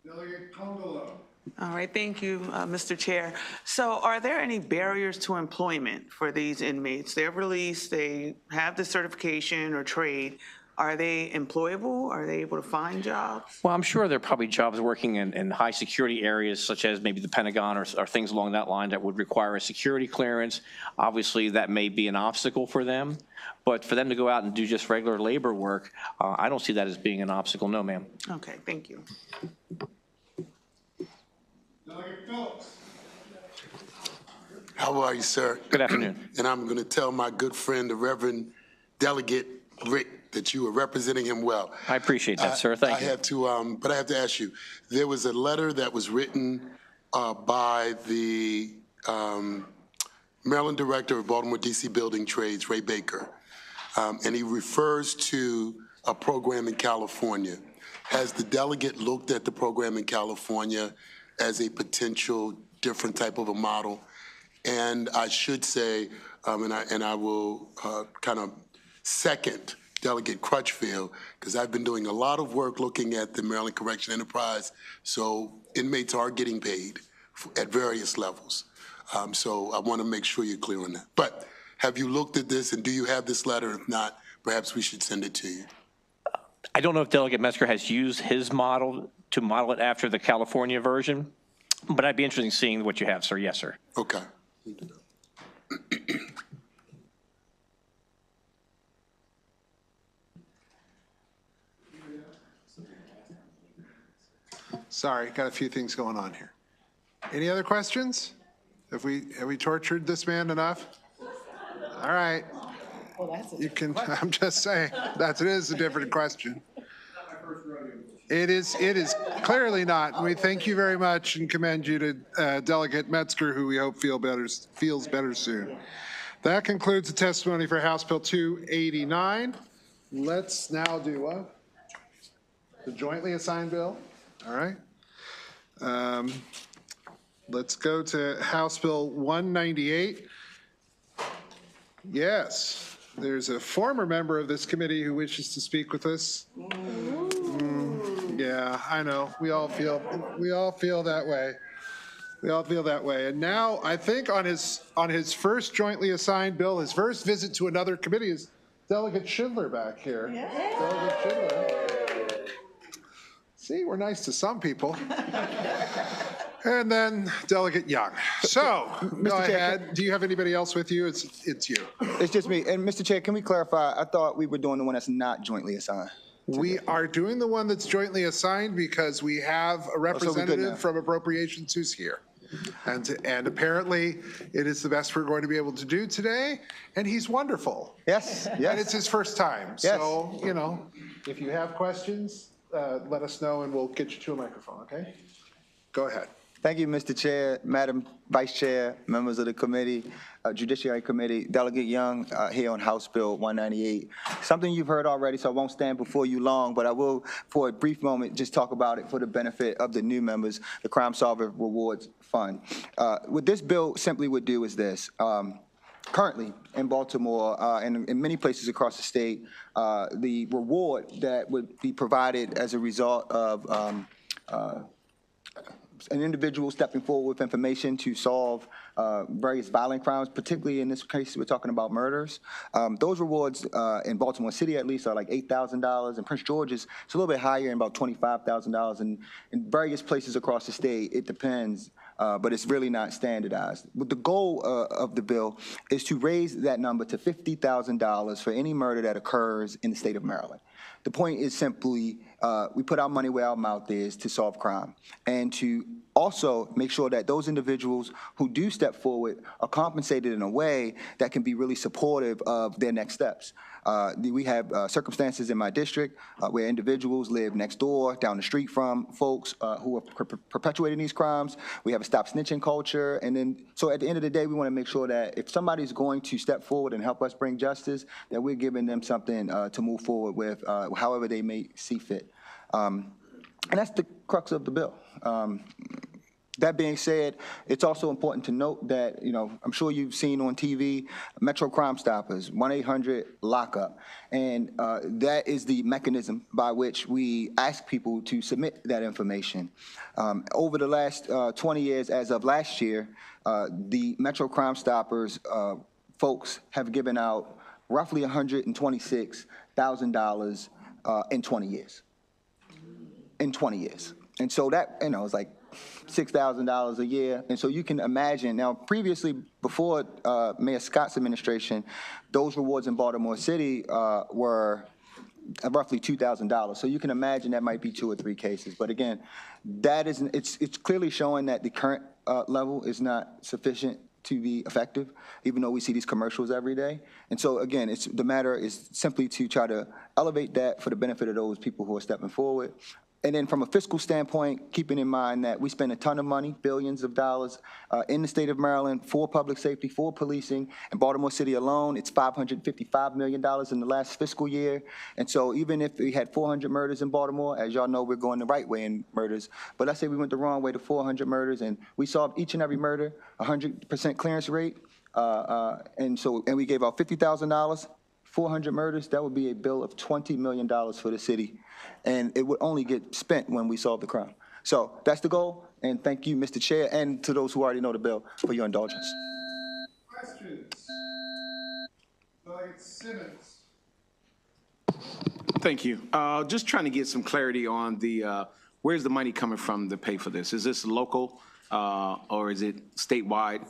Delegate Congolo. All right, thank you, Mr. Chair. So are there any barriers to employment for these inmates? They're released, they have the certification or trade. Are they employable? Are they able to find jobs? Well, I'm sure there are probably jobs working in high security areas such as maybe the Pentagon or things along that line that would require a security clearance. Obviously, that may be an obstacle for them. But for them to go out and do just regular labor work, I don't see that as being an obstacle, no, ma'am. Okay, thank you. Delegate Phillips. How are you, sir? Good afternoon. And I'm going to tell my good friend, the Reverend Delegate Rick, that you are representing him well. I appreciate that, sir. Thank you. But I have to ask you, there was a letter that was written by the Maryland Director of Baltimore, D.C. Building Trades, Ray Baker, and he refers to a program in California. Has the delegate looked at the program in California as a potential different type of a model? And I should say, and I will kind of second Delegate Crutchfield, because I've been doing a lot of work looking at the Maryland Correction Enterprise. So inmates are getting paid at various levels. So I want to make sure you're clear on that. But have you looked at this, and do you have this letter? If not, perhaps we should send it to you. I don't know if Delegate Metzger has used his model to model it after the California version, but I'd be interested in seeing what you have, sir. Yes, sir. Okay. Sorry, got a few things going on here. Any other questions? Have we tortured this man enough? All right. You can, I'm just saying, it is a different question. It is clearly not. And we thank you very much and commend you to Delegate Metzger, who we hope feels better soon. That concludes the testimony for House Bill 289. Let's now do what? The jointly assigned bill? All right. Let's go to House Bill 198. Yes, there's a former member of this committee who wishes to speak with us. Yeah, I know. We all feel that way. We all feel that way. And now I think on his first jointly assigned bill, his first visit to another committee is Delegate Schindler back here. Yeah. Delegate Schindler. See, we're nice to some people. And then Delegate Young. So, go ahead. Do you have anybody else with you? It's you. It's just me. And Mr. Chair, can we clarify? I thought we were doing the one that's not jointly assigned. We are doing the one that's jointly assigned because we have a representative from Appropriations who's here. And apparently, it is the best we're going to be able to do today, and he's wonderful. Yes, yes. And it's his first time. Yes. So, if you have questions, let us know, and we'll get you to a microphone, okay? Go ahead. Thank you, Mr. Chair, Madam Vice Chair, members of the committee, Judiciary Committee, Delegate Young here on House Bill 198. Something you've heard already, so I won't stand before you long, but I will, for a brief moment, just talk about it for the benefit of the new members, the Crime Solver Rewards Fund. What this bill simply would do is this. Currently in Baltimore and in many places across the state, the reward that would be provided as a result of an individual stepping forward with information to solve various violent crimes, particularly in this case, we're talking about murders. Those rewards in Baltimore City, at least, are like $8,000. In Prince George's, it's a little bit higher, about $25,000. And in various places across the state, it depends. But it's really not standardized. But the goal of the bill is to raise that number to $50,000 for any murder that occurs in the state of Maryland. The point is simply we put our money where our mouth is to solve crime and to also make sure that those individuals who do step forward are compensated in a way that can be really supportive of their next steps. We have circumstances in my district where individuals live next door, down the street from folks who are perpetuating these crimes. We have a stop snitching culture. And then, so at the end of the day, we want to make sure that if somebody's going to step forward and help us bring justice, that we're giving them something to move forward with, however they may see fit. And that's the crux of the bill. That being said, it's also important to note that, you know, I'm sure you've seen on TV, Metro Crime Stoppers, 1-800-LOCKUP. And that is the mechanism by which we ask people to submit that information. Over the last 20 years, as of last year, the Metro Crime Stoppers folks have given out roughly $126,000 in 20 years. In 20 years. And so that, you know, it's like $6,000 a year. And so you can imagine, now previously, before Mayor Scott's administration, those rewards in Baltimore City were roughly $2,000. So you can imagine that might be 2 or 3 cases. But again, that isn't, it's clearly showing that the current level is not sufficient to be effective, even though we see these commercials every day. And so again, the matter is simply to try to elevate that for the benefit of those people who are stepping forward. And then from a fiscal standpoint, keeping in mind that we spend a ton of money, billions of dollars, in the state of Maryland for public safety, for policing. In Baltimore City alone, it's $555 million in the last fiscal year. And so even if we had 400 murders in Baltimore, as y'all know, we're going the right way in murders. But let's say we went the wrong way to 400 murders, and we solved each and every murder, 100% clearance rate. And we gave out $50,000, 400 murders, that would be a bill of $20 million for the city. And it would only get spent when we solve the crime. So that's the goal. And thank you, Mr. Chair, and to those who already know the bill for your indulgence. Questions? Delegate Simmons. Thank you. Just trying to get some clarity on the where's the money coming from to pay for this? Is this local or is it statewide?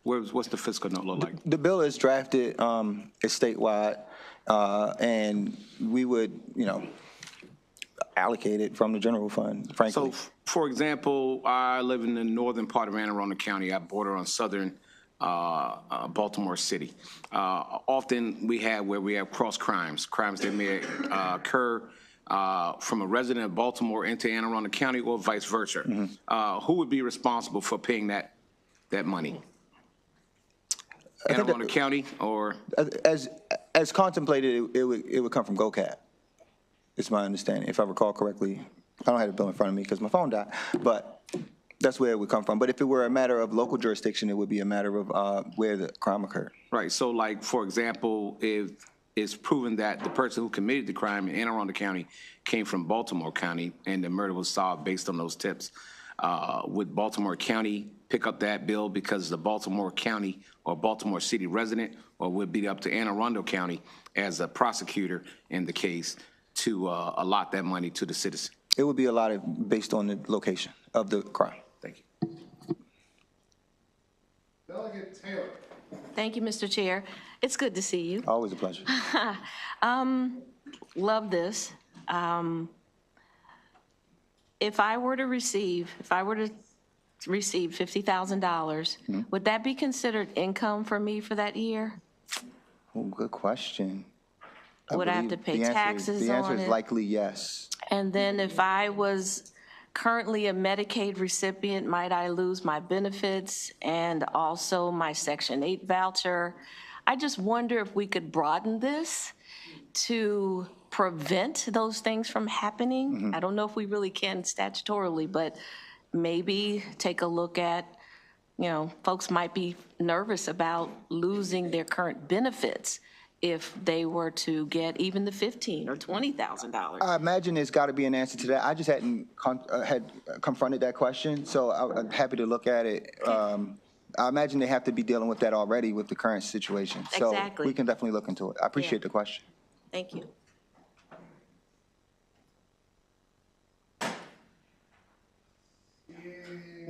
What's the fiscal note look like? The bill is drafted, it's statewide, and we would, you know, allocate it from the general fund, frankly. So, for example, I live in the northern part of Anne Arundel County. I border on southern Baltimore City. Often we have cross crimes that may occur from a resident of Baltimore into Anne Arundel County or vice versa. Mm-hmm. Who would be responsible for paying that money? Anne Arundel County, or as contemplated, it would come from GOCAP. It's my understanding, if I recall correctly. I don't have the bill in front of me because my phone died, but that's where it would come from. But if it were a matter of local jurisdiction, it would be a matter of where the crime occurred. Right. So, like, for example, if it's proven that the person who committed the crime in Anne Arundel County came from Baltimore County and the murder was solved based on those tips, would Baltimore County pick up that bill because the Baltimore County or Baltimore City resident, or would it be up to Anne Arundel County as a prosecutor in the case to allot that money to the citizen? It would be allotted based on the location of the crime. Thank you. Delegate Taylor. Thank you, Mr. Chair. It's good to see you. Always a pleasure. Love this. If I were to receive $50,000, would that be considered income for me for that year? Oh, good question. Would I have to pay taxes on it? The answer is likely yes. And then if I was currently a Medicaid recipient, might I lose my benefits and also my Section 8 voucher? I just wonder if we could broaden this to prevent those things from happening. Mm-hmm. I don't know if we really can statutorily, but maybe take a look at, you know, folks might be nervous about losing their current benefits if they were to get even the $15,000 or $20,000? I imagine there's got to be an answer to that. I just hadn't had confronted that question, so I'm happy to look at it. I imagine they have to be dealing with that already with the current situation. So Exactly. we can definitely look into it. I appreciate the question. Thank you.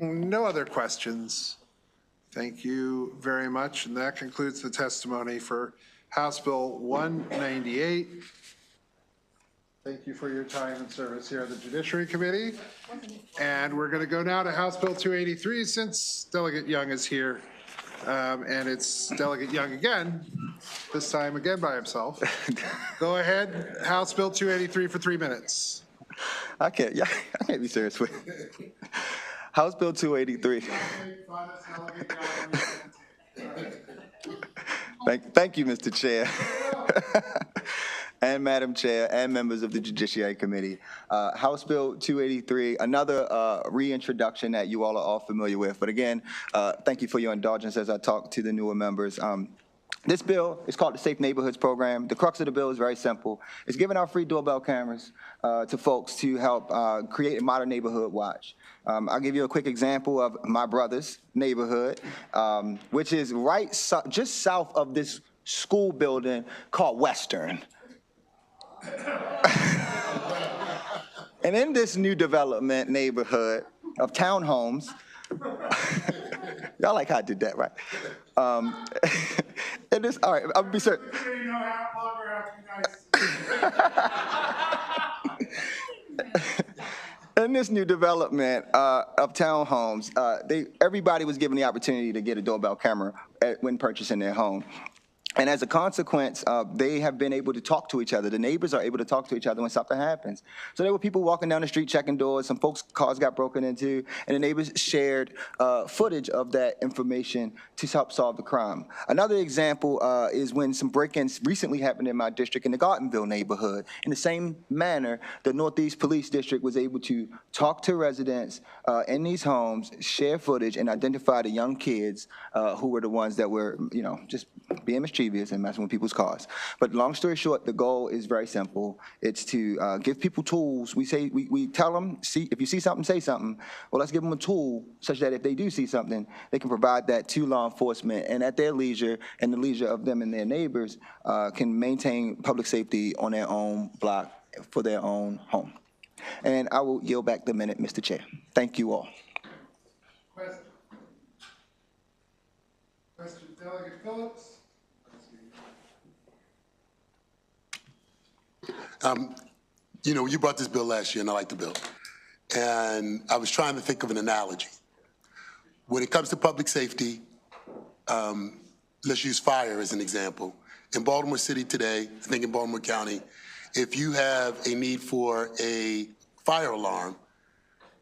No other questions. Thank you very much. And that concludes the testimony for House Bill 198. Thank you for your time and service here on the Judiciary Committee. And we're going to go now to House Bill 283 since Delegate Young is here. And it's Delegate Young again, this time again by himself. Go ahead, House Bill 283 for 3 minutes. I can't be serious with House Bill 283. Thank you, Mr. Chair. And Madam Chair and members of the Judiciary Committee. House Bill 283, another reintroduction that you all are familiar with. But again, thank you for your indulgence as I talk to the newer members. This bill is called the Safe Neighborhoods Program. The crux of the bill is very simple. It's giving out free doorbell cameras to folks to help create a modern neighborhood watch. I'll give you a quick example of my brother's neighborhood, which is just south of this school building called Western. And in this new development neighborhood of townhomes, y'all like how I did that, right? And this, all right, I'll be certain. In this new development of townhomes, everybody was given the opportunity to get a doorbell camera when purchasing their home. And as a consequence, they have been able to talk to each other. The neighbors are able to talk to each other when something happens. So there were people walking down the street checking doors. Some folks' cars got broken into, and the neighbors shared footage of that information to help solve the crime. Another example is when some break-ins recently happened in my district in the Gartenville neighborhood. In the same manner, the Northeast Police District was able to talk to residents in these homes, share footage, and identify the young kids who were the ones that were, just being mischievous and messing with people's cars. But long story short, the goal is very simple. It's to give people tools. We tell them, if you see something, say something. Well, let's give them a tool such that if they do see something, they can provide that to law enforcement, and at their leisure and the leisure of them and their neighbors can maintain public safety on their own block for their own home. And I will yield back the minute, Mr. Chair. Thank you all. Question, Delegate Phillips. You brought this bill last year, and I like the bill. And I was trying to think of an analogy. When it comes to public safety, let's use fire as an example. In Baltimore City today, I think in Baltimore County, if you have a need for a fire alarm,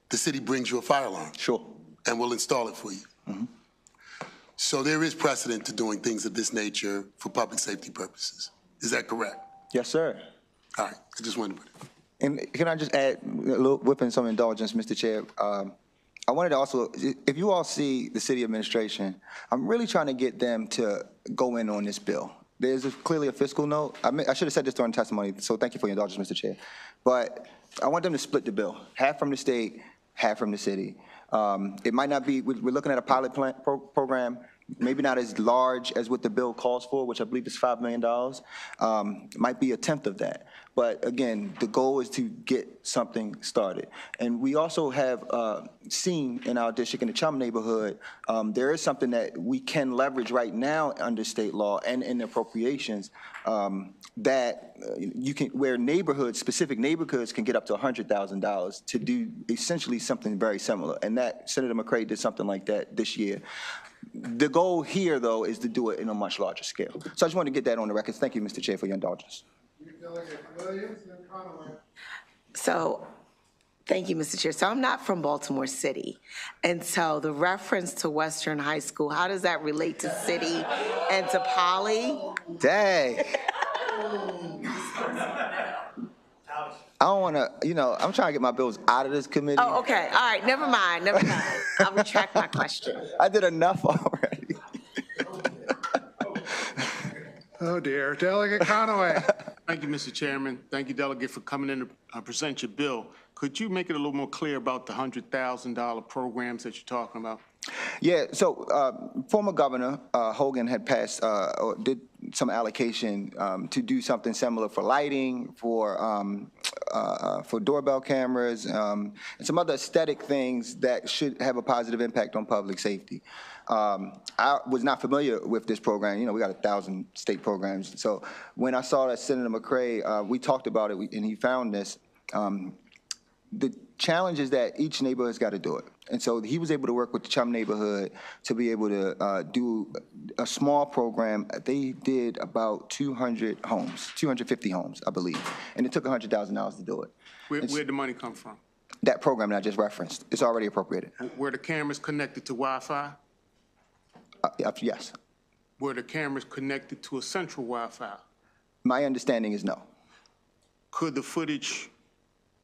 the city brings you a fire alarm. Sure. And we'll install it for you. Mm-hmm. So there is precedent to doing things of this nature for public safety purposes. Is that correct? Yes, sir. All right, I just wanted to put it. And can I just add, whipping some indulgence, Mr. Chair? I wanted to also, if you all see the city administration, I'm really trying to get them to go in on this bill. There's clearly a fiscal note. I should have said this during testimony, so thank you for your indulgence, Mr. Chair. But I want them to split the bill, half from the state, half from the city. It might not be, we're looking at a pilot program, maybe not as large as what the bill calls for, which I believe is $5 million. Might be a tenth of that. But again, the goal is to get something started. And we also have seen in our district, in the Chum neighborhood, there is something that we can leverage right now under state law and in appropriations that you can, where specific neighborhoods can get up to $100,000 to do essentially something very similar. And that Senator McCray did something like that this year. The goal here, though, is to do it in a much larger scale. So I just want to get that on the record. Thank you, Mr. Chair, for your indulgence. So, thank you, Mr. Chair. So I'm not from Baltimore City. And so the reference to Western High School, how does that relate to city and to Poly? Dang. I don't want to, I'm trying to get my bills out of this committee. Oh, okay. All right. Never mind. I'll retract my question. I did enough already. Oh dear. Delegate Conaway. Thank you, Mr. Chairman. Thank you, Delegate, for coming in to present your bill. Could you make it a little more clear about the $100,000 programs that you're talking about? Yeah, so former Governor Hogan had passed or did some allocation to do something similar for lighting, for doorbell cameras, and some other aesthetic things that should have a positive impact on public safety. I was not familiar with this program. You know, we got 1,000 state programs. So when I saw that Senator McCray, we talked about it, and he found this. The challenge is that each neighborhood's got to do it. And so he was able to work with the Chum neighborhood to be able to do a small program. They did about 200 homes, 250 homes, I believe. And it took $100,000 to do it. Where'd the money come from? That program that I just referenced, it's already appropriated. Were the cameras connected to Wi-Fi? Yes. Were the cameras connected to a central Wi-Fi? My understanding is no. Could the footage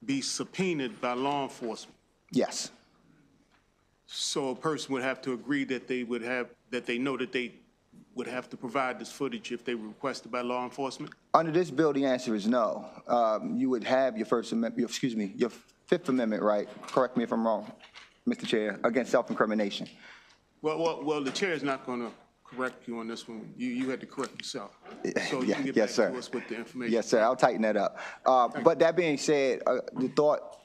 be subpoenaed by law enforcement? Yes. So a person would have to agree that they would have, that they know that they would have to provide this footage if they were requested by law enforcement? Under this bill, the answer is no. You would have your First Amendment, your Fifth Amendment right, correct me if I'm wrong, Mr. Chair, against self-incrimination. Well, the chair is not going to correct you on this one. You had to correct yourself. So you Yeah, can get yes, back sir. to us with the information. Yes, sir, I'll tighten that up. But that being said, the thought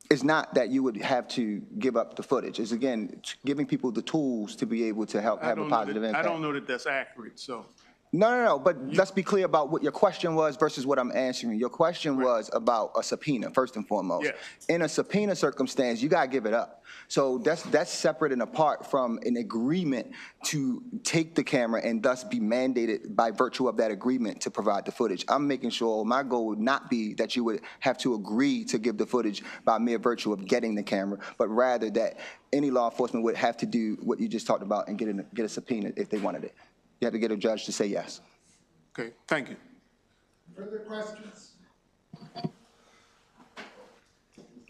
is not that you would have to give up the footage. It's, again, giving people the tools to be able to help have a positive impact. I don't know that that's accurate, so. No, but let's be clear about what your question was versus what I'm answering. Your question was about a subpoena, first and foremost. Yes. In a subpoena circumstance, you gotta give it up. So that's separate and apart from an agreement to take the camera and thus be mandated by virtue of that agreement to provide the footage. I'm making sure my goal would not be that you would have to agree to give the footage by mere virtue of getting the camera, but rather that any law enforcement would have to do what you just talked about and get a subpoena if they wanted it. You have to get a judge to say yes. Okay, thank you. Further questions?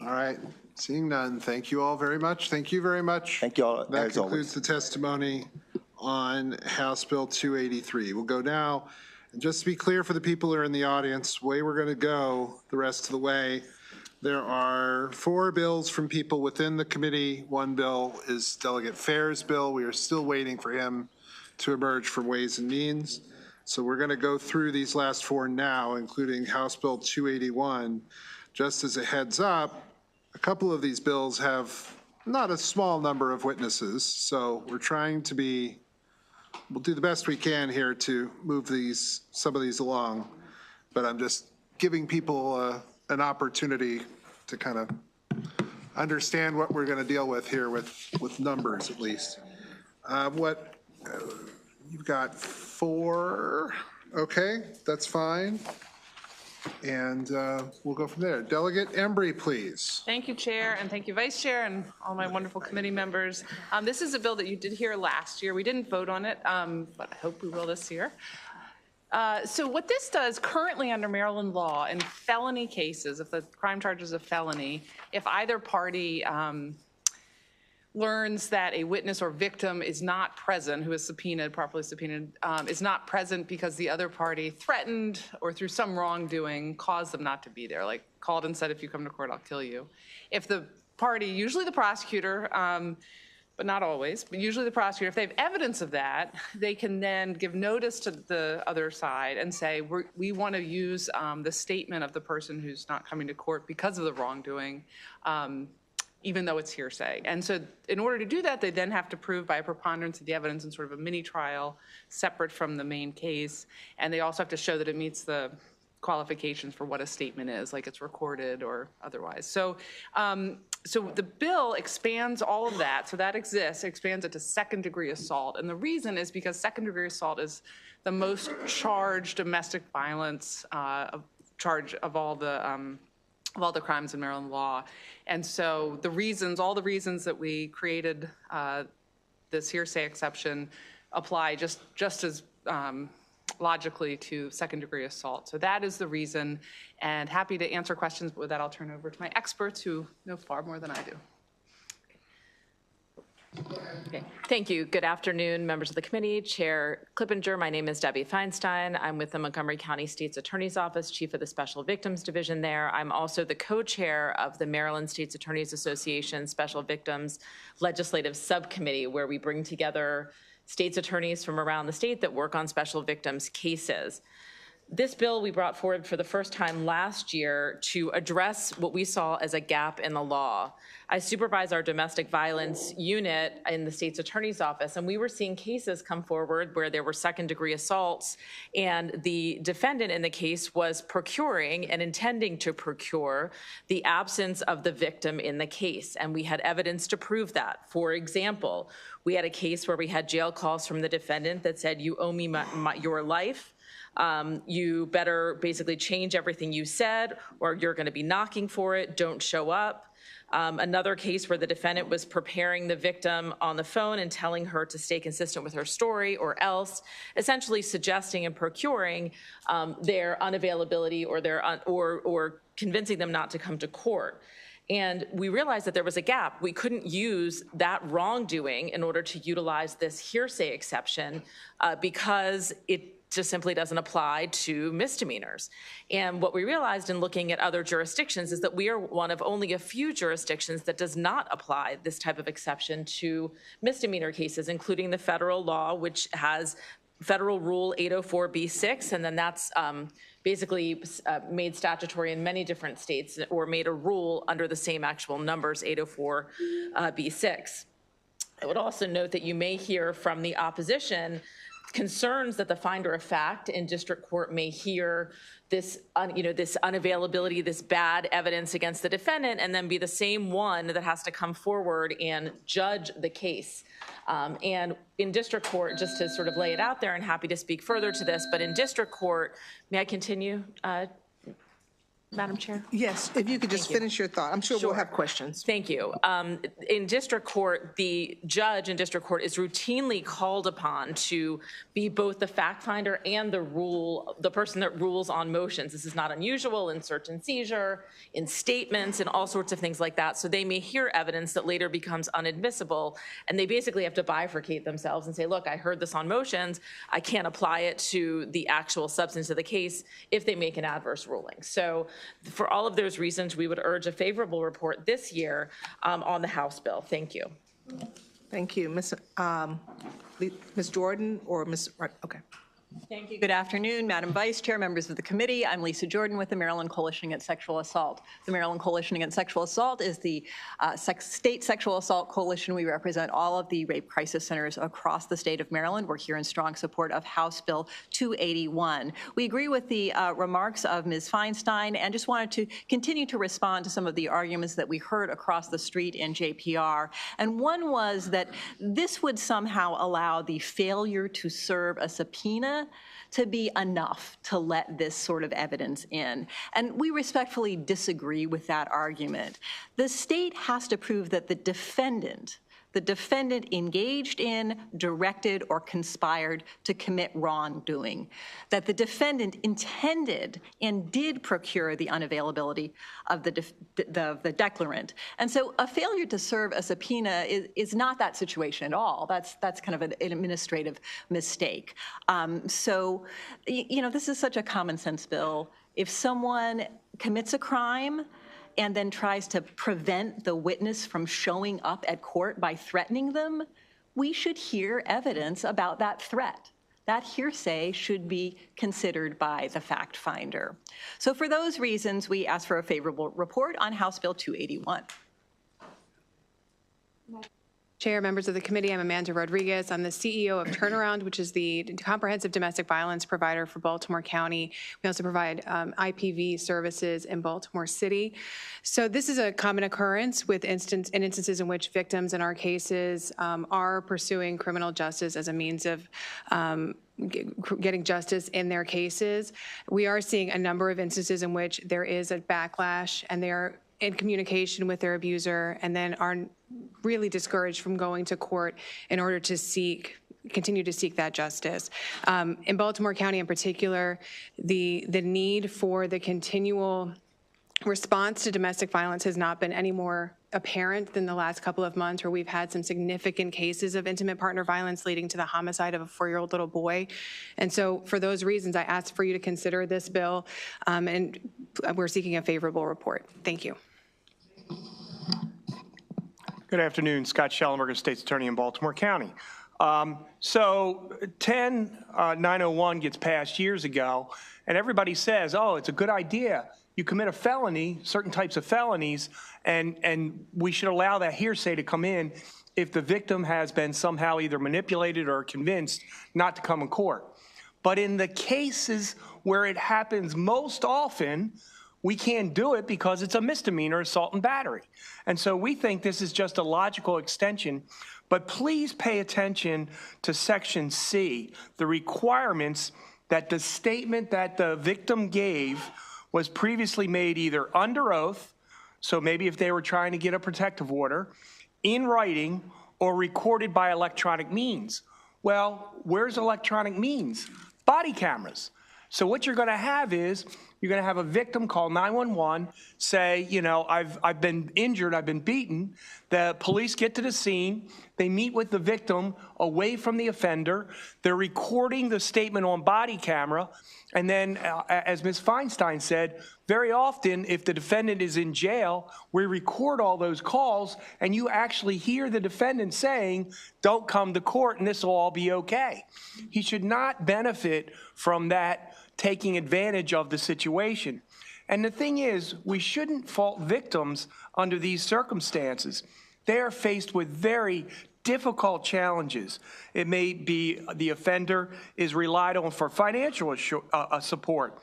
All right, seeing none, thank you all very much. Thank you very much. Thank you all, That as concludes always. the testimony on House Bill 283. We'll go now, and just to be clear for the people who are in the audience, the way we're going to go the rest of the way, there are 4 bills from people within the committee. One bill is Delegate Fair's bill. We are still waiting for him to emerge from Ways and Means. So we're going to go through these last 4 now, including House Bill 281. Just as a heads up, a couple of these bills have not a small number of witnesses, so we're trying to be, we'll do the best we can here to move some of these along, but I'm just giving people an opportunity to kind of understand what we're going to deal with here with numbers at least. You've got 4, okay, that's fine. And we'll go from there. Delegate Embry, please. Thank you, Chair, and thank you, Vice Chair, and all my wonderful committee members. This is a bill that you did hear last year. We didn't vote on it, but I hope we will this year. So what this does currently under Maryland law in felony cases, if the crime charge is a felony, if either party learns that a witness or victim is not present, who is subpoenaed, properly subpoenaed, is not present because the other party threatened or through some wrongdoing caused them not to be there, like called and said, if you come to court, I'll kill you. If the party, usually the prosecutor, but not always, but usually the prosecutor, if they have evidence of that, they can then give notice to the other side and say, we want to use the statement of the person who's not coming to court because of the wrongdoing, even though it's hearsay. And so in order to do that, they then have to prove by a preponderance of the evidence in sort of a mini trial separate from the main case. And they also have to show that it meets the qualifications for what a statement is, like it's recorded or otherwise. So, so the bill expands all of that. So that exists, expands it to second-degree assault. And the reason is because second-degree assault is the most charged domestic violence charge of all the crimes in Maryland law. And so the reasons, all the reasons that we created this hearsay exception apply just as logically to second-degree assault. So that is the reason, and happy to answer questions, but with that I'll turn over to my experts who know far more than I do. Okay, thank you. Good afternoon, members of the committee. Chair Clippinger, my name is Debbie Feinstein. I'm with the Montgomery County State's Attorney's Office, Chief of the Special Victims Division there. I'm also the co-chair of the Maryland State's Attorneys Association Special Victims Legislative Subcommittee, where we bring together state's attorneys from around the state that work on special victims cases. This bill we brought forward for the first time last year to address what we saw as a gap in the law. I supervise our domestic violence unit in the state's attorney's office, and we were seeing cases come forward where there were second-degree assaults, and the defendant in the case was procuring and intending to procure the absence of the victim in the case, and we had evidence to prove that. For example, we had a case where we had jail calls from the defendant that said, "You owe me your life. You better basically change everything you said, or you're going to be knocking for it. Don't show up." Another case where the defendant was preparing the victim on the phone and telling her to stay consistent with her story, or else essentially suggesting and procuring their unavailability or convincing them not to come to court. And we realized that there was a gap. We couldn't use that wrongdoing in order to utilize this hearsay exception because it just simply doesn't apply to misdemeanors. And what we realized in looking at other jurisdictions is that we are one of only a few jurisdictions that does not apply this type of exception to misdemeanor cases, including the federal law, which has Federal Rule 804B6, and then that's basically made statutory in many different states, or made a rule under the same actual numbers, 804B6. I would also note that you may hear from the opposition concerns that the finder of fact in district court may hear this, this unavailability, this bad evidence against the defendant, and then be the same one that has to come forward and judge the case. And in district court, just to sort of lay it out there, and happy to speak further to this, but in district court, may I continue? Madam Chair? Yes, if you could just finish your thought. I'm sure we'll have questions. Thank you. In district court, the judge in district court is routinely called upon to be both the fact finder and the person that rules on motions. This is not unusual in search and seizure, in statements, and all sorts of things like that. So they may hear evidence that later becomes unadmissible, and they basically have to bifurcate themselves and say, look, I heard this on motions. I can't apply it to the actual substance of the case if they make an adverse ruling. So for all of those reasons, we would urge a favorable report this year on the House bill. Thank you. Thank you. Ms. Jordan or Ms. Okay. Thank you. Good afternoon, Madam Vice Chair, members of the committee. I'm Lisa Jordan with the Maryland Coalition Against Sexual Assault. The Maryland Coalition Against Sexual Assault is the state sexual assault coalition. We represent all of the rape crisis centers across the state of Maryland. We're here in strong support of House Bill 281. We agree with the remarks of Ms. Feinstein and just wanted to continue to respond to some of the arguments that we heard across the street in JPR. And one was that this would somehow allow the failure to serve a subpoena to be enough to let this sort of evidence in. And we respectfully disagree with that argument. The state has to prove that the defendant engaged in, directed, or conspired to commit wrongdoing, that the defendant intended and did procure the unavailability of the declarant. And so a failure to serve a subpoena is not that situation at all. That's kind of an administrative mistake. So, this is such a common sense bill. If someone commits a crime and then tries to prevent the witness from showing up at court by threatening them, we should hear evidence about that threat. That hearsay should be considered by the fact finder. So for those reasons, we ask for a favorable report on House Bill 281. Chair, members of the committee, I'm Amanda Rodriguez. I'm the CEO of Turnaround, which is the comprehensive domestic violence provider for Baltimore County. We also provide IPV services in Baltimore City. So this is a common occurrence with instances in which victims in our cases are pursuing criminal justice as a means of getting justice in their cases. We are seeing a number of instances in which there is a backlash and they are in communication with their abuser and then are really discouraged from going to court in order to continue to seek that justice. In Baltimore County in particular, the need for the continual response to domestic violence has not been any more apparent than the last couple of months, where we've had some significant cases of intimate partner violence leading to the homicide of a 4-year-old little boy. And so for those reasons, I asked for you to consider this bill, and we're seeking a favorable report. Thank you. Good afternoon. Scott Schellenberger, State's Attorney in Baltimore County. So 10-901 gets passed years ago, and everybody says, oh, it's a good idea. You commit a felony, certain types of felonies, and we should allow that hearsay to come in if the victim has been somehow either manipulated or convinced not to come in court. But in the cases where it happens most often, we can't do it because it's a misdemeanor, assault and battery. And so we think this is just a logical extension. But please pay attention to Section C, the requirements that the statement that the victim gave was previously made either under oath, so maybe if they were trying to get a protective order, in writing, or recorded by electronic means. Well, where's electronic means? Body cameras. So what you're going to have is, you're going to have a victim call 911, say, you know, I've been injured, I've been beaten. The police get to the scene, they meet with the victim away from the offender, they're recording the statement on body camera, and then, as Ms. Feinstein said, very often, if the defendant is in jail, we record all those calls, and you actually hear the defendant saying, don't come to court and this will all be okay. He should not benefit from that taking advantage of the situation. And the thing is, we shouldn't fault victims under these circumstances. They are faced with very difficult challenges. It may be the offender is relied on for financial support.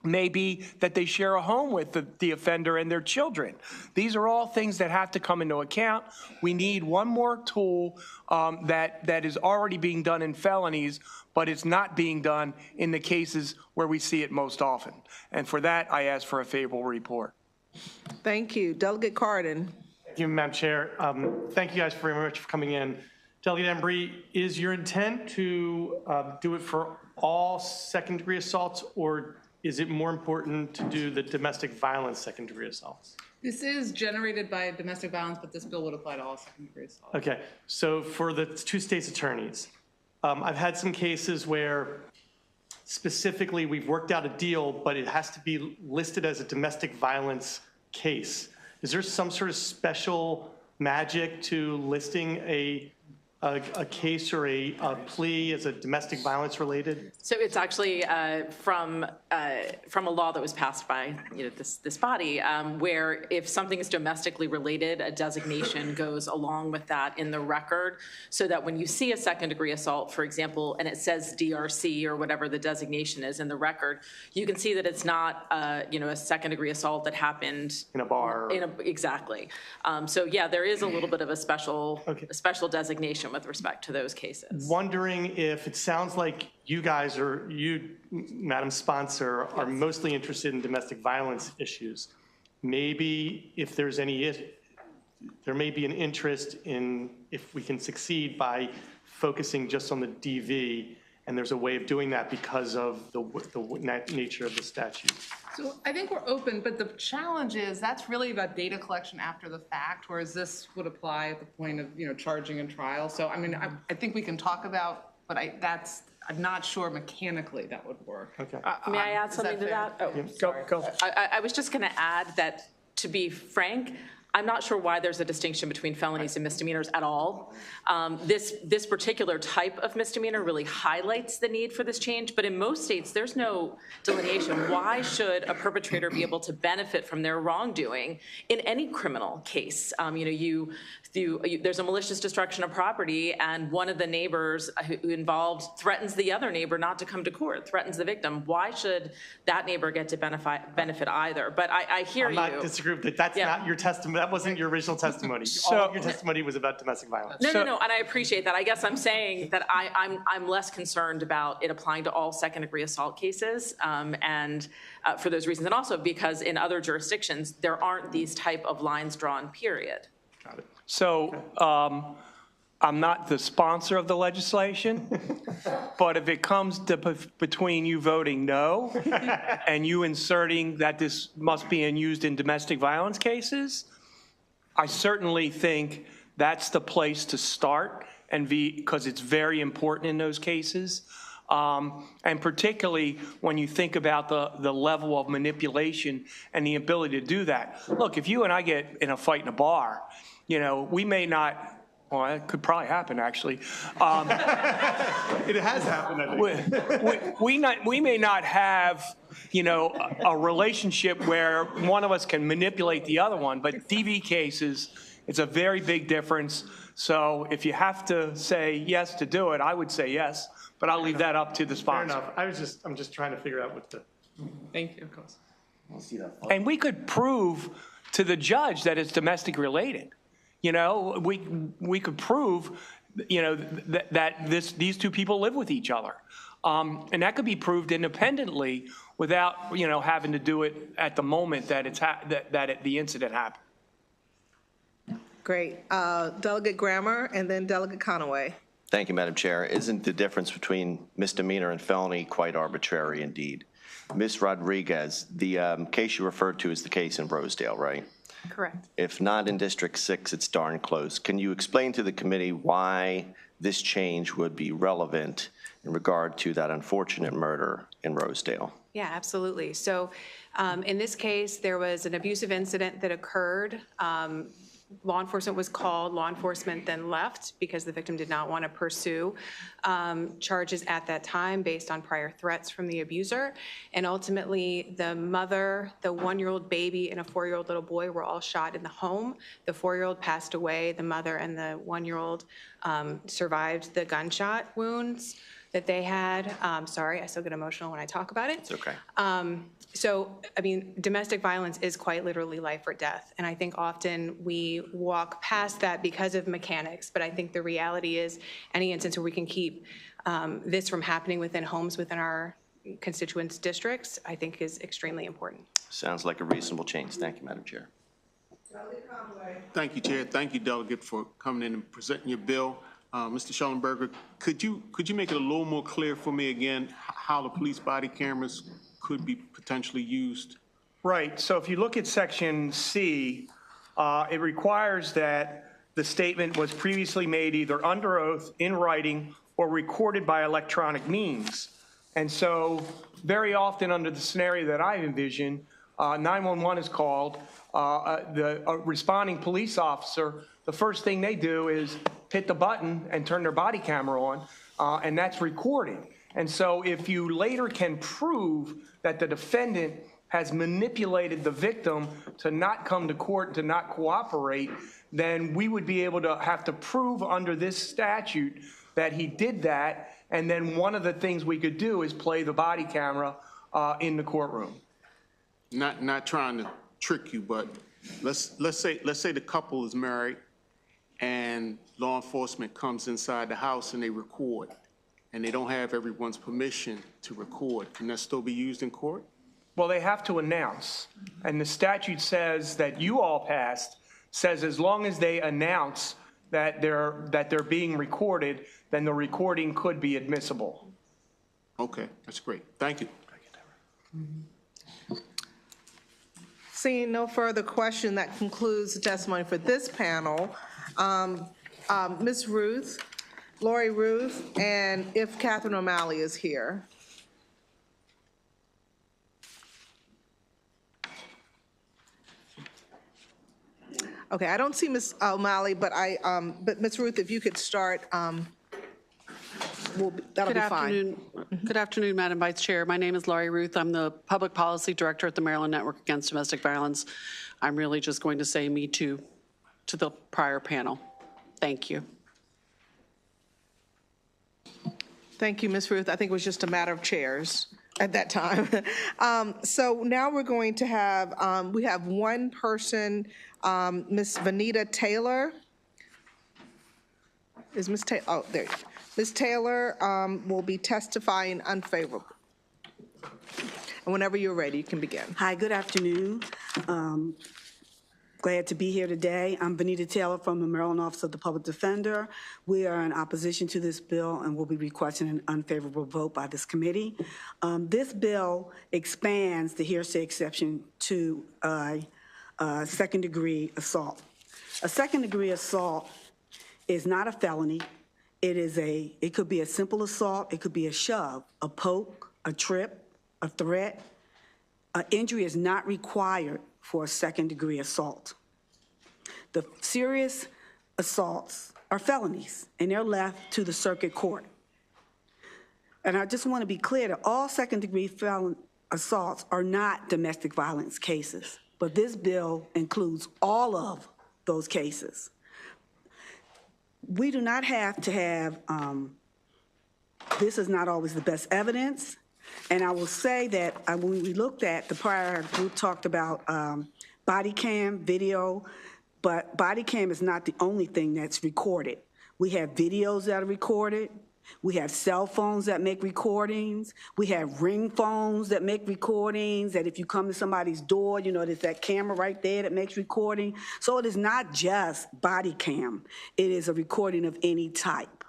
Maybe that they share a home with the offender and their children. These are all things that have to come into account. We need one more tool that is already being done in felonies, but it's not being done in the cases where we see it most often. And for that, I ask for a favorable report. Thank you. Delegate Cardin. Thank you, Madam Chair. Thank you guys very much for coming in. Delegate Embry, is your intent to do it for all second-degree assaults, or is it more important to do the domestic violence second-degree assaults? This is generated by domestic violence, but this bill would apply to all second-degree assaults. Okay, so for the two state's attorneys, I've had some cases where specifically we've worked out a deal, but it has to be listed as a domestic violence case. Is there some sort of special magic to listing a case or a plea as a domestic violence related? So it's actually from a law that was passed by this body, where if something is domestically related, a designation goes along with that in the record, so that when you see a second-degree assault, for example, and it says DRC or whatever the designation is in the record, you can see that it's not a second-degree assault that happened in a bar. Exactly. So yeah, there is a little bit of a special designation with respect to those cases. Wondering if it sounds like you guys, or you, Madam Sponsor, are mostly interested in domestic violence issues. Maybe if there's any, there may be an interest in if we can succeed by focusing just on the DV, and there's a way of doing that because of the nature of the statute. So I think we're open, but the challenge is that's really about data collection after the fact, whereas this would apply at the point of charging and trial. So I mean, I think we can talk about, but I'm not sure mechanically that would work. Okay. May I add something to that? Oh, sorry. Go. I was just going to add that, to be frank, I'm not sure why there's a distinction between felonies and misdemeanors at all. This particular type of misdemeanor really highlights the need for this change, but in most states, there's no delineation. Why should a perpetrator be able to benefit from their wrongdoing in any criminal case? There's a malicious destruction of property, and one of the neighbors who involved threatens the other neighbor not to come to court, threatens the victim. Why should that neighbor get to benefit either? But I hear you. I'm not disagreeing that that's not your testimony. That wasn't your original testimony. All of your testimony was about domestic violence. No, and I appreciate that. I guess I'm saying that I'm less concerned about it applying to all second-degree assault cases, and for those reasons, and also because in other jurisdictions there aren't these type of lines drawn. Period. Got it. So I'm not the sponsor of the legislation, but if it comes to between you voting no and you inserting that this must be used in domestic violence cases, I certainly think that's the place to start, and because it's very important in those cases. And particularly when you think about the level of manipulation and the ability to do that. Look, if you and I get in a fight in a bar, you know, we may not, well, that could probably happen, actually. It has happened, I think. We may not have, you know, a relationship where one of us can manipulate the other one, but DV cases, it's a very big difference. So if you have to say yes to do it, I would say yes, but I'll leave that up to the sponsor. Fair enough. I'm just trying to figure out what the. Thank you. And we could prove to the judge that it's domestic related. You know, we could prove, you know, that these two people live with each other. And that could be proved independently without, you know, having to do it at the moment that the incident happened. Great. Delegate Grammer and then Delegate Conaway. Thank you, Madam Chair. Isn't the difference between misdemeanor and felony quite arbitrary indeed? Ms. Rodriguez, the case you referred to is the case in Rosedale, right? Correct. If not in District 6, it's darn close. Can you explain to the committee why this change would be relevant in regard to that unfortunate murder in Rosedale? Yeah, absolutely. So in this case, there was an abusive incident that occurred. Law enforcement was called. Law enforcement then left because the victim did not want to pursue charges at that time based on prior threats from the abuser. And ultimately, the mother, the 1-year-old baby, and a 4-year-old little boy were all shot in the home. The 4-year-old passed away. The mother and the 1-year-old survived the gunshot wounds that they had. Sorry, I still get emotional when I talk about it. It's okay. So, I mean, domestic violence is quite literally life or death. And I think often we walk past that because of mechanics. But I think the reality is any instance where we can keep this from happening within homes within our constituents' districts, I think is extremely important. Sounds like a reasonable change. Thank you, Madam Chair. Thank you, Chair. Thank you, Delegate, for coming in and presenting your bill. Mr. Schellenberger, could you make it a little more clear for me again how the police body cameras could be potentially used? Right. So if you look at Section C, it requires that the statement was previously made either under oath, in writing, or recorded by electronic means. And so very often under the scenario that I envision, 911 is called. The responding police officer, the first thing they do is hit the button and turn their body camera on, and that's recording. And so if you later can prove that the defendant has manipulated the victim to not come to court and to not cooperate, then we would be able to have to prove under this statute that he did that. And then one of the things we could do is play the body camera in the courtroom. Not trying to trick you, but let's say the couple is married and law enforcement comes inside the house and they record, and they don't have everyone's permission to record. Can that still be used in court? Well, they have to announce. And the statute says that you all passed, says as long as they announce that they're being recorded, then the recording could be admissible. Okay, that's great. Thank you. Seeing no further question, that concludes the testimony for this panel. Ms. Ruth, Lori Ruth, and if Catherine O'Malley is here. Okay, I don't see Ms. O'Malley, but Ms. Ruth, if you could start, that'll be fine. Good afternoon, Madam Vice Chair. My name is Laurie Ruth. I'm the Public Policy Director at the Maryland Network Against Domestic Violence. I'm really just going to say me too to the prior panel. Thank you. Thank you, Ms. Ruth. I think it was just a matter of chairs at that time. So now we're going to have, we have one person, Ms. Vanita Taylor. Is Ms. Taylor, oh, there you go. Ms. Taylor will be testifying unfavorable. And whenever you're ready, you can begin. Hi, good afternoon. Glad to be here today. I'm Vanita Taylor from the Maryland Office of the Public Defender. We are in opposition to this bill and will be requesting an unfavorable vote by this committee. This bill expands the hearsay exception to second-degree assault. A second-degree assault is not a felony. It could be a simple assault, it could be a shove, a poke, a trip, a threat. An injury is not required for a second-degree assault. The serious assaults are felonies, and they're left to the circuit court. And I just want to be clear that all second-degree assaults are not domestic violence cases, but this bill includes all of those cases. We do not have to have, this is not always the best evidence. And I will say that when we looked at, the prior group talked about body cam, video, but body cam is not the only thing that's recorded. We have videos that are recorded. We have cell phones that make recordings. We have ring phones that make recordings, that if you come to somebody's door, you know, there's that camera right there that makes recording. So it is not just body cam. It is a recording of any type.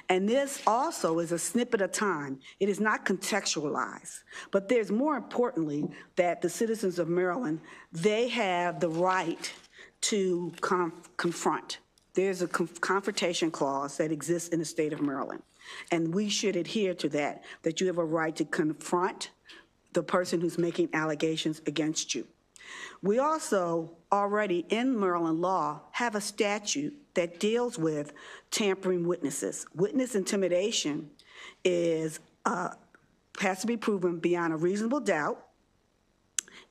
And this also is a snippet of time. It is not contextualized. But there's more importantly that the citizens of Maryland, they have the right to confront. There's a confrontation clause that exists in the state of Maryland. And we should adhere to that you have a right to confront the person who's making allegations against you. We also already in Maryland law have a statute that deals with tampering witnesses. Witness intimidation has to be proven beyond a reasonable doubt.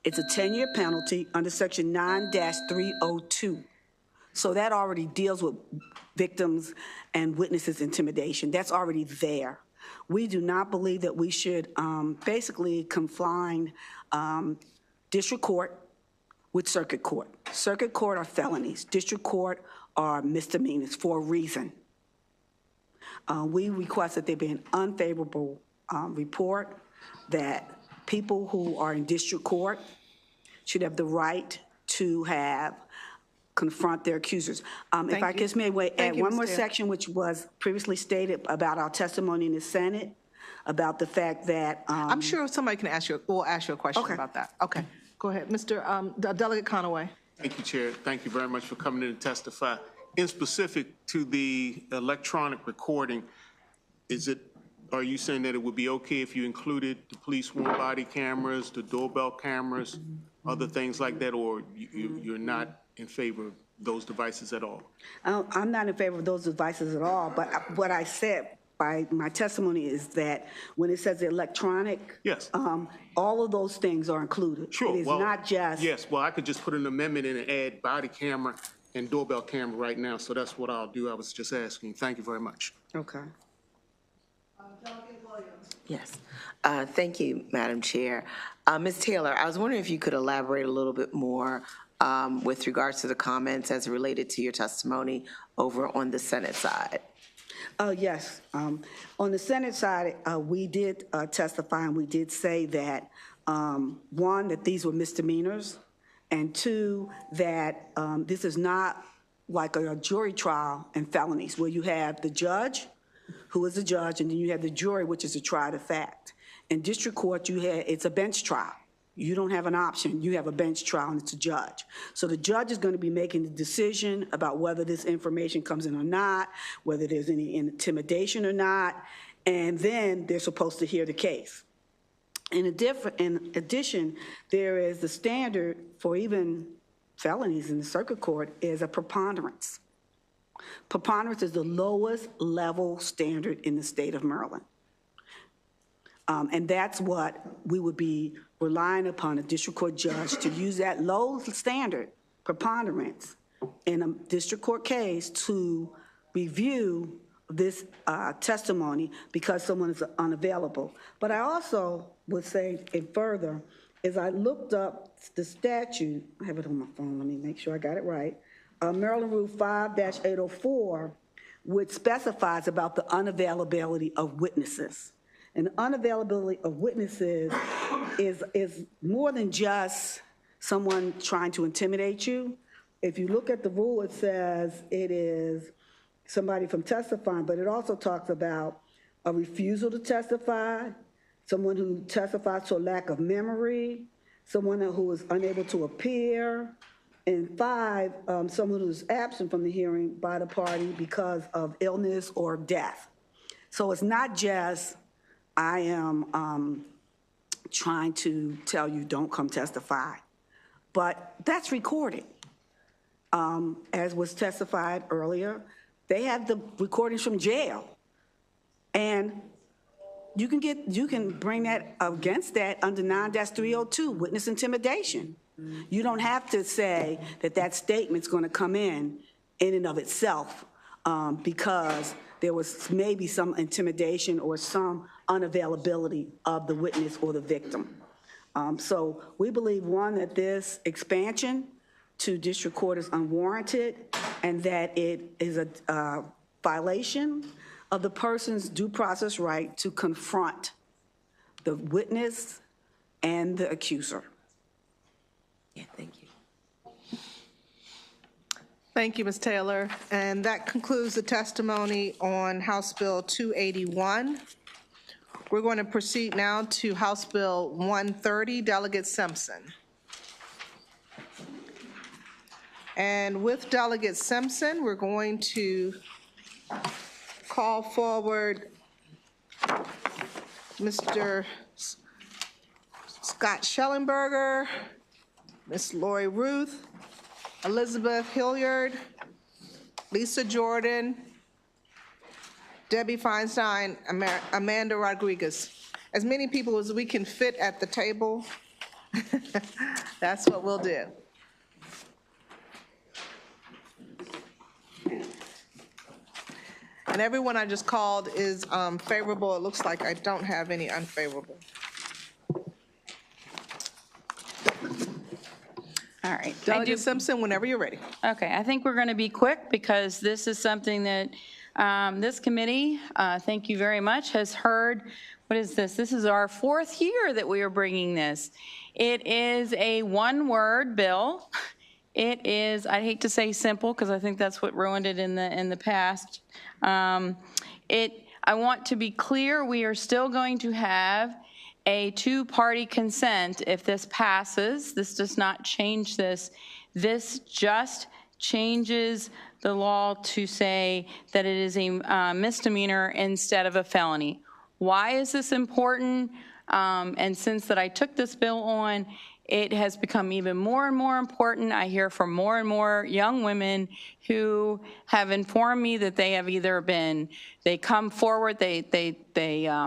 It's a 10-year penalty under section 9-302. So that already deals with victims and witnesses intimidation. That's already there. We do not believe that we should basically confine district court with circuit court. Circuit court are felonies. District court are misdemeanors for a reason. We request that there be an unfavorable report, that people who are in district court should have the right to confront their accusers. If I just may add one more section, which was previously stated about our testimony in the Senate, about the fact that I'm sure somebody can will ask you a question about that. Okay, go ahead, Mr. Delegate Conaway. Thank you, Chair. Thank you very much for coming in to testify. In specific to the electronic recording, are you saying that it would be okay if you included the police-worn body cameras, the doorbell cameras, other things like that, or you're not in favor of those devices at all? I'm not in favor of those devices at all, but what I said by my testimony is that when it says electronic, yes, all of those things are included. Sure. It is not just. Yes, well, I could just put an amendment in and add body camera and doorbell camera right now, so that's what I'll do. I was just asking. Thank you very much. Okay. Yes. Thank you, Madam Chair. Ms. Taylor, I was wondering if you could elaborate a little bit more with regards to the comments as related to your testimony over on the Senate side. Yes. On the Senate side, we did testify, and we did say that, one, that these were misdemeanors, and two, that this is not like a jury trial in felonies where you have the judge, who is the judge, and then you have the jury, which is a trial of fact. In district court, it's a bench trial. You don't have an option. You have a bench trial, and it's a judge. So the judge is going to be making the decision about whether this information comes in or not, whether there's any intimidation or not, and then they're supposed to hear the case. In addition, there is the standard for even felonies in the circuit court is a preponderance. Preponderance is the lowest level standard in the state of Maryland. And that's what we would be relying upon a district court judge to use that low standard, preponderance, in a district court case to review this testimony because someone is unavailable. But I also would say it further, is I looked up the statute, I have it on my phone, let me make sure I got it right, Maryland Rule 5-804, which specifies about the unavailability of witnesses. And unavailability of witnesses is more than just someone trying to intimidate you. If you look at the rule, it says it is somebody from testifying, but it also talks about a refusal to testify, someone who testifies to a lack of memory, someone who is unable to appear, And 5, someone who's absent from the hearing by the party because of illness or death. So it's not just, I am trying to tell you, don't come testify, but that's recorded. As was testified earlier, they have the recordings from jail. And you can bring that against that under 9-302, witness intimidation. You don't have to say that that statement's going to come in and of itself because there was maybe some intimidation or some unavailability of the witness or the victim. So we believe, one, that this expansion to district court is unwarranted and that it is a violation of the person's due process right to confront the witness and the accuser. Yeah, thank you. Thank you, Ms. Taylor. And that concludes the testimony on House Bill 281. We're going to proceed now to House Bill 130, Delegate Simpson. And with Delegate Simpson, we're going to call forward Mr. Scott Schellenberger, Ms. Lori Ruth, Elizabeth Hilliard, Lisa Jordan, Debbie Feinstein, Amanda Rodriguez. As many people as we can fit at the table, that's what we'll do. And everyone I just called is favorable. It looks like I don't have any unfavorable. All right. Delegate Simpson, whenever you're ready. Okay, I think we're going to be quick because this is something that this committee, thank you very much, has heard. What is this? This is our 4th year that we are bringing this. It is a one-word bill. It is, I hate to say simple because I think that's what ruined it in the past. I want to be clear, we are still going to have a 2-party consent if this passes. This does not change this. This just changes the law to say that it is a misdemeanor instead of a felony. Why is this important? And since that I took this bill on, it has become even more and more important. I hear from more and more young women who have informed me that they have either been, they come forward, they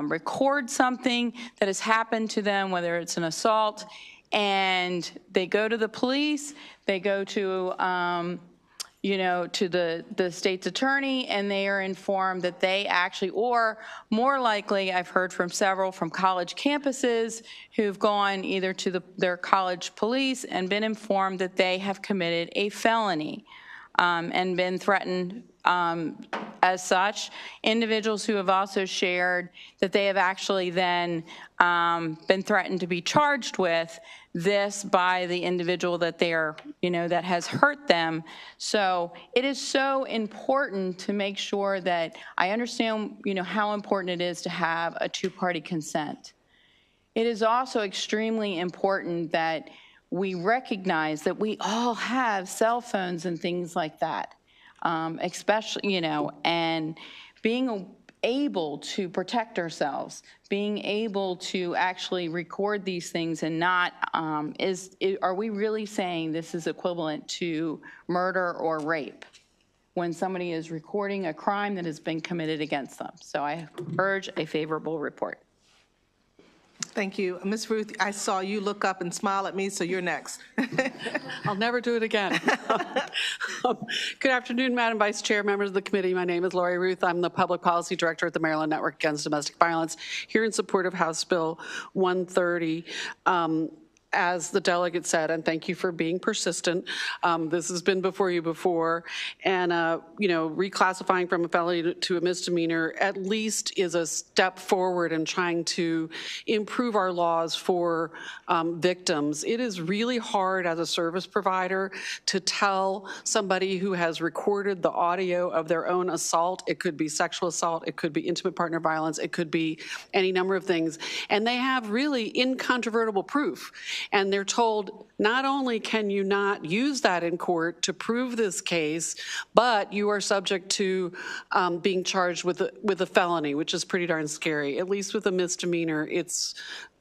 record something that has happened to them, whether it's an assault, and they go to the police, they go to, to the state's attorney, and they are informed that they actually, or more likely, I've heard from several from college campuses who've gone either to their college police and been informed that they have committed a felony and been threatened as such. Individuals who have also shared that they have actually then been threatened to be charged with this by the individual that they are, that has hurt them. So it is so important to make sure that I understand, how important it is to have a 2-party consent. It is also extremely important that we recognize that we all have cell phones and things like that, especially, and being able to protect ourselves, being able to actually record these things and not, are we really saying this is equivalent to murder or rape when somebody is recording a crime that has been committed against them? So I urge a favorable report. Thank you. Ms. Ruth, I saw you look up and smile at me, so you're next. I'll never do it again. Good afternoon, Madam Vice Chair, members of the committee. My name is Lori Ruth. I'm the Public Policy Director at the Maryland Network Against Domestic Violence, here in support of House Bill 130. As the delegate said, and thank you for being persistent, this has been before you before, and reclassifying from a felony to a misdemeanor at least is a step forward in trying to improve our laws for victims. It is really hard as a service provider to tell somebody who has recorded the audio of their own assault. It could be sexual assault, it could be intimate partner violence, it could be any number of things, and they have really incontrovertible proof. And they're told, not only can you not use that in court to prove this case, but you are subject to being charged with a felony, which is pretty darn scary. At least with a misdemeanor, it's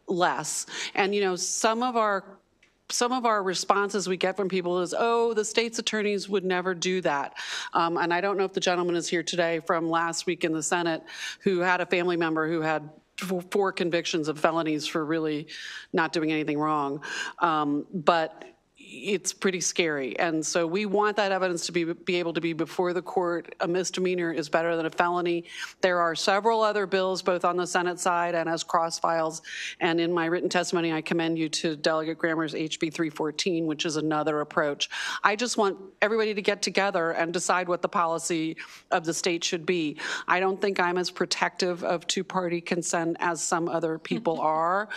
less. And, you know, some of our responses we get from people is, oh, the state's attorneys would never do that. And I don't know if the gentleman is here today from last week in the Senate who had a family member who had 4 convictions of felonies for really not doing anything wrong. But it's pretty scary. And so we want that evidence to be able to be before the court. A misdemeanor is better than a felony. There are several other bills, both on the Senate side and as cross files. And in my written testimony, I commend you to Delegate Grammer's HB 314, which is another approach. I just want everybody to get together and decide what the policy of the state should be. I don't think I'm as protective of two-party consent as some other people are,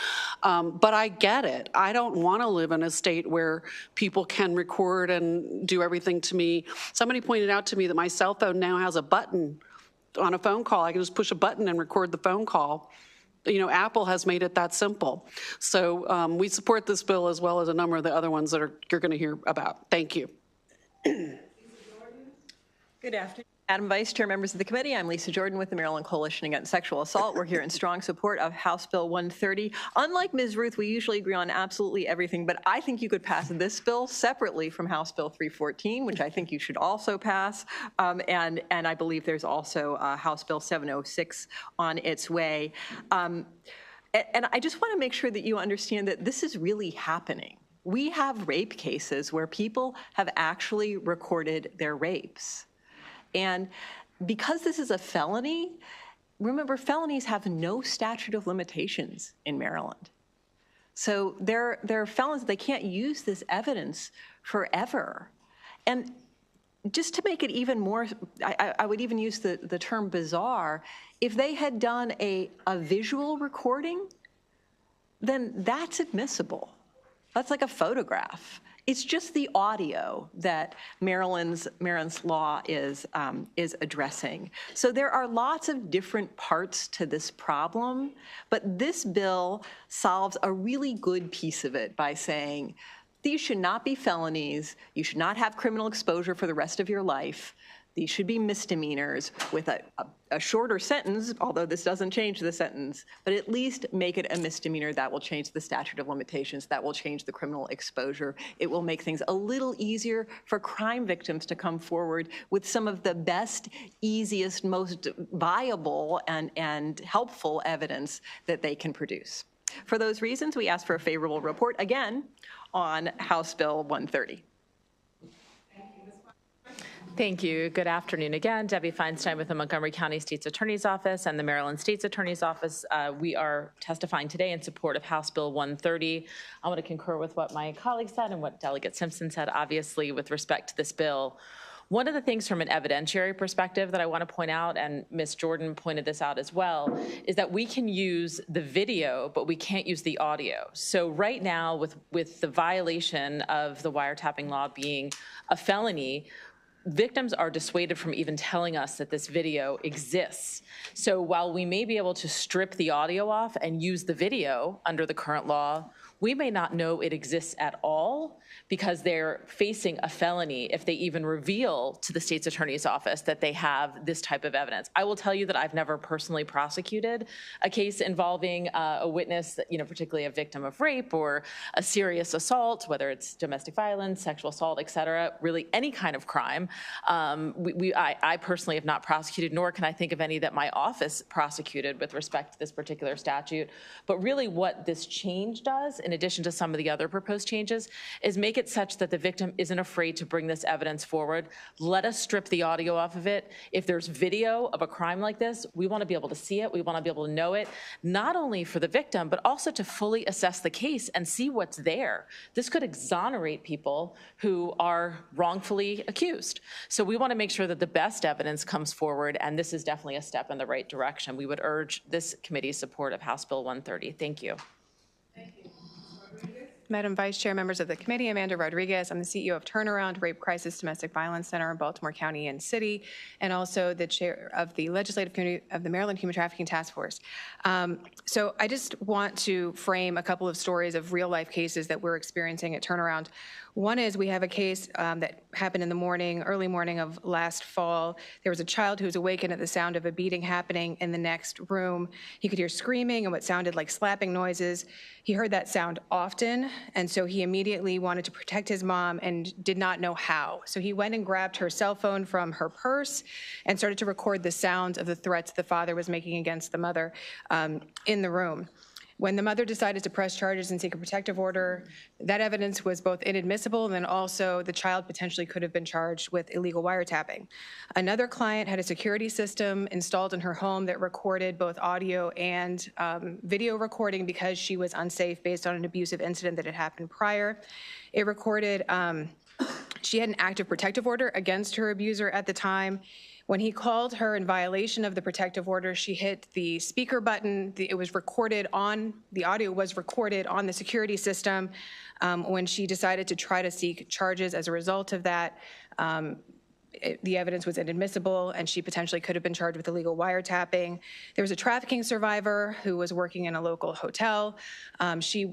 but I get it. I don't want to live in a state where people can record and do everything to me. Somebody pointed out to me that my cell phone now has a button on a phone call. I can just push a button and record the phone call. You know, Apple has made it that simple. So we support this bill as well as a number of the other ones that you're going to hear about. Thank you. Good afternoon, Madam Vice Chair, members of the committee. I'm Lisa Jordan with the Maryland Coalition Against Sexual Assault. We're here in strong support of House Bill 130. Unlike Ms. Ruth, we usually agree on absolutely everything, but I think you could pass this bill separately from House Bill 314, which I think you should also pass. And I believe there's also House Bill 706 on its way. And I just want to make sure that you understand that this is really happening. We have rape cases where people have actually recorded their rapes. And because this is a felony, remember, felonies have no statute of limitations in Maryland. So they're felons, they can't use this evidence forever. And just to make it even more, I would even use the term bizarre, if they had done a visual recording, then that's admissible. That's like a photograph. It's just the audio that Maryland's law is addressing. So there are lots of different parts to this problem, but this bill solves a really good piece of it by saying these should not be felonies. You should not have criminal exposure for the rest of your life. These should be misdemeanors with a shorter sentence, although this doesn't change the sentence, but at least make it a misdemeanor. That will change the statute of limitations. That will change the criminal exposure. It will make things a little easier for crime victims to come forward with some of the best, easiest, most viable and helpful evidence that they can produce. For those reasons, we ask for a favorable report again on House Bill 130. Thank you. Good afternoon again. Debbie Feinstein with the Montgomery County State's Attorney's Office and the Maryland State's Attorney's Office. We are testifying today in support of House Bill 130. I want to concur with what my colleague said and what Delegate Simpson said, obviously, with respect to this bill. One of the things from an evidentiary perspective that I want to point out, and Ms. Jordan pointed this out as well, is that we can use the video, but we can't use the audio. So right now, with the violation of the wiretapping law being a felony, victims are dissuaded from even telling us that this video exists. So while we may be able to strip the audio off and use the video under the current law, we may not know it exists at all because they're facing a felony if they even reveal to the state's attorney's office that they have this type of evidence. I will tell you that I've never personally prosecuted a case involving a witness, particularly a victim of rape or a serious assault, whether it's domestic violence, sexual assault, et cetera, really any kind of crime. I personally have not prosecuted, nor can I think of any that my office prosecuted with respect to this particular statute. But really what this change does, in addition to some of the other proposed changes, is make it such that the victim isn't afraid to bring this evidence forward. Let us strip the audio off of it. If there's video of a crime like this, we want to be able to see it. We want to be able to know it, not only for the victim, but also to fully assess the case and see what's there. This could exonerate people who are wrongfully accused. So we want to make sure that the best evidence comes forward, and this is definitely a step in the right direction. We would urge this committee's support of House Bill 130. Thank you. Madam Vice Chair, members of the committee, Amanda Rodriguez. I'm the CEO of Turnaround Rape Crisis Domestic Violence Center in Baltimore County and City, and also the chair of the Legislative Committee of the Maryland Human Trafficking Task Force. So I just want to frame a couple of stories of real-life cases that we're experiencing at Turnaround. One is we have a case that happened in the morning, early morning of last fall. There was a child who was awakened at the sound of a beating happening in the next room. He could hear screaming and what sounded like slapping noises. He heard that sound often, and so he immediately wanted to protect his mom and did not know how. So he went and grabbed her cell phone from her purse and started to record the sounds of the threats the father was making against the mother in the room. When the mother decided to press charges and seek a protective order, that evidence was both inadmissible and then also the child potentially could have been charged with illegal wiretapping. Another client had a security system installed in her home that recorded both audio and video recording because she was unsafe based on an abusive incident that had happened prior. It recorded, she had an active protective order against her abuser at the time. When he called her in violation of the protective order, she hit the speaker button. It was recorded on, the audio was recorded on the security system. When she decided to try to seek charges as a result of that, the evidence was inadmissible and she potentially could have been charged with illegal wiretapping. There was a trafficking survivor who was working in a local hotel. She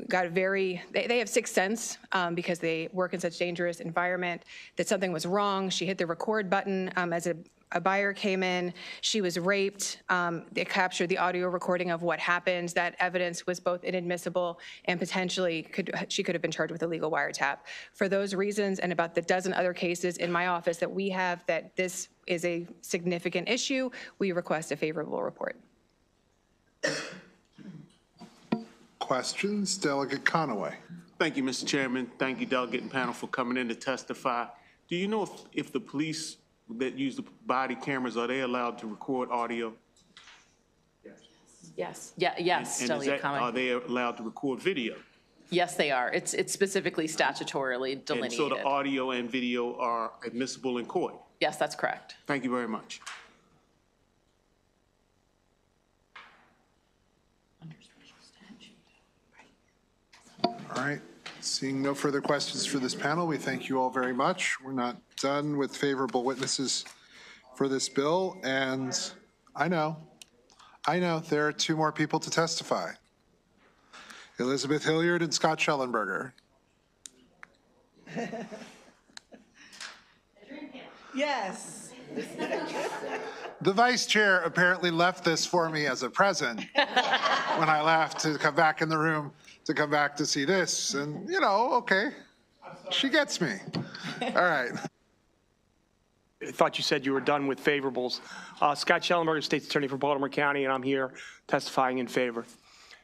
got a they have sixth sense because they work in such dangerous environment, that something was wrong. She hit the record button as a buyer came in. She was raped. They captured the audio recording of what happened. That evidence was both inadmissible and potentially she could have been charged with illegal wiretap. For those reasons and about the dozen other cases in my office that we have that this is a significant issue, we request a favorable report. Questions? Delegate Conaway. Thank you, Mr. Chairman. Thank you, delegate and panel, for coming in to testify. Do you know if the police that use the body cameras, are they allowed to record audio? Yes. Yeah, yes, Delegate Conaway. Are they allowed to record video? Yes, they are. It's specifically statutorily delineated. And so the audio and video are admissible in court? Yes, that's correct. Thank you very much. All right, seeing no further questions for this panel, we thank you all very much. We're not done with favorable witnesses for this bill, and I know, there are two more people to testify. Elizabeth Hilliard and Scott Schellenberger. Yes. The vice chair apparently left this for me as a present when I left to come back in the room to come back to see this. And, okay, she gets me. All right. I thought you said you were done with favorables. Scott Schellenberger, State's Attorney for Baltimore County, and I'm here testifying in favor.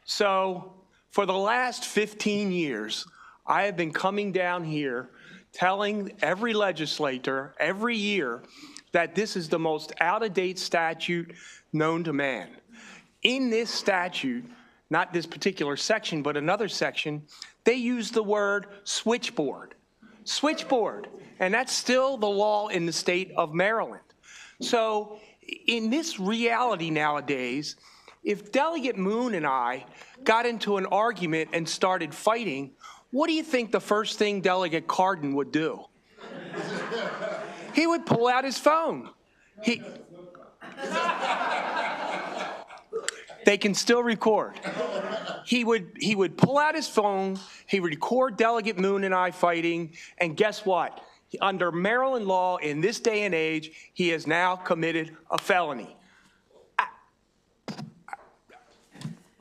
So for the last 15 years, I have been coming down here telling every legislator every year that this is the most out-of-date statute known to man. In this statute, not this particular section, but another section, they use the word switchboard. Switchboard. And that's still the law in the state of Maryland. So in this reality nowadays, if Delegate Moon and I got into an argument and started fighting, what do you think the first thing Delegate Cardin would do? He would pull out his phone. They can still record. He would pull out his phone, he would record Delegate Moon and I fighting, and guess what? Under Maryland law in this day and age, he has now committed a felony.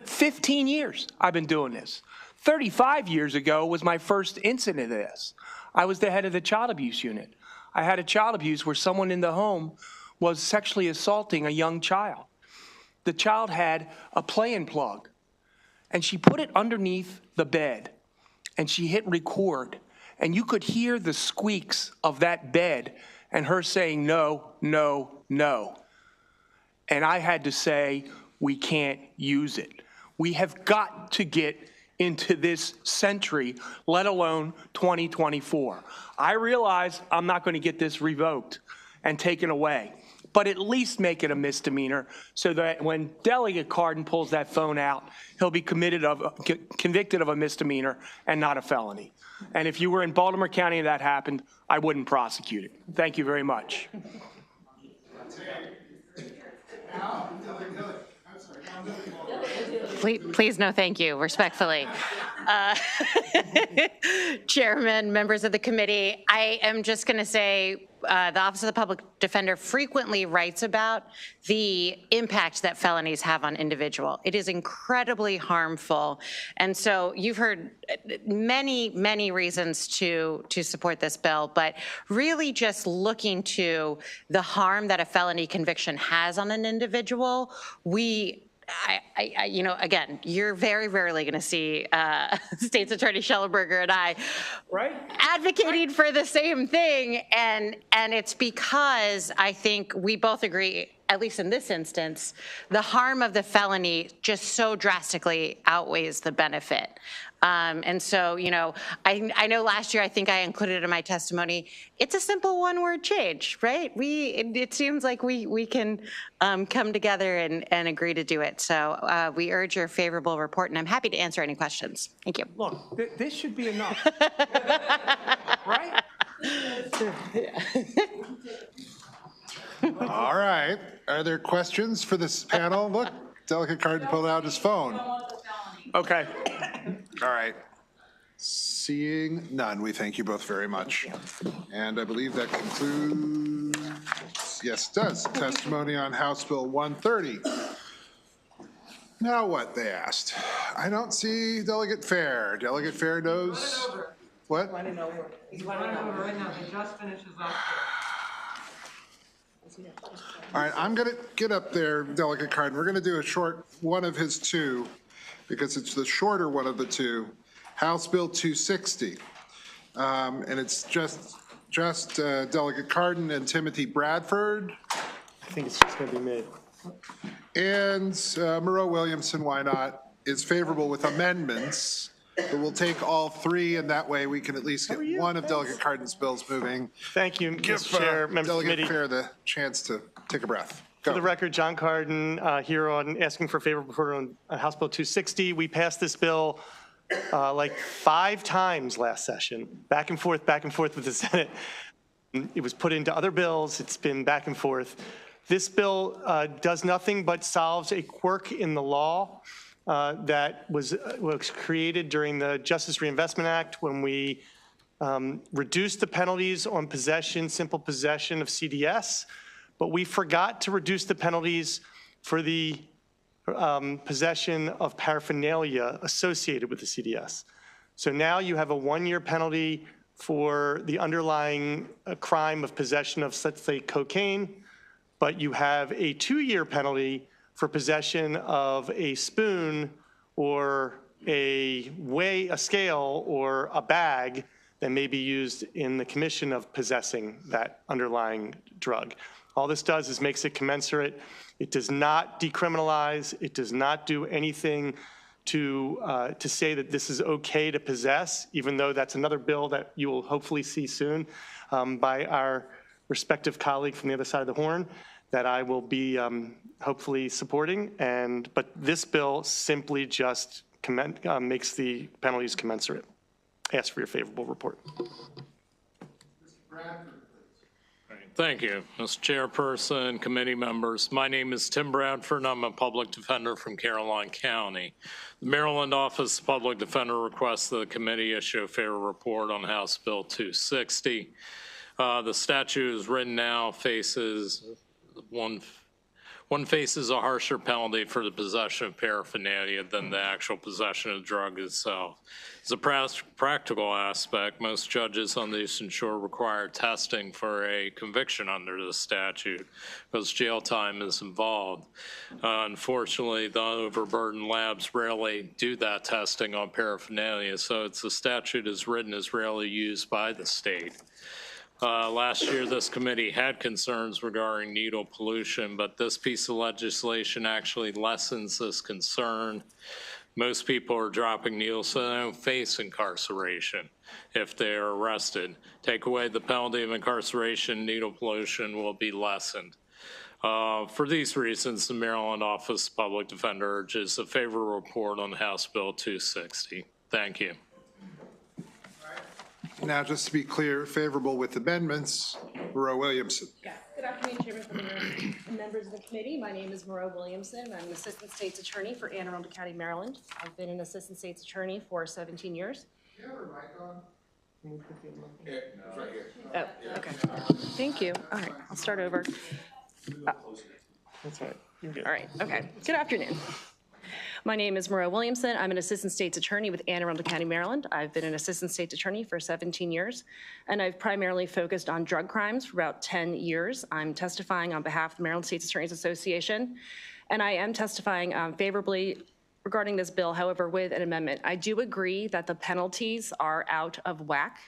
15 years I've been doing this. 35 years ago was my first incident of this. I was the head of the child abuse unit. I had a child abuse where someone in the home was sexually assaulting a young child. The child had a play-in plug, and she put it underneath the bed, and she hit record, and you could hear the squeaks of that bed and her saying, no, no, no. And I had to say, we can't use it. We have got to get into this century, let alone 2024. I realize I'm not going to get this revoked and taken away, but at least make it a misdemeanor so that when Delegate Cardin pulls that phone out, he'll be convicted of a misdemeanor and not a felony. And if you were in Baltimore County and that happened, I wouldn't prosecute it. Thank you very much. Please, no, thank you, respectfully. Chairman, members of the committee, I am just going to say the Office of the Public Defender frequently writes about the impact that felonies have on individual. It is incredibly harmful. And so you've heard many, many reasons to support this bill, but really just looking to the harm that a felony conviction has on an individual, you know, again, you're very rarely going to see State's Attorney Schellenberger and I advocating for the same thing. And it's because I think we both agree, at least in this instance, the harm of the felony just so drastically outweighs the benefit. And so, you know, I know last year, I think I included in my testimony, it's a simple one-word change, right? It seems like we can come together and agree to do it. So we urge your favorable report, and I'm happy to answer any questions. Thank you. Look, this should be enough, right? All right. Are there questions for this panel? Look, Delegate Cardin pulled out his phone. Okay. All right. Seeing none, we thank you both very much. And I believe that concludes, yes, it does, testimony on House Bill 130. Now what, they asked. I don't see Delegate Fair. Delegate Fair knows. What? He's running over right now. He just finishes off. All right, I'm going to get up there, Delegate Cardin. We're going to do a short one of his two, because it's the shorter one of the two, House Bill 260. And it's just Delegate Cardin and Timothy Bradford. I think it's just going to be me. And Moreau Williamson, why not, is favorable with amendments. But we'll take all three, and that way we can at least get one of Delegate Cardin's bills moving. Thank you, Give Mr. Chair, members of the Delegate committee. Fair the chance to take a breath. Go. For the record, John Cardin here on asking for favorable report on House Bill 260. We passed this bill like 5 times last session, back and forth with the Senate. It was put into other bills. It's been back and forth. This bill does nothing but solves a quirk in the law that was created during the Justice Reinvestment Act when we reduced the penalties on possession, simple possession of CDS, but we forgot to reduce the penalties for the possession of paraphernalia associated with the CDS. So now you have a 1-year penalty for the underlying crime of possession of, let's say, cocaine, but you have a 2-year penalty for possession of a spoon or a scale or a bag that may be used in the commission of possessing that underlying drug. All this does is makes it commensurate. It does not decriminalize. It does not do anything to say that this is okay to possess, even though that's another bill that you will hopefully see soon by our respective colleague from the other side of the horn that I will be hopefully supporting. But this bill simply just makes the penalties commensurate. Ask for your favorable report. Thank you, Mr. Chairperson, committee members. My name is Tim Bradford, and I'm a public defender from Caroline County. The Maryland Office of Public Defender requests that the committee issue a fair report on House Bill 260. The statute as written now faces one faces a harsher penalty for the possession of paraphernalia than the actual possession of the drug itself. As a practical aspect, most judges on the Eastern Shore require testing for a conviction under the statute because jail time is involved. Unfortunately, the overburdened labs rarely do that testing on paraphernalia, so the statute as written is rarely used by the state. Last year, this committee had concerns regarding needle pollution, but this piece of legislation actually lessens this concern. Most people are dropping needles so they don't face incarceration if they are arrested. Take away the penalty of incarceration, needle pollution will be lessened. For these reasons, the Maryland Office of Public Defender urges a favorable report on House Bill 260. Thank you. Now, just to be clear, favorable with amendments, Moreau Williamson. Yeah. Good afternoon, Chairman Phillips and members of the committee. My name is Moreau Williamson. I'm an Assistant State's Attorney for Anne Arundel County, Maryland. I've been an Assistant State's Attorney for 17 years. You have a mic on? Oh, okay. Thank you. All right, I'll start over. That's right. All right, okay. Good afternoon. My name is Moreau Williamson. I'm an Assistant State's Attorney with Anne Arundel County, Maryland. I've been an Assistant State's Attorney for 17 years, and I've primarily focused on drug crimes for about 10 years. I'm testifying on behalf of the Maryland State's Attorneys Association, and I am testifying favorably regarding this bill, however, with an amendment. I do agree that the penalties are out of whack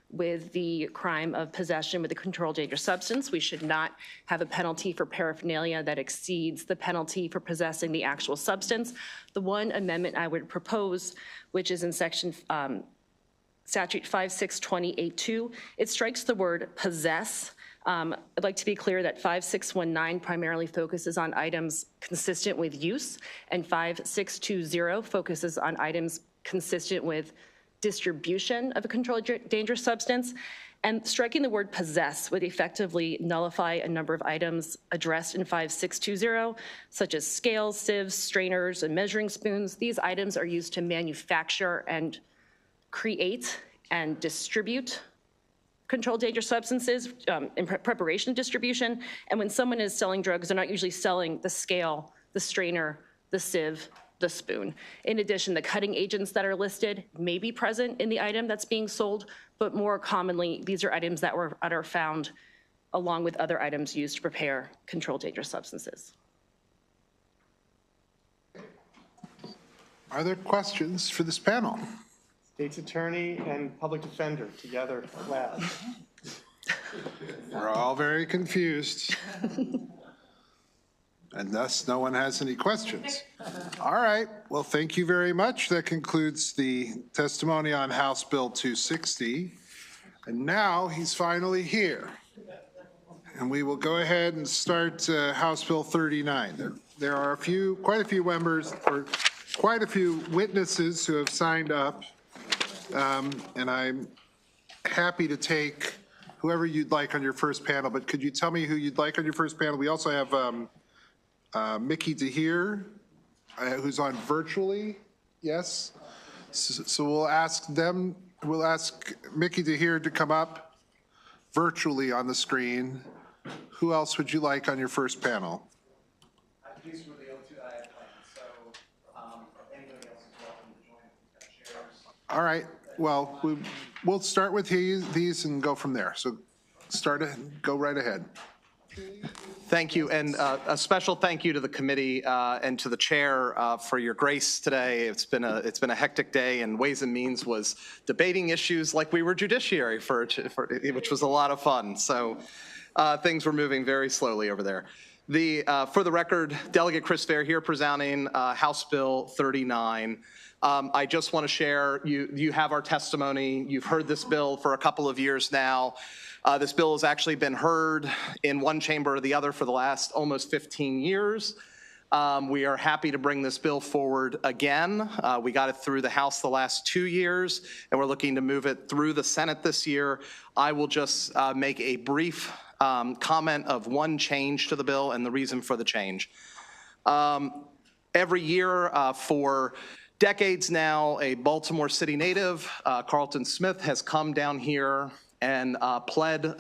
with the crime of possession with a controlled dangerous substance. We should not have a penalty for paraphernalia that exceeds the penalty for possessing the actual substance. The one amendment I would propose, which is in section statute 5620A2, it strikes the word possess. I'd like to be clear that 5619 primarily focuses on items consistent with use, and 5620 focuses on items consistent with distribution of a controlled dangerous substance, and striking the word possess would effectively nullify a number of items addressed in 5620, such as scales, sieves, strainers, and measuring spoons. These items are used to manufacture and create and distribute controlled dangerous substances in preparation and distribution. And when someone is selling drugs, they're not usually selling the scale, the strainer, the sieve, the spoon. In addition, the cutting agents that are listed may be present in the item that's being sold, but more commonly, these are items that are found along with other items used to prepare controlled dangerous substances. Are there questions for this panel? State's Attorney and Public Defender together at last. We're all very confused. And thus, no one has any questions. All right, well, thank you very much. That concludes the testimony on House Bill 260. And now he's finally here. And we will go ahead and start House Bill 39. There are quite a few members, or quite a few witnesses who have signed up. And I'm happy to take whoever you'd like on your first panel, but could you tell me who you'd like on your first panel? We also have Mickey DeHeer, who's on virtually, yes? So we'll ask Mickey DeHeer to come up virtually on the screen. Who else would you like on your first panel? These were the two that I had planned, so anybody else is welcome to join. All right, well, we'll start with these and go from there. So go right ahead. Thank you, and a special thank you to the committee and to the chair for your grace today. It's been a hectic day, and Ways and Means was debating issues like we were Judiciary which was a lot of fun. So things were moving very slowly over there. For the record, Delegate Chris Fair here presenting House Bill 39. I just want to share, you have our testimony. You've heard this bill for a couple of years now. This bill has actually been heard in one chamber or the other for the last almost 15 years. We are happy to bring this bill forward again. We got it through the House the last 2 years, and we're looking to move it through the Senate this year. I will just make a brief comment of one change to the bill and the reason for the change. Every year for decades now, a Baltimore City native, Carlton Smith, has come down here and pled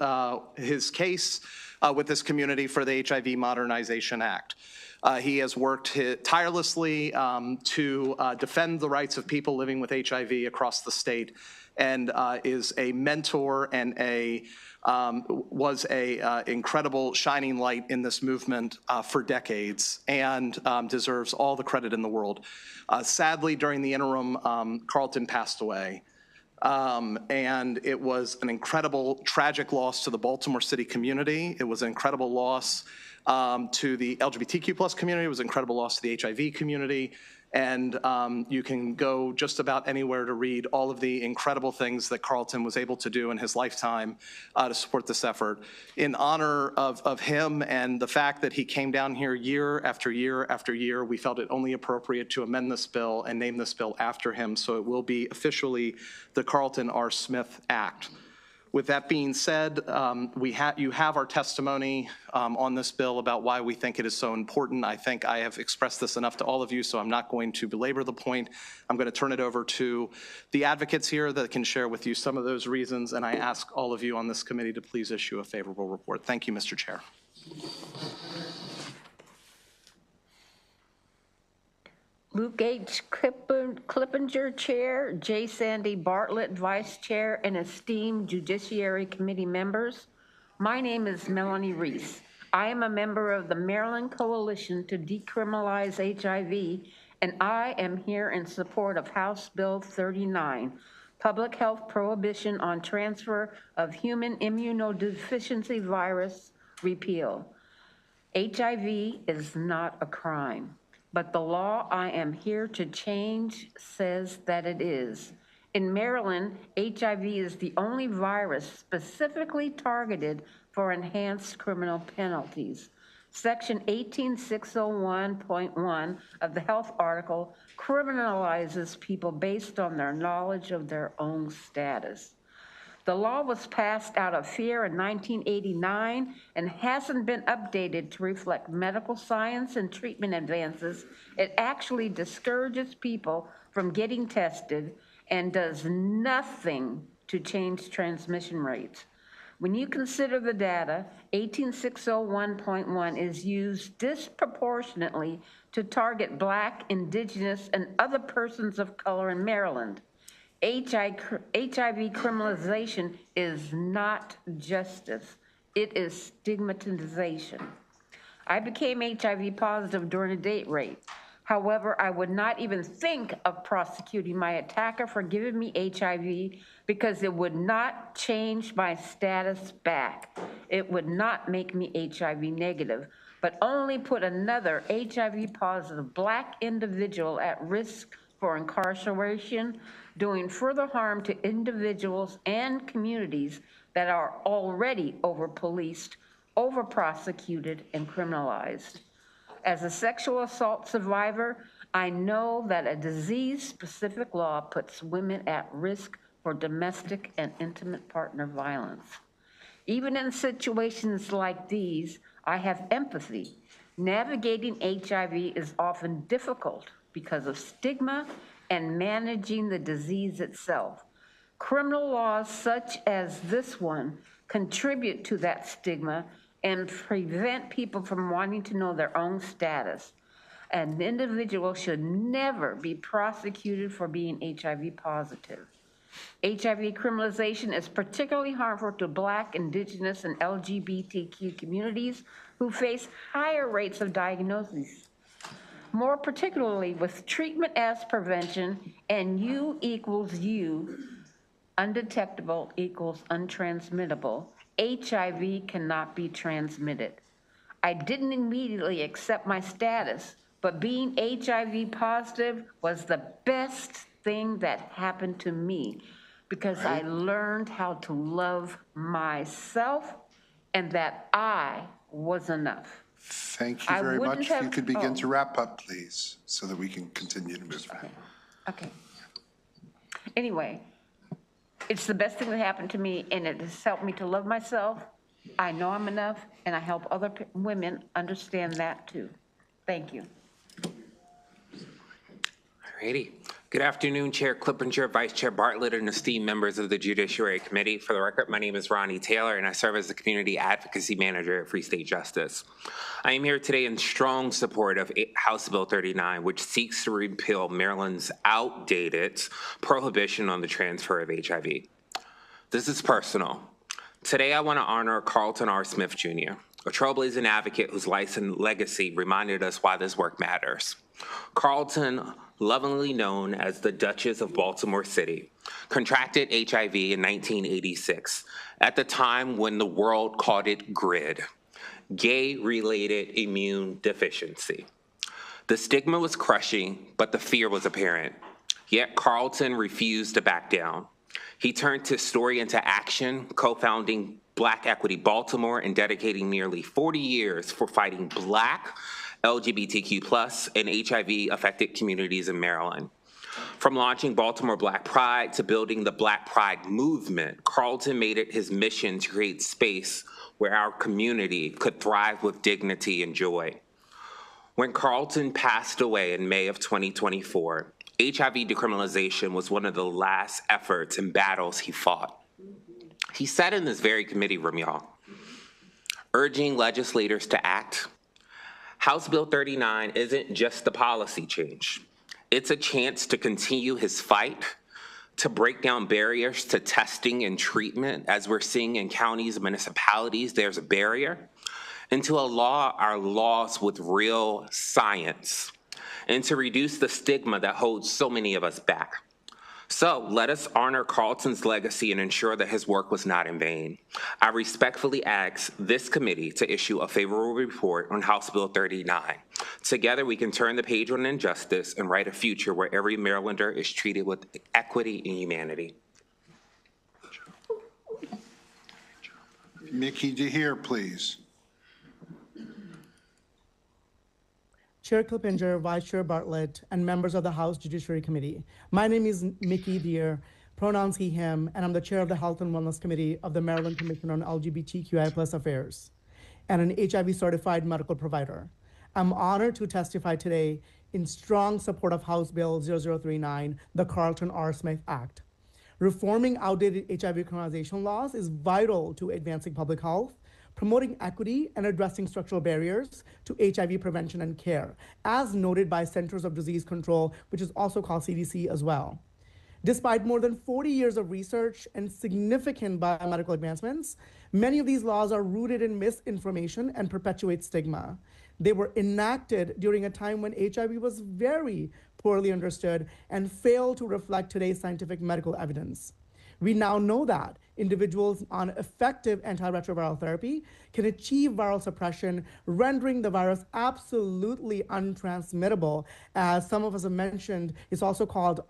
his case with this community for the HIV Modernization Act. He has worked tirelessly to defend the rights of people living with HIV across the state, and is a mentor and was a incredible shining light in this movement for decades, and deserves all the credit in the world. Sadly, during the interim, Carlton passed away. And it was an incredible, tragic loss to the Baltimore City community. It was an incredible loss to the LGBTQ+ community. It was an incredible loss to the HIV community. And you can go just about anywhere to read all of the incredible things that Carlton was able to do in his lifetime to support this effort. In honor of him and the fact that he came down here year after year after year, we felt it only appropriate to amend this bill and name this bill after him, so it will be officially the Carlton R. Smith Act. With that being said, you have our testimony on this bill about why we think it is so important. I think I have expressed this enough to all of you, so I'm not going to belabor the point. I'm going to turn it over to the advocates here that can share with you some of those reasons, and I ask all of you on this committee to please issue a favorable report. Thank you, Mr. Chair. Luke H. Clippinger, Chair, J. Sandy Bartlett, Vice Chair, and esteemed Judiciary Committee members. My name is Melanie Reese. I am a member of the Maryland Coalition to Decriminalize HIV, and I am here in support of House Bill 39, Public Health Prohibition on Transfer of Human Immunodeficiency Virus repeal. HIV is not a crime, but the law I am here to change says that it is. In Maryland, HIV is the only virus specifically targeted for enhanced criminal penalties. Section 18601.1 of the health article criminalizes people based on their knowledge of their own status. The law was passed out of fear in 1989 and hasn't been updated to reflect medical science and treatment advances. It actually discourages people from getting tested and does nothing to change transmission rates. When you consider the data, 18601.1 is used disproportionately to target Black, Indigenous, and other persons of color in Maryland. HIV criminalization is not justice. It is stigmatization. I became HIV positive during a date rape. However, I would not even think of prosecuting my attacker for giving me HIV because it would not change my status back. It would not make me HIV negative, but only put another HIV positive Black individual at risk for incarceration, doing further harm to individuals and communities that are already over-policed, over-prosecuted, and criminalized. As a sexual assault survivor, I know that a disease-specific law puts women at risk for domestic and intimate partner violence. Even in situations like these, I have empathy. Navigating HIV is often difficult because of stigma and managing the disease itself. Criminal laws such as this one contribute to that stigma and prevent people from wanting to know their own status. An individual should never be prosecuted for being HIV positive. HIV criminalization is particularly harmful to Black, Indigenous, and LGBTQ communities who face higher rates of diagnoses. More particularly with treatment as prevention and U equals U, undetectable equals untransmittable, HIV cannot be transmitted. I didn't immediately accept my status, but being HIV positive was the best thing that happened to me because I learned how to love myself and that I was enough. Thank you very much. If you could begin to wrap up, please, so that we can continue to move on. Okay. Anyway, it's the best thing that happened to me, and it has helped me to love myself. I know I'm enough, and I help other women understand that too. Thank you. Alrighty. Good afternoon, Chair Clippinger, Vice Chair Bartlett, and esteemed members of the Judiciary Committee. For the record, my name is Ronnie Taylor, and I serve as the Community Advocacy Manager at Free State Justice. I am here today in strong support of House Bill 39, which seeks to repeal Maryland's outdated prohibition on the transfer of HIV. This is personal. Today, I want to honor Carlton R. Smith, Jr., a trailblazing advocate whose life and legacy reminded us why this work matters. Carlton, lovingly known as the Duchess of Baltimore City, contracted HIV in 1986, at the time when the world called it GRID, gay-related immune deficiency. The stigma was crushing, but the fear was apparent. Yet Carlton refused to back down. He turned his story into action, co-founding Black Equity Baltimore and dedicating nearly 40 years for fighting Black, LGBTQ+, and HIV-affected communities in Maryland. From launching Baltimore Black Pride to building the Black Pride movement, Carlton made it his mission to create space where our community could thrive with dignity and joy. When Carlton passed away in May of 2024, HIV decriminalization was one of the last efforts and battles he fought. He sat in this very committee room, y'all, urging legislators to act. House Bill 39 isn't just a policy change. It's a chance to continue his fight, to break down barriers to testing and treatment, as we're seeing in counties and municipalities, there's a barrier, and to allow our laws with real science, and to reduce the stigma that holds so many of us back. So let us honor Carlton's legacy and ensure that his work was not in vain. I respectfully ask this committee to issue a favorable report on House Bill 39. Together, we can turn the page on injustice and write a future where every Marylander is treated with equity and humanity. Mickey DeHere, please. Chair Clippinger, Vice Chair Bartlett, and members of the House Judiciary Committee. My name is Mickey Deere, pronouns he, him, and I'm the chair of the Health and Wellness Committee of the Maryland Commission on LGBTQI+ Affairs and an HIV-certified medical provider. I'm honored to testify today in strong support of House Bill 0039, the Carlton R. Smith Act. Reforming outdated HIV criminalization laws is vital to advancing public health, promoting equity, and addressing structural barriers to HIV prevention and care, as noted by Centers of Disease Control, which is also called CDC as well. Despite more than 40 years of research and significant biomedical advancements, many of these laws are rooted in misinformation and perpetuate stigma. They were enacted during a time when HIV was very poorly understood and failed to reflect today's scientific medical evidence. We now know that individuals on effective antiretroviral therapy can achieve viral suppression, rendering the virus absolutely untransmittable. As some of us have mentioned, it's also called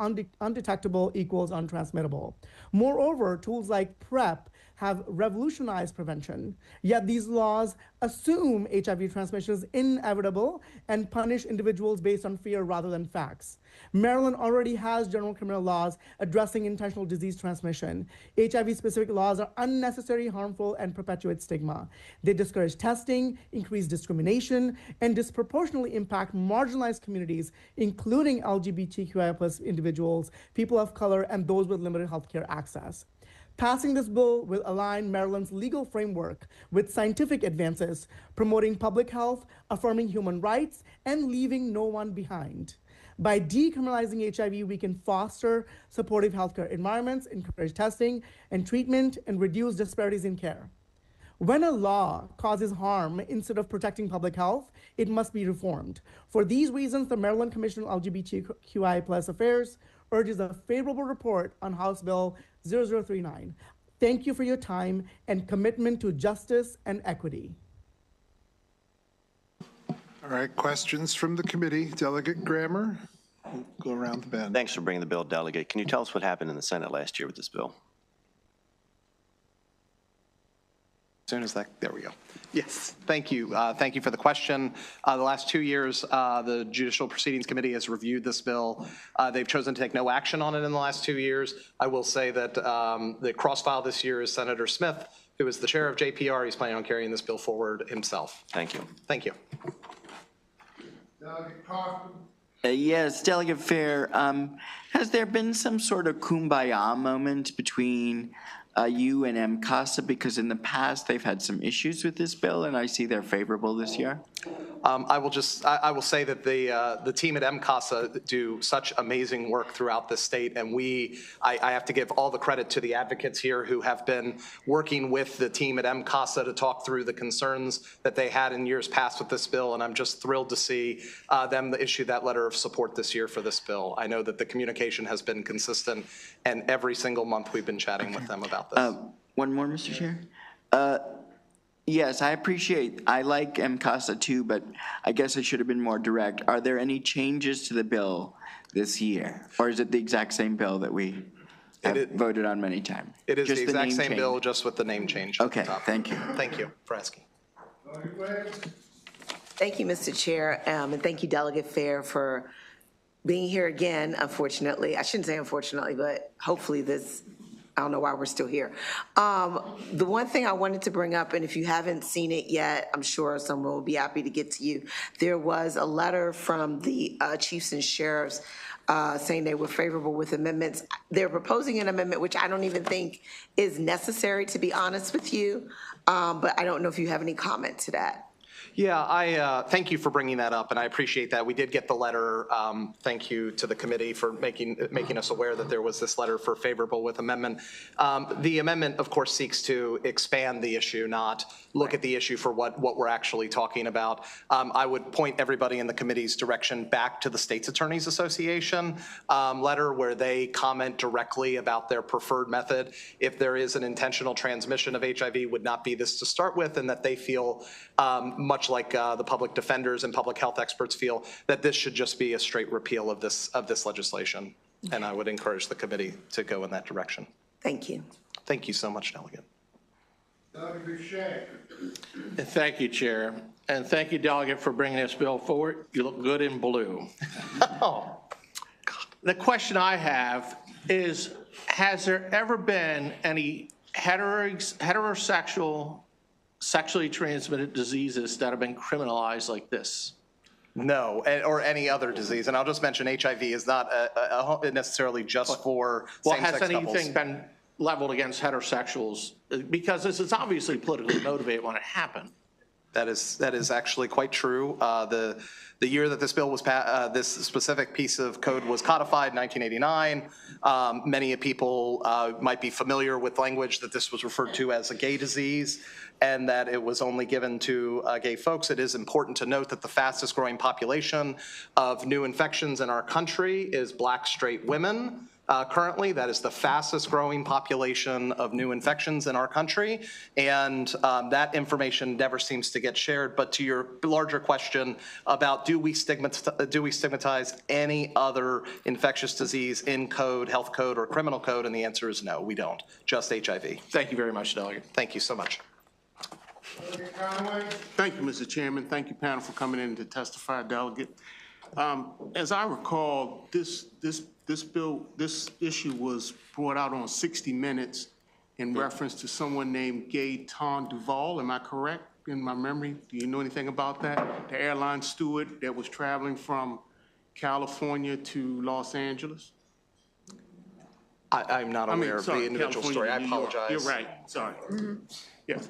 undetectable equals untransmittable. Moreover, tools like PrEP have revolutionized prevention, yet these laws assume HIV transmission is inevitable and punish individuals based on fear rather than facts. Maryland already has general criminal laws addressing intentional disease transmission. HIV-specific laws are unnecessary, harmful, and perpetuate stigma. They discourage testing, increase discrimination, and disproportionately impact marginalized communities, including LGBTQI+ individuals, people of color, and those with limited healthcare access. Passing this bill will align Maryland's legal framework with scientific advances, promoting public health, affirming human rights, and leaving no one behind. By decriminalizing HIV, we can foster supportive healthcare environments, encourage testing and treatment, and reduce disparities in care. When a law causes harm instead of protecting public health, it must be reformed. For these reasons, the Maryland Commission on LGBTQI+ Affairs urges a favorable report on House Bill 0039. Thank you for your time and commitment to justice and equity. All right, questions from the committee. Delegate Grammer, we'll go around the bend. Thanks for bringing the bill, Delegate. Can you tell us what happened in the Senate last year with this bill? As soon as that, there we go. Yes, thank you. Thank you for the question. The last 2 years, the Judicial Proceedings Committee has reviewed this bill. They've chosen to take no action on it in the last 2 years. I will say that the cross-file this year is Senator Smith, who is the chair of JPR. He's planning on carrying this bill forward himself. Thank you. Thank you. Delegate Kaufman. Yes, Delegate Fair, has there been some sort of kumbaya moment between you and MCASA, because in the past they've had some issues with this bill, and I see they're favorable this year? I will say that the team at MCASA do such amazing work throughout the state, and I have to give all the credit to the advocates here who have been working with the team at MCASA to talk through the concerns that they had in years past with this bill, and I'm just thrilled to see them issue that letter of support this year for this bill. I know that the communication has been consistent, and every single month we've been chatting with them about this. One more, Mr. Chair. Yes, I like MCASA too, but I guess I should have been more direct. Are there any changes to the bill this year? Or is it the exact same bill that we have voted on many times? It is Just the exact name same change? bill, just with the name change. Okay, thank you. Thank you for asking. Thank you, Mr. Chair, and thank you, Delegate Fair, for being here again, unfortunately. I shouldn't say unfortunately, but hopefully this, I don't know why we're still here. The one thing I wanted to bring up, and if you haven't seen it yet, I'm sure someone will be happy to get to you. There was a letter from the chiefs and sheriffs saying they were favorable with amendments. They're proposing an amendment which I don't even think is necessary, to be honest with you, but I don't know if you have any comment to that. Yeah, I thank you for bringing that up, and I appreciate that. We did get the letter. Thank you to the committee for making us aware that there was this letter for favorable with amendment. The amendment, of course, seeks to expand the issue, not look at the issue for what we're actually talking about. I would point everybody in the committee's direction back to the States Attorneys Association letter, where they comment directly about their preferred method. If there is an intentional transmission of HIV, would not be this to start with, and that they feel much like the public defenders and public health experts feel, that this should just be a straight repeal of this legislation. And I would encourage the committee to go in that direction. Thank you. Thank you so much, Delegate. Thank you, Chair. And thank you, Delegate, for bringing this bill forward. You look good in blue. Oh. The question I have is, has there ever been any heterosexual sexually transmitted diseases that have been criminalized like this? No, or any other disease. And I'll just mention HIV is not necessarily just for same-sex couples. Has anything been leveled against heterosexuals? Because this is obviously politically motivated when it happened. That is actually quite true. The year that this bill was passed, this specific piece of code was codified, 1989. Many people might be familiar with language that this was referred to as a gay disease, and that it was only given to gay folks. It is important to note that the fastest growing population of new infections in our country is Black straight women. Currently, that is the fastest growing population of new infections in our country, and that information never seems to get shared. But to your larger question about do we stigmatize any other infectious disease in code, health code, or criminal code, and the answer is no, we don't, just HIV. Thank you very much, Delegate. Thank you so much. Thank you, Mr. Chairman. Thank you, panel, for coming in to testify, Delegate. As I recall, this issue was brought out on 60 Minutes in reference to someone named Gaetan Duval. Am I correct in my memory? Do you know anything about that? The airline steward that was traveling from California to Los Angeles? I'm not aware of the individual story. I apologize. You're right. Sorry. Yes.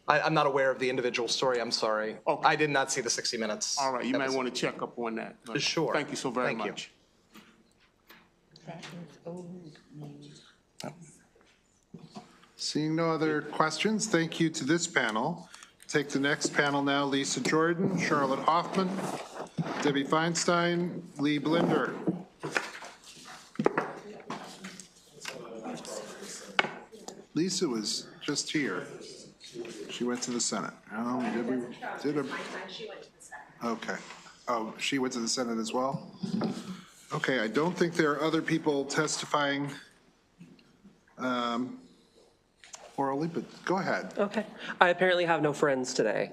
I'm not aware of the individual story. I'm sorry. Okay. I did not see the 60 Minutes. All right. You might want to check up on that. Sure. Thank you so very much. Seeing no other questions, thank you to this panel. Take the next panel now, Lisa Jordan, Charlotte Hoffman, Debbie Feinstein, Lee Blinder. Lisa was just here. She went to the Senate. Okay. Oh, she went to the Senate as well? Okay, I don't think there are other people testifying orally, but go ahead. Okay. I apparently have no friends today.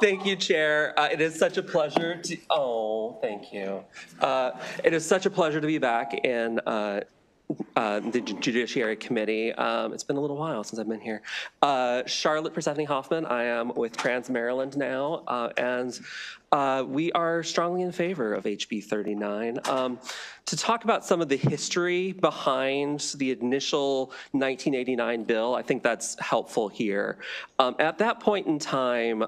Thank you, Chair. It is such a pleasure to, thank you. It is such a pleasure to be back in the Judiciary Committee. It's been a little while since I've been here. Charlotte Persephone Hoffman, I am with Trans Maryland now, and we are strongly in favor of HB 39. To talk about some of the history behind the initial 1989 bill, I think that's helpful here. At that point in time,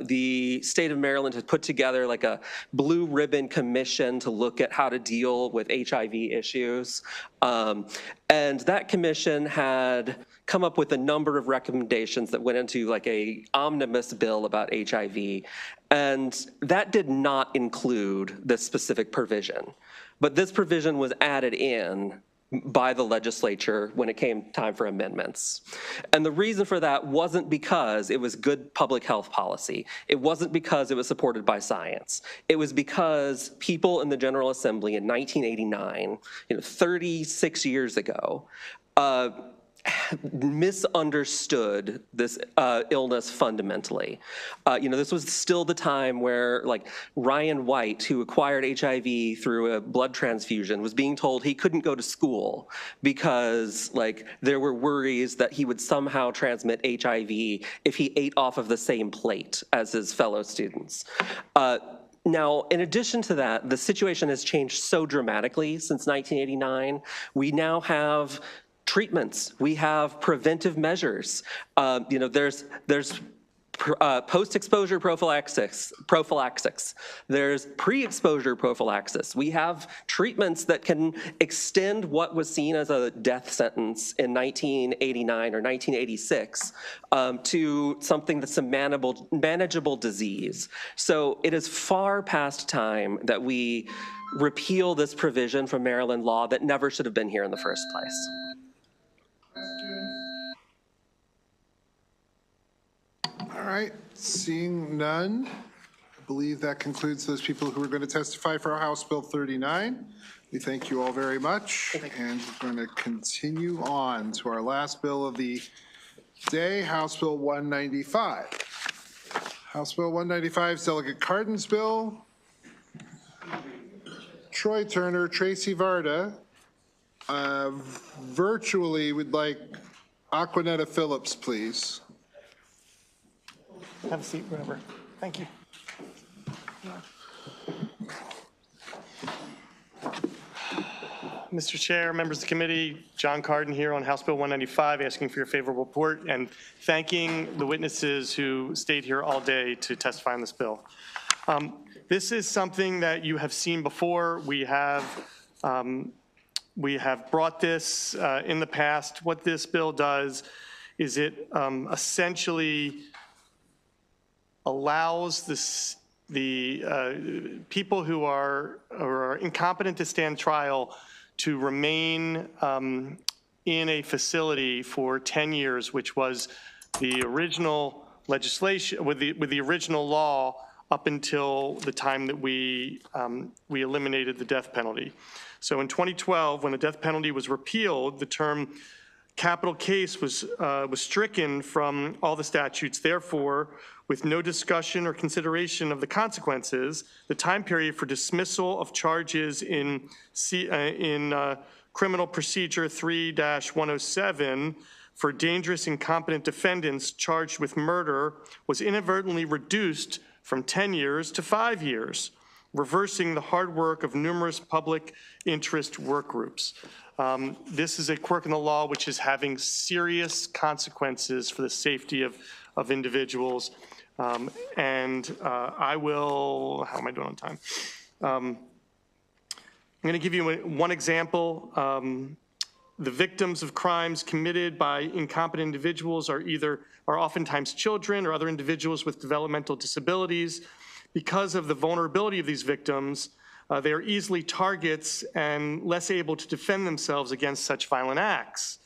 the state of Maryland had put together like a blue ribbon commission to look at how to deal with HIV issues. And that commission had come up with a number of recommendations that went into like a omnibus bill about HIV. And that did not include this specific provision. But this provision was added in by the legislature when it came time for amendments. And the reason for that wasn't because it was good public health policy. It wasn't because it was supported by science. It was because people in the General Assembly in 1989, 36 years ago, misunderstood this illness fundamentally. This was still the time where, like, Ryan White, who acquired HIV through a blood transfusion, was being told he couldn't go to school because, like, there were worries that he would somehow transmit HIV if he ate off of the same plate as his fellow students. Now, in addition to that, the situation has changed so dramatically since 1989. We now have treatments. We have preventive measures. There's post-exposure prophylaxis. There's pre-exposure prophylaxis. We have treatments that can extend what was seen as a death sentence in 1989 or 1986 to something that's a manageable disease. So it is far past time that we repeal this provision from Maryland law that never should have been here in the first place. All right, seeing none, I believe that concludes those people who are going to testify for House Bill 39. We thank you all very much, and we're going to continue on to our last bill of the day, House Bill 195. House Bill 195 is Delegate Cardin's bill. Troy Turner, Tracy Varda, virtually would like Aquanetta Phillips, please. Have a seat, wherever. Thank you. Mr. Chair, members of the committee, John Carden here on House Bill 195, asking for your favorable report and thanking the witnesses who stayed here all day to testify on this bill. This is something that you have seen before. We have brought this in the past. What this bill does is it essentially allows the people who are incompetent to stand trial to remain in a facility for 10 years, which was the original legislation, with the original law up until the time that we eliminated the death penalty. So in 2012, when the death penalty was repealed, the term capital case was stricken from all the statutes. Therefore, with no discussion or consideration of the consequences, the time period for dismissal of charges in Criminal Procedure 3-107 for dangerous incompetent defendants charged with murder was inadvertently reduced from 10 years to 5 years, reversing the hard work of numerous public interest work groups. This is a quirk in the law which is having serious consequences for the safety of individuals. I will, how am I doing on time? I'm going to give you one example. The victims of crimes committed by incompetent individuals are oftentimes children or other individuals with developmental disabilities. Because of the vulnerability of these victims, they are easily targets and less able to defend themselves against such violent acts.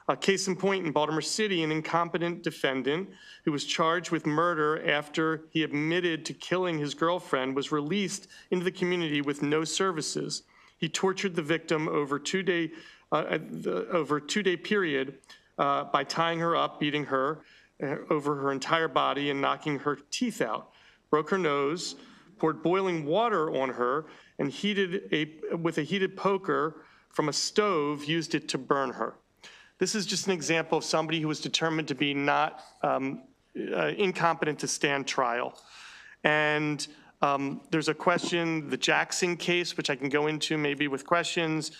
A case in point, in Baltimore City, an incompetent defendant who was charged with murder after he admitted to killing his girlfriend was released into the community with no services. He tortured the victim over a two-day period by tying her up, beating her over her entire body and knocking her teeth out, broke her nose, poured boiling water on her, and with a heated poker from a stove, used it to burn her. This is just an example of somebody who was determined to be not incompetent to stand trial. And there's a question, the Jackson case, which I can go into maybe with questions,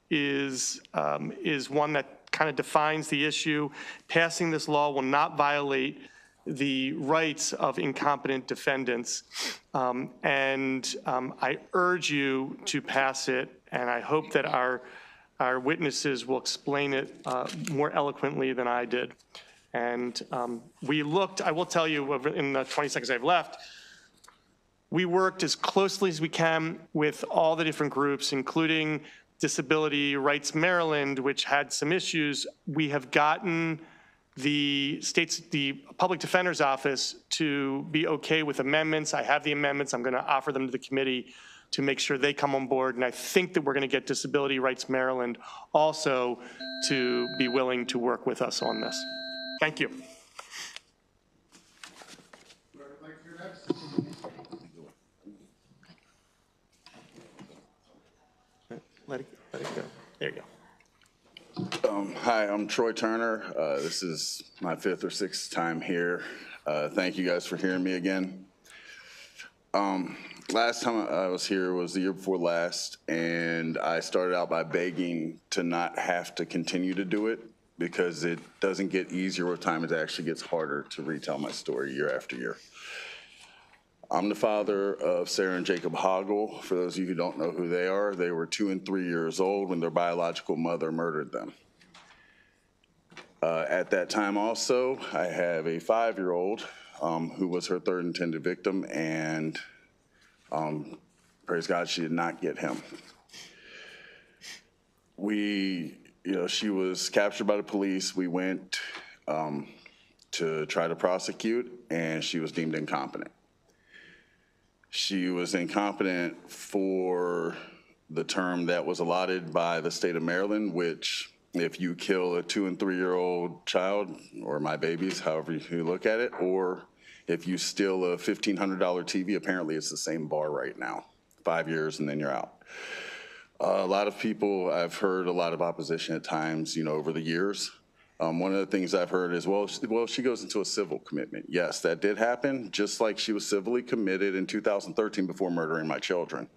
is one that kind of defines the issue. Passing this law will not violate the rights of incompetent defendants. I urge you to pass it, and I hope that our witnesses will explain it more eloquently than I did. And we looked, I will tell you in the 20 seconds I've left, we worked as closely as we can with all the different groups, including Disability Rights Maryland, which had some issues, we have gotten the Public Defender's Office to be okay with amendments. I have the amendments. I'm going to offer them to the committee to make sure they come on board. And I think that we're going to get Disability Rights Maryland also to be willing to work with us on this. Thank you. Let it go. There you go. Hi, I'm Troy Turner. This is my 5th or 6th time here. Thank you guys for hearing me again. Last time I was here was the year before last, and I started out by begging to not have to continue to do it because it doesn't get easier with time. It actually gets harder to retell my story year after year. I'm the father of Sarah and Jacob Hoggle. For those of you who don't know who they were 2 and 3 years old when their biological mother murdered them. At that time also, I have a 5-year-old who was her 3rd intended victim, and praise God, she did not get him. She was captured by the police. We went to try to prosecute, and she was deemed incompetent. She was incompetent for the term that was allotted by the state of Maryland, which if you kill a 2 and 3-year-old child, or my babies, however you look at it, or if you steal a $1,500 TV, apparently it's the same bar right now, 5 years and then you're out. A lot of people, I've heard a lot of opposition at times, over the years. One of the things I've heard is, well, she goes into a civil commitment. Yes, that did happen, just like she was civilly committed in 2013 before murdering my children.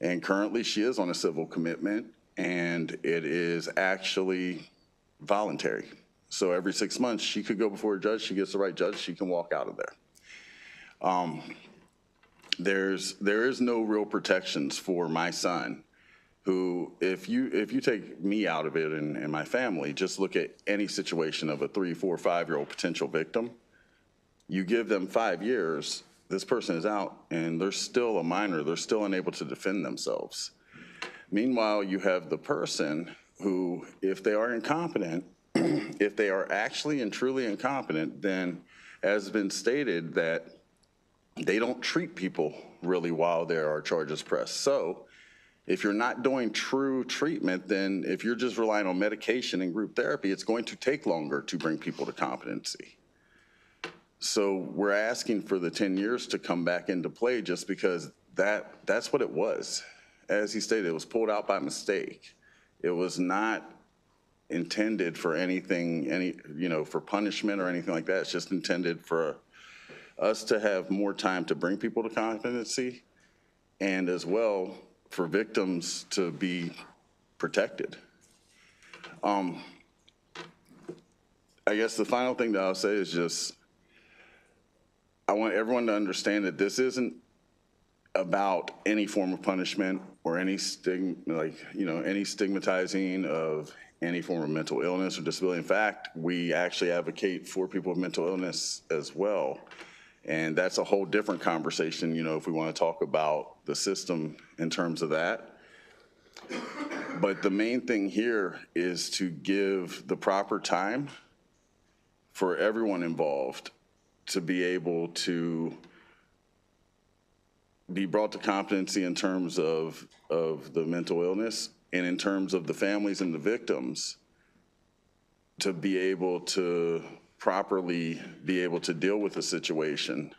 And currently she is on a civil commitment, and it is actually voluntary. So every 6 months she could go before a judge, she gets the right judge, she can walk out of there. There is no real protections for my son, who, if you take me out of it and my family, just look at any situation of a 3, 4, 5-year-old potential victim, you give them 5 years, this person is out and they're still a minor, they're still unable to defend themselves. Meanwhile, you have the person who, if they are incompetent, if they are actually and truly incompetent, then as has been stated that they don't treat people really while there are charges pressed. So if you're not doing true treatment, then if you're just relying on medication and group therapy, it's going to take longer to bring people to competency. So we're asking for the 10 years to come back into play just because that's what it was. As he stated, it was pulled out by mistake. It was not intended for anything, for punishment or anything like that. It's just intended for us to have more time to bring people to competency, and as well for victims to be protected. I guess the final thing that I'll say is just, I want everyone to understand that this isn't about any form of punishment or any any stigmatizing of any form of mental illness or disability. In fact, we actually advocate for people with mental illness as well. And that's a whole different conversation, if we want to talk about the system in terms of that. But the main thing here is to give the proper time for everyone involved to be able to be brought to competency in terms of the mental illness, and in terms of the families and the victims to be able to properly be able to deal with the situation.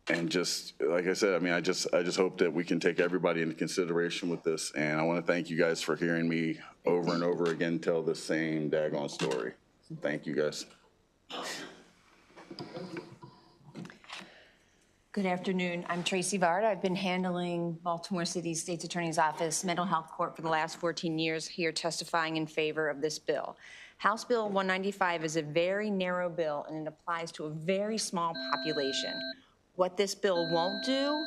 And just like I said, I just hope that we can take everybody into consideration with this. And I want to thank you guys for hearing me over and over again tell the same daggone story. Thank you guys. Good afternoon. I'm Tracy Vard. I've been handling Baltimore City State's Attorney's Office Mental Health Court for the last 14 years, here testifying in favor of this bill. House Bill 195 is a very narrow bill, and it applies to a very small population. What this bill won't do,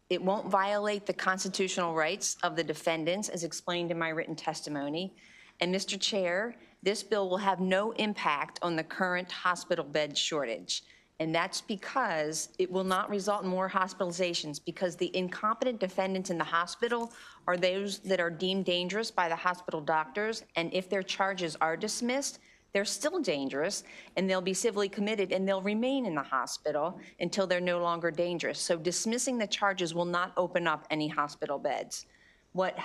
it won't violate the constitutional rights of the defendants, as explained in my written testimony. And Mr. Chair, this bill will have no impact on the current hospital bed shortage. And that's because it will not result in more hospitalizations, because the incompetent defendants in the hospital are those that are deemed dangerous by the hospital doctors. And if their charges are dismissed, they're still dangerous, and they'll be civilly committed, and they'll remain in the hospital until they're no longer dangerous. So dismissing the charges will not open up any hospital beds. What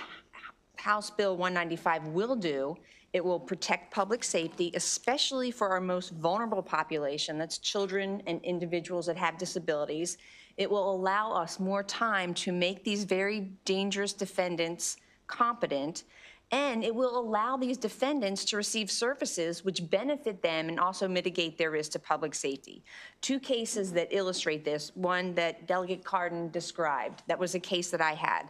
House Bill 195 will do, it will protect public safety, especially for our most vulnerable population, that's children and individuals that have disabilities. It will allow us more time to make these very dangerous defendants competent, and it will allow these defendants to receive services which benefit them and also mitigate their risk to public safety. Two cases that illustrate this, one that Delegate Cardin described, that was a case that I had.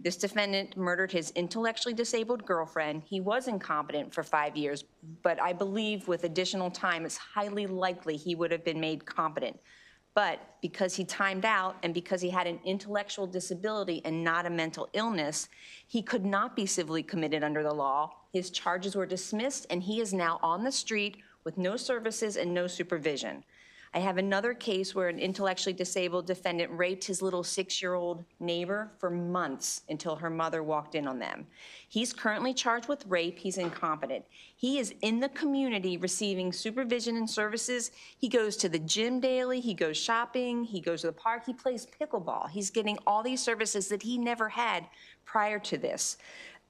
This defendant murdered his intellectually disabled girlfriend. He was incompetent for 5 years, but I believe with additional time, it's highly likely he would have been made competent. But because he timed out and because he had an intellectual disability and not a mental illness, he could not be civilly committed under the law. His charges were dismissed, and he is now on the street with no services and no supervision. I have another case where an intellectually disabled defendant raped his little 6-year-old neighbor for months until her mother walked in on them. He's currently charged with rape. He's incompetent. He is in the community receiving supervision and services. He goes to the gym daily. He goes shopping. He goes to the park. He plays pickleball. He's getting all these services that he never had prior to this.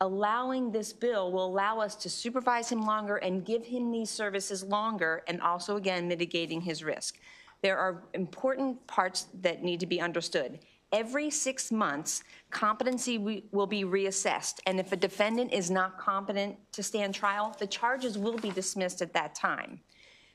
Allowing this bill will allow us to supervise him longer and give him these services longer, and also, again, mitigating his risk. There are important parts that need to be understood. Every 6 months, competency will be reassessed, and if a defendant is not competent to stand trial, the charges will be dismissed at that time.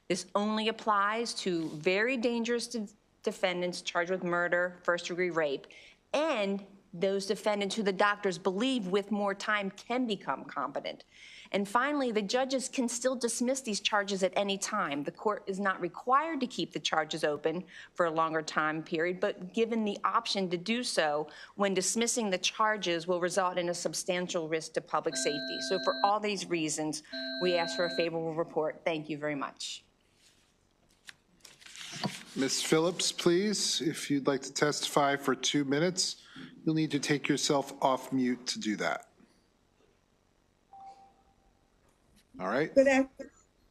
This only applies to very dangerous defendants charged with murder, first-degree rape, and those defendants who the doctors believe with more time can become competent. And finally, the judges can still dismiss these charges at any time. The court is not required to keep the charges open for a longer time period, but given the option to do so when dismissing the charges will result in a substantial risk to public safety. So for all these reasons, we ask for a favorable report. Thank you very much. Ms. Phillips, please, if you'd like to testify for 2 minutes. You'll need to take yourself off mute to do that. All right.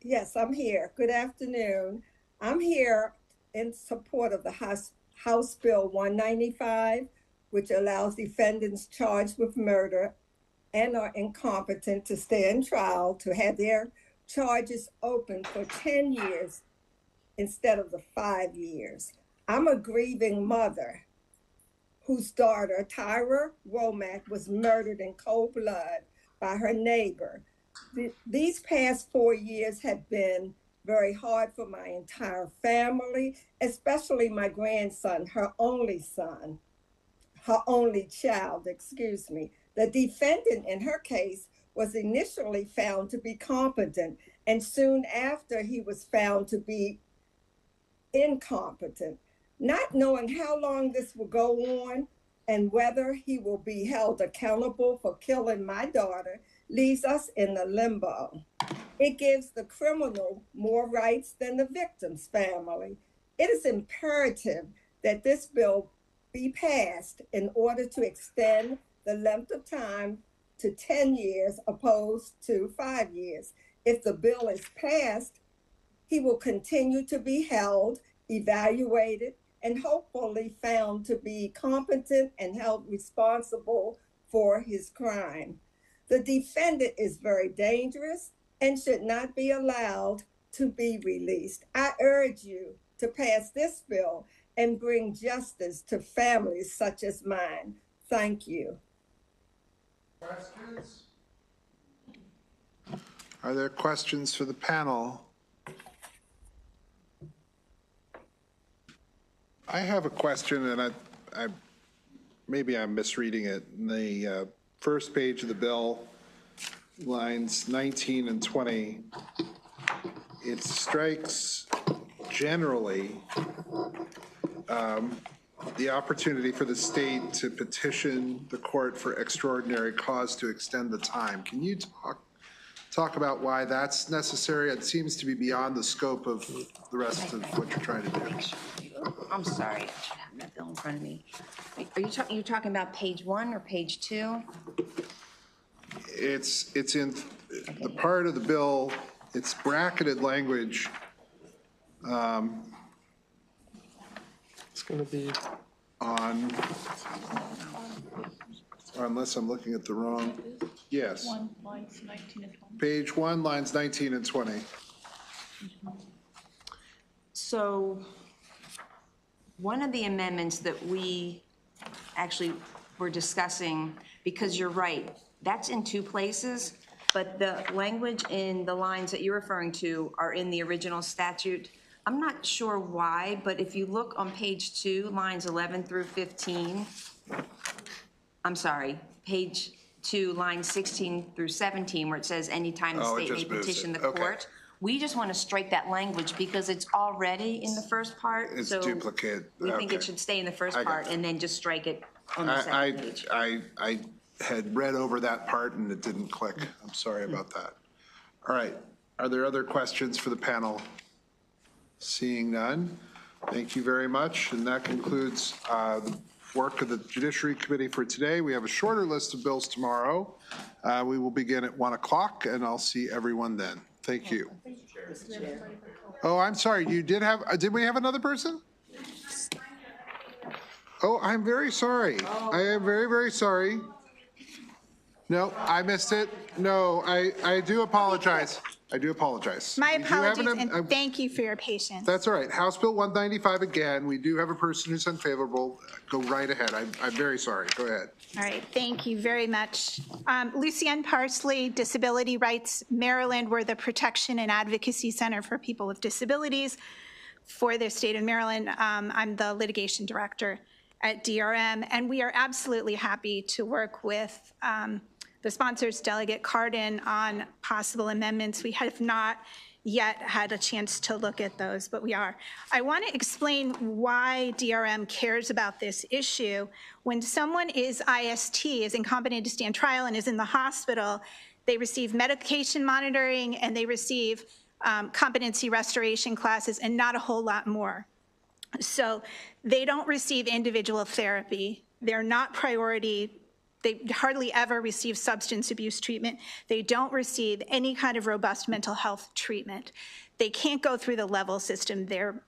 Yes, I'm here. Good afternoon. I'm here in support of the House Bill 195, which allows defendants charged with murder and are incompetent to stand trial to have their charges open for 10 years instead of the 5 years. I'm a grieving mother whose daughter, Tyra Womack, was murdered in cold blood by her neighbor. These past 4 years have been very hard for my entire family, especially my grandson, her only child, excuse me. The defendant in her case was initially found to be competent, and soon after he was found to be incompetent. Not knowing how long this will go on and whether he will be held accountable for killing my daughter leaves us in a limbo. It gives the criminal more rights than the victim's family. It is imperative that this bill be passed in order to extend the length of time to 10 years opposed to 5 years. If the bill is passed, he will continue to be held, evaluated, and hopefully found to be competent and held responsible for his crime. The defendant is very dangerous and should not be allowed to be released. I urge you to pass this bill and bring justice to families such as mine. Thank you. Questions? Are there questions for the panel? I have a question, and I maybe I'm misreading it. In the first page of the bill, lines 19 and 20, it strikes generally the opportunity for the state to petition the court for extraordinary cause to extend the time. Can you talk talk about why that's necessary. It seems to be beyond the scope of the rest of what you're trying to do. I'm sorry, I should have that bill in front of me. Are you talking about page 1 or page 2? It's in the part of the bill, it's bracketed language. It's going to be unless I'm looking at the wrong, yes. Lines 19 and 20. Page 1, lines 19 and 20. So one of the amendments that we actually were discussing, because you're right, that's in 2 places, but the language in the lines that you're referring to are in the original statute. I'm not sure why, but if you look on page 2, lines 11 through 15, I'm sorry, page 2, lines 16 through 17, where it says anytime the state may petition the court. We just want to strike that language because it's already in the first part. It's so duplicated. We think it should stay in the first part and then just strike it on the second page. I had read over that part and it didn't click. I'm sorry about that. All right. Are there other questions for the panel? Seeing none, thank you very much. And that concludes the work of the Judiciary Committee for today. We have a shorter list of bills tomorrow. We will begin at 1 o'clock and I'll see everyone then. Thank you. Oh, I'm sorry. You did have, did we have another person? Oh, I'm very sorry. I am very, very sorry. No, I missed it. No, I do apologize. I do apologize. My apologies, and thank you for your patience. That's all right. House Bill 195 again. We do have a person who's unfavorable. Go right ahead. I'm very sorry. Go ahead. All right, thank you very much. Lucienne Parsley, Disability Rights Maryland. We're the Protection and Advocacy Center for People with Disabilities for the state of Maryland. I'm the litigation director at DRM, and we are absolutely happy to work with the sponsors, Delegate Cardin, on possible amendments. We have not yet had a chance to look at those, but we are. I want to explain why DRM cares about this issue. When someone is IST, is incompetent to stand trial, and is in the hospital, they receive medication monitoring and they receive competency restoration classes and not a whole lot more. So they don't receive individual therapy. They're not priority. They hardly ever receive substance abuse treatment. They don't receive any kind of robust mental health treatment. They can't go through the level system. Their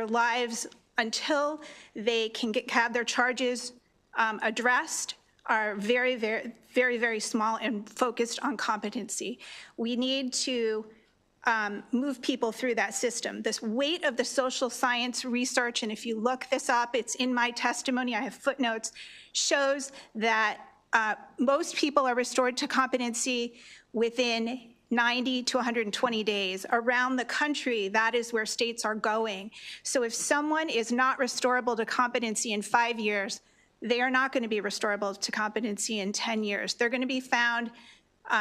lives, until they can have their charges addressed, are very, very, very, very small and focused on competency. We need to move people through that system. This weight of the social science research, and if you look this up, it's in my testimony, I have footnotes, shows that most people are restored to competency within 90 to 120 days. Around the country, that is where states are going. So if someone is not restorable to competency in 5 years, they are not going to be restorable to competency in 10 years. They're going to be found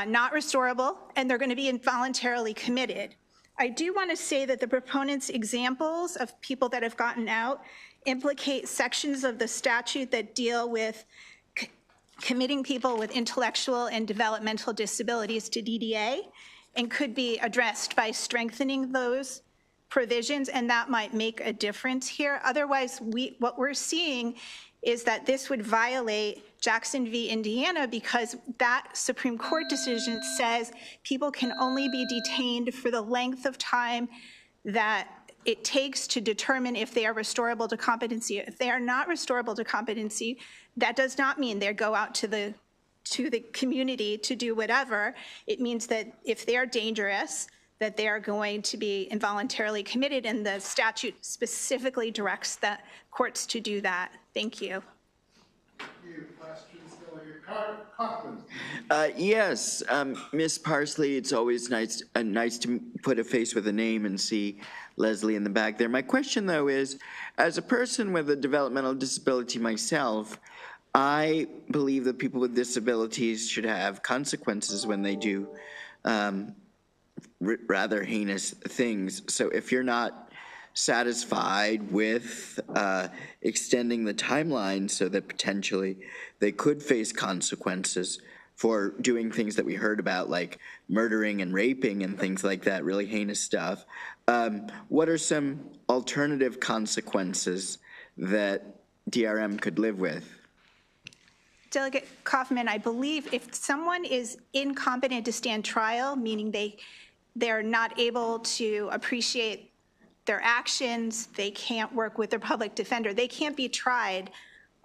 not restorable, and they're going to be involuntarily committed. I do want to say that the proponents' examples of people that have gotten out implicate sections of the statute that deal with committing people with intellectual and developmental disabilities to DDA, and could be addressed by strengthening those provisions, and that might make a difference here. Otherwise, what we're seeing is that this would violate Jackson v. Indiana, because that Supreme Court decision says people can only be detained for the length of time that it takes to determine if they are restorable to competency. If they are not restorable to competency, that does not mean they go out to the community to do whatever. It means that if they are dangerous, that they are going to be involuntarily committed, and the statute specifically directs the courts to do that. Thank you. Yes, Ms. Parsley, it's always nice to put a face with a name and see Leslie in the back there. My question, though, is, as a person with a developmental disability myself, I believe that people with disabilities should have consequences when they do rather heinous things. So if you're not satisfied with extending the timeline so that potentially they could face consequences for doing things that we heard about, like murdering and raping and things like that, really heinous stuff. What are some alternative consequences that DRM could live with? Delegate Kaufman, I believe if someone is incompetent to stand trial, meaning they're not able to appreciate their actions, they can't work with their public defender, they can't be tried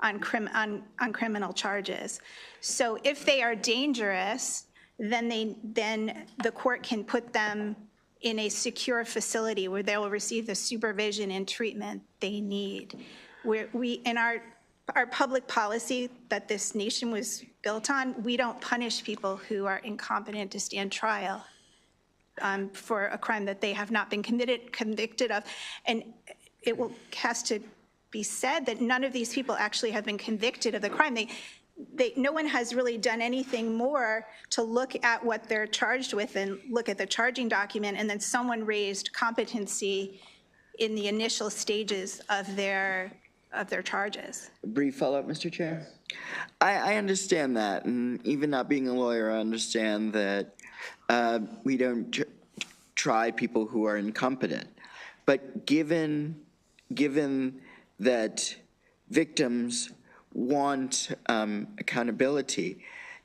on criminal charges. So if they are dangerous, then the court can put them in a secure facility where they will receive the supervision and treatment they need. In our public policy that this nation was built on, we don't punish people who are incompetent to stand trial for a crime that they have not been convicted of. And it has to be said that none of these people actually have been convicted of the crime. No one has really done anything more to look at what they're charged with and look at the charging document, and then someone raised competency in the initial stages of their charges. Brief follow-up, Mr. Chair. I understand that, and even not being a lawyer, I understand that we don't try people who are incompetent. But given that victims want accountability,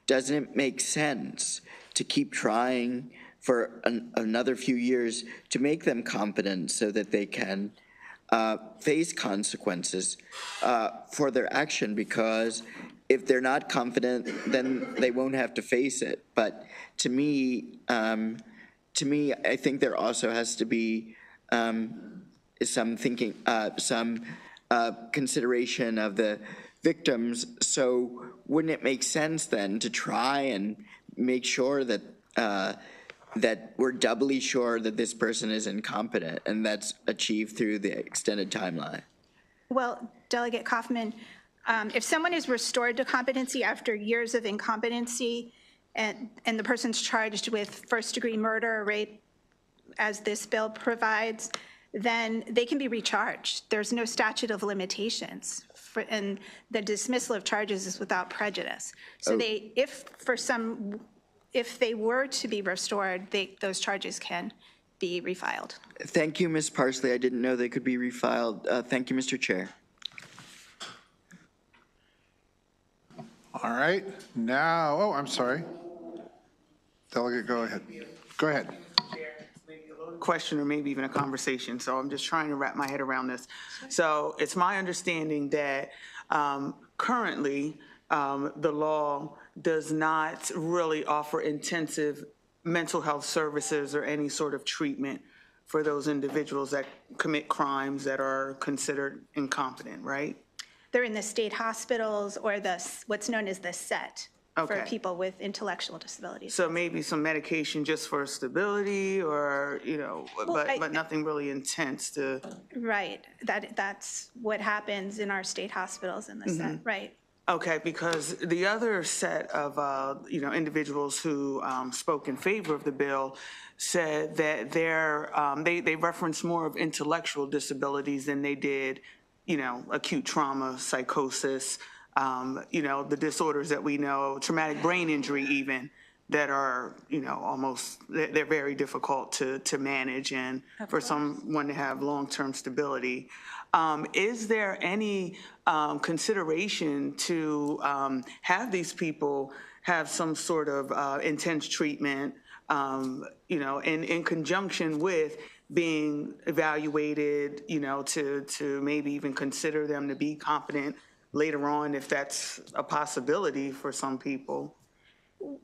doesn't it make sense to keep trying for another few years to make them competent so that they can face consequences for their action? Because if they're not confident, then they won't have to face it. But to me, I think there also has to be some thinking, some consideration of the victims. So wouldn't it make sense then to try and make sure that that we're doubly sure that this person is incompetent, and that's achieved through the extended timeline? Well, Delegate Kaufman, if someone is restored to competency after years of incompetency and the person's charged with first-degree murder or rape, as this bill provides, then they can be recharged. There's no statute of limitations, and the dismissal of charges is without prejudice. So if they were to be restored, those charges can be refiled. Thank you, Ms. Parsley. I didn't know they could be refiled. Thank you, Mr. Chair. All right, now, oh, I'm sorry. Delegate, go ahead. Go ahead. Question or maybe even a conversation, so I'm just trying to wrap my head around this. So it's my understanding that currently the law does not really offer intensive mental health services or any sort of treatment for those individuals that commit crimes that are considered incompetent, right? They're in the state hospitals or what's known as the SET. Okay. For people with intellectual disabilities. So maybe some medication just for stability, or but nothing really intense to. Right. That's what happens in our state hospitals in the SET. Right. Okay, because the other set of individuals who spoke in favor of the bill said that they referenced more of intellectual disabilities than they did, acute trauma, psychosis. The disorders that we know, traumatic brain injury even, that are, they're very difficult to manage and for someone to have long-term stability. Is there any consideration to have these people have some sort of intense treatment, in conjunction with being evaluated, to maybe even consider them to be competent later on, if that's a possibility for some people?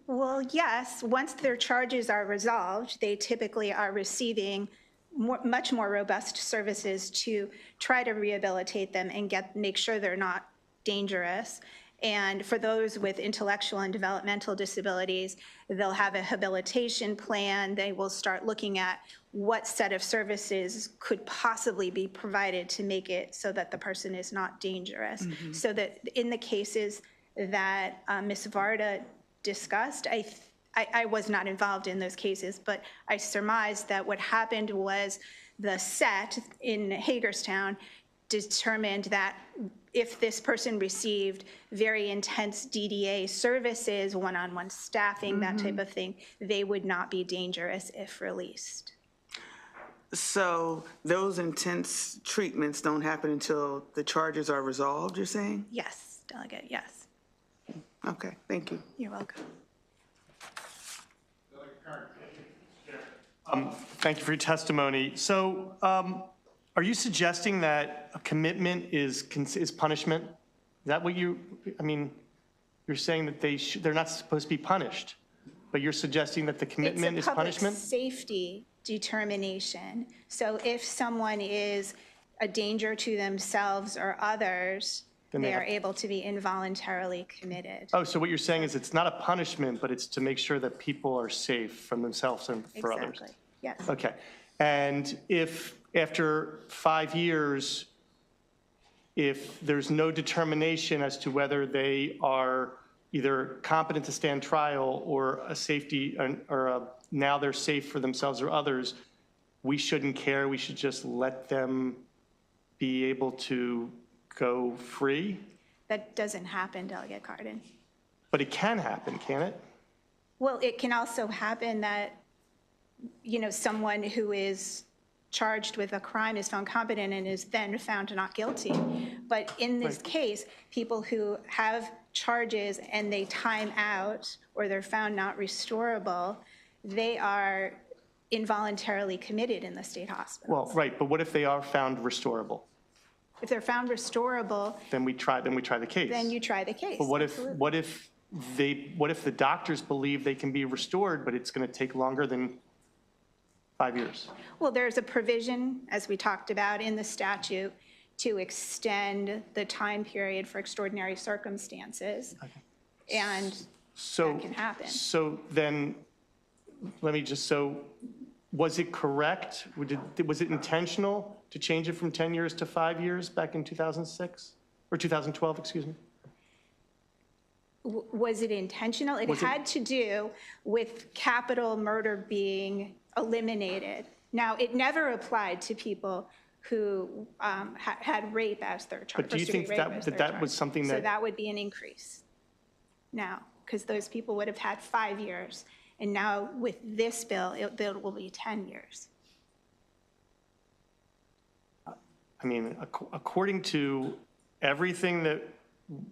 Well, yes. Once their charges are resolved, they typically are receiving much more robust services to try to rehabilitate them and make sure they're not dangerous. And for those with intellectual and developmental disabilities, they'll have a habilitation plan. They will start looking at what set of services could possibly be provided to make it so that the person is not dangerous. So that in the cases that Ms. Varda discussed, I was not involved in those cases, but I surmised that what happened was the SET in Hagerstown determined that if this person received very intense DDA services, one-on-one staffing, that type of thing, they would not be dangerous if released. So those intense treatments don't happen until the charges are resolved, you're saying? Yes, Delegate, yes. Okay, thank you. You're welcome. Thank you for your testimony. So are you suggesting that a commitment is punishment? Is that what you, I mean, you're saying that they're not supposed to be punished, but you're suggesting that the commitment is punishment? It's a public safety determination. So if someone is a danger to themselves or others, they are able to be involuntarily committed. Oh, so what you're saying is it's not a punishment, but it's to make sure that people are safe from themselves and for others? Exactly, yes. Okay. And if after 5 years, if there's no determination as to whether they are either competent to stand trial or a safety, or now they're safe for themselves or others, we shouldn't care. We should just let them be able to go free? That doesn't happen, Delegate Cardin. But it can happen, can it? Well, it can also happen that, you know, someone who is charged with a crime is found competent and is then found not guilty. But in this case, people who have charges and they time out or they're found not restorable, they are involuntarily committed in the state hospital. Well, right, but what if they are found restorable? If they're found restorable, Then we try the case. then you try the case. But what Absolutely. if the doctors believe they can be restored, but it's going to take longer than 5 years? Well, there's a provision, as we talked about in the statute, to extend the time period for extraordinary circumstances. And that can happen. So then, was it correct? Was it intentional to change it from 10 years to 5 years back in 2006? Or 2012, excuse me? Was it intentional? It had to do with capital murder being eliminated. Now, it never applied to people who had rape as their charge. But do you think that was something that... So that would be an increase now, because those people would have had 5 years. And now with this bill, it will be 10 years. I mean, according to everything that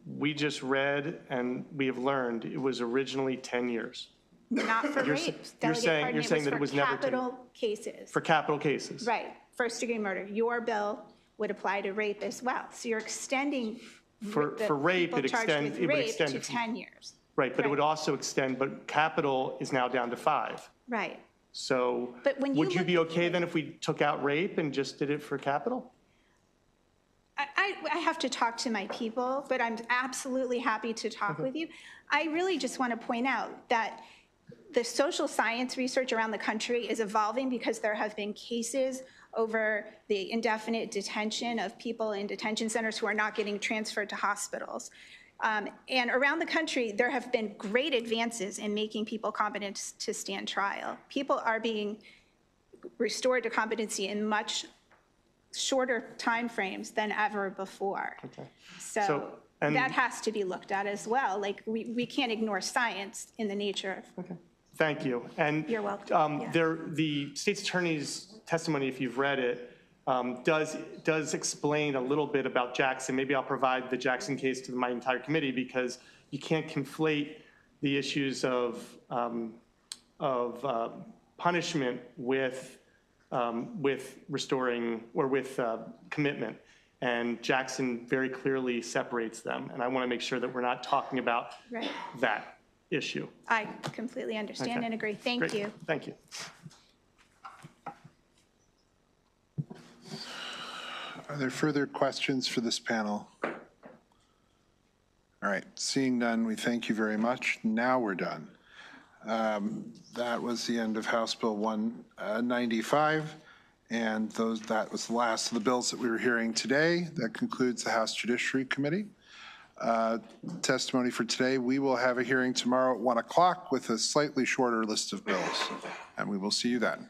we just read and we have learned, it was originally 10 years. Not for rape. You're saying that it was never 10. For capital cases. For capital cases. Right, first-degree murder. Your bill would apply to rape as well. So you're extending For rape, it would extend to 10 years. Right, but it would also extend, but capital is now down to 5. Right. So But when would you you be okay then if we took out rape and just did it for capital? I have to talk to my people, but I'm absolutely happy to talk with you. I really just want to point out that the social science research around the country is evolving because there have been cases over the indefinite detention of people in detention centers who are not getting transferred to hospitals. And around the country, there have been great advances in making people competent to stand trial. People are being restored to competency in much shorter timeframes than ever before. Okay. So that has to be looked at as well. Like, we can't ignore science in the nature of. Okay. Thank you. And you're welcome. The state's attorney's testimony, if you've read it, does explain a little bit about Jackson. Maybe I'll provide the Jackson case to my entire committee, because you can't conflate the issues of punishment with restoring or with commitment. And Jackson very clearly separates them. And I want to make sure that we're not talking about that issue. I completely understand and agree. Thank you. Thank you. Are there further questions for this panel? All right, seeing none, we thank you very much. Now we're done. That was the end of House Bill 195, and that was the last of the bills that we were hearing today. That concludes the House Judiciary Committee. Testimony for today. We will have a hearing tomorrow at 1 o'clock with a slightly shorter list of bills, and we will see you then.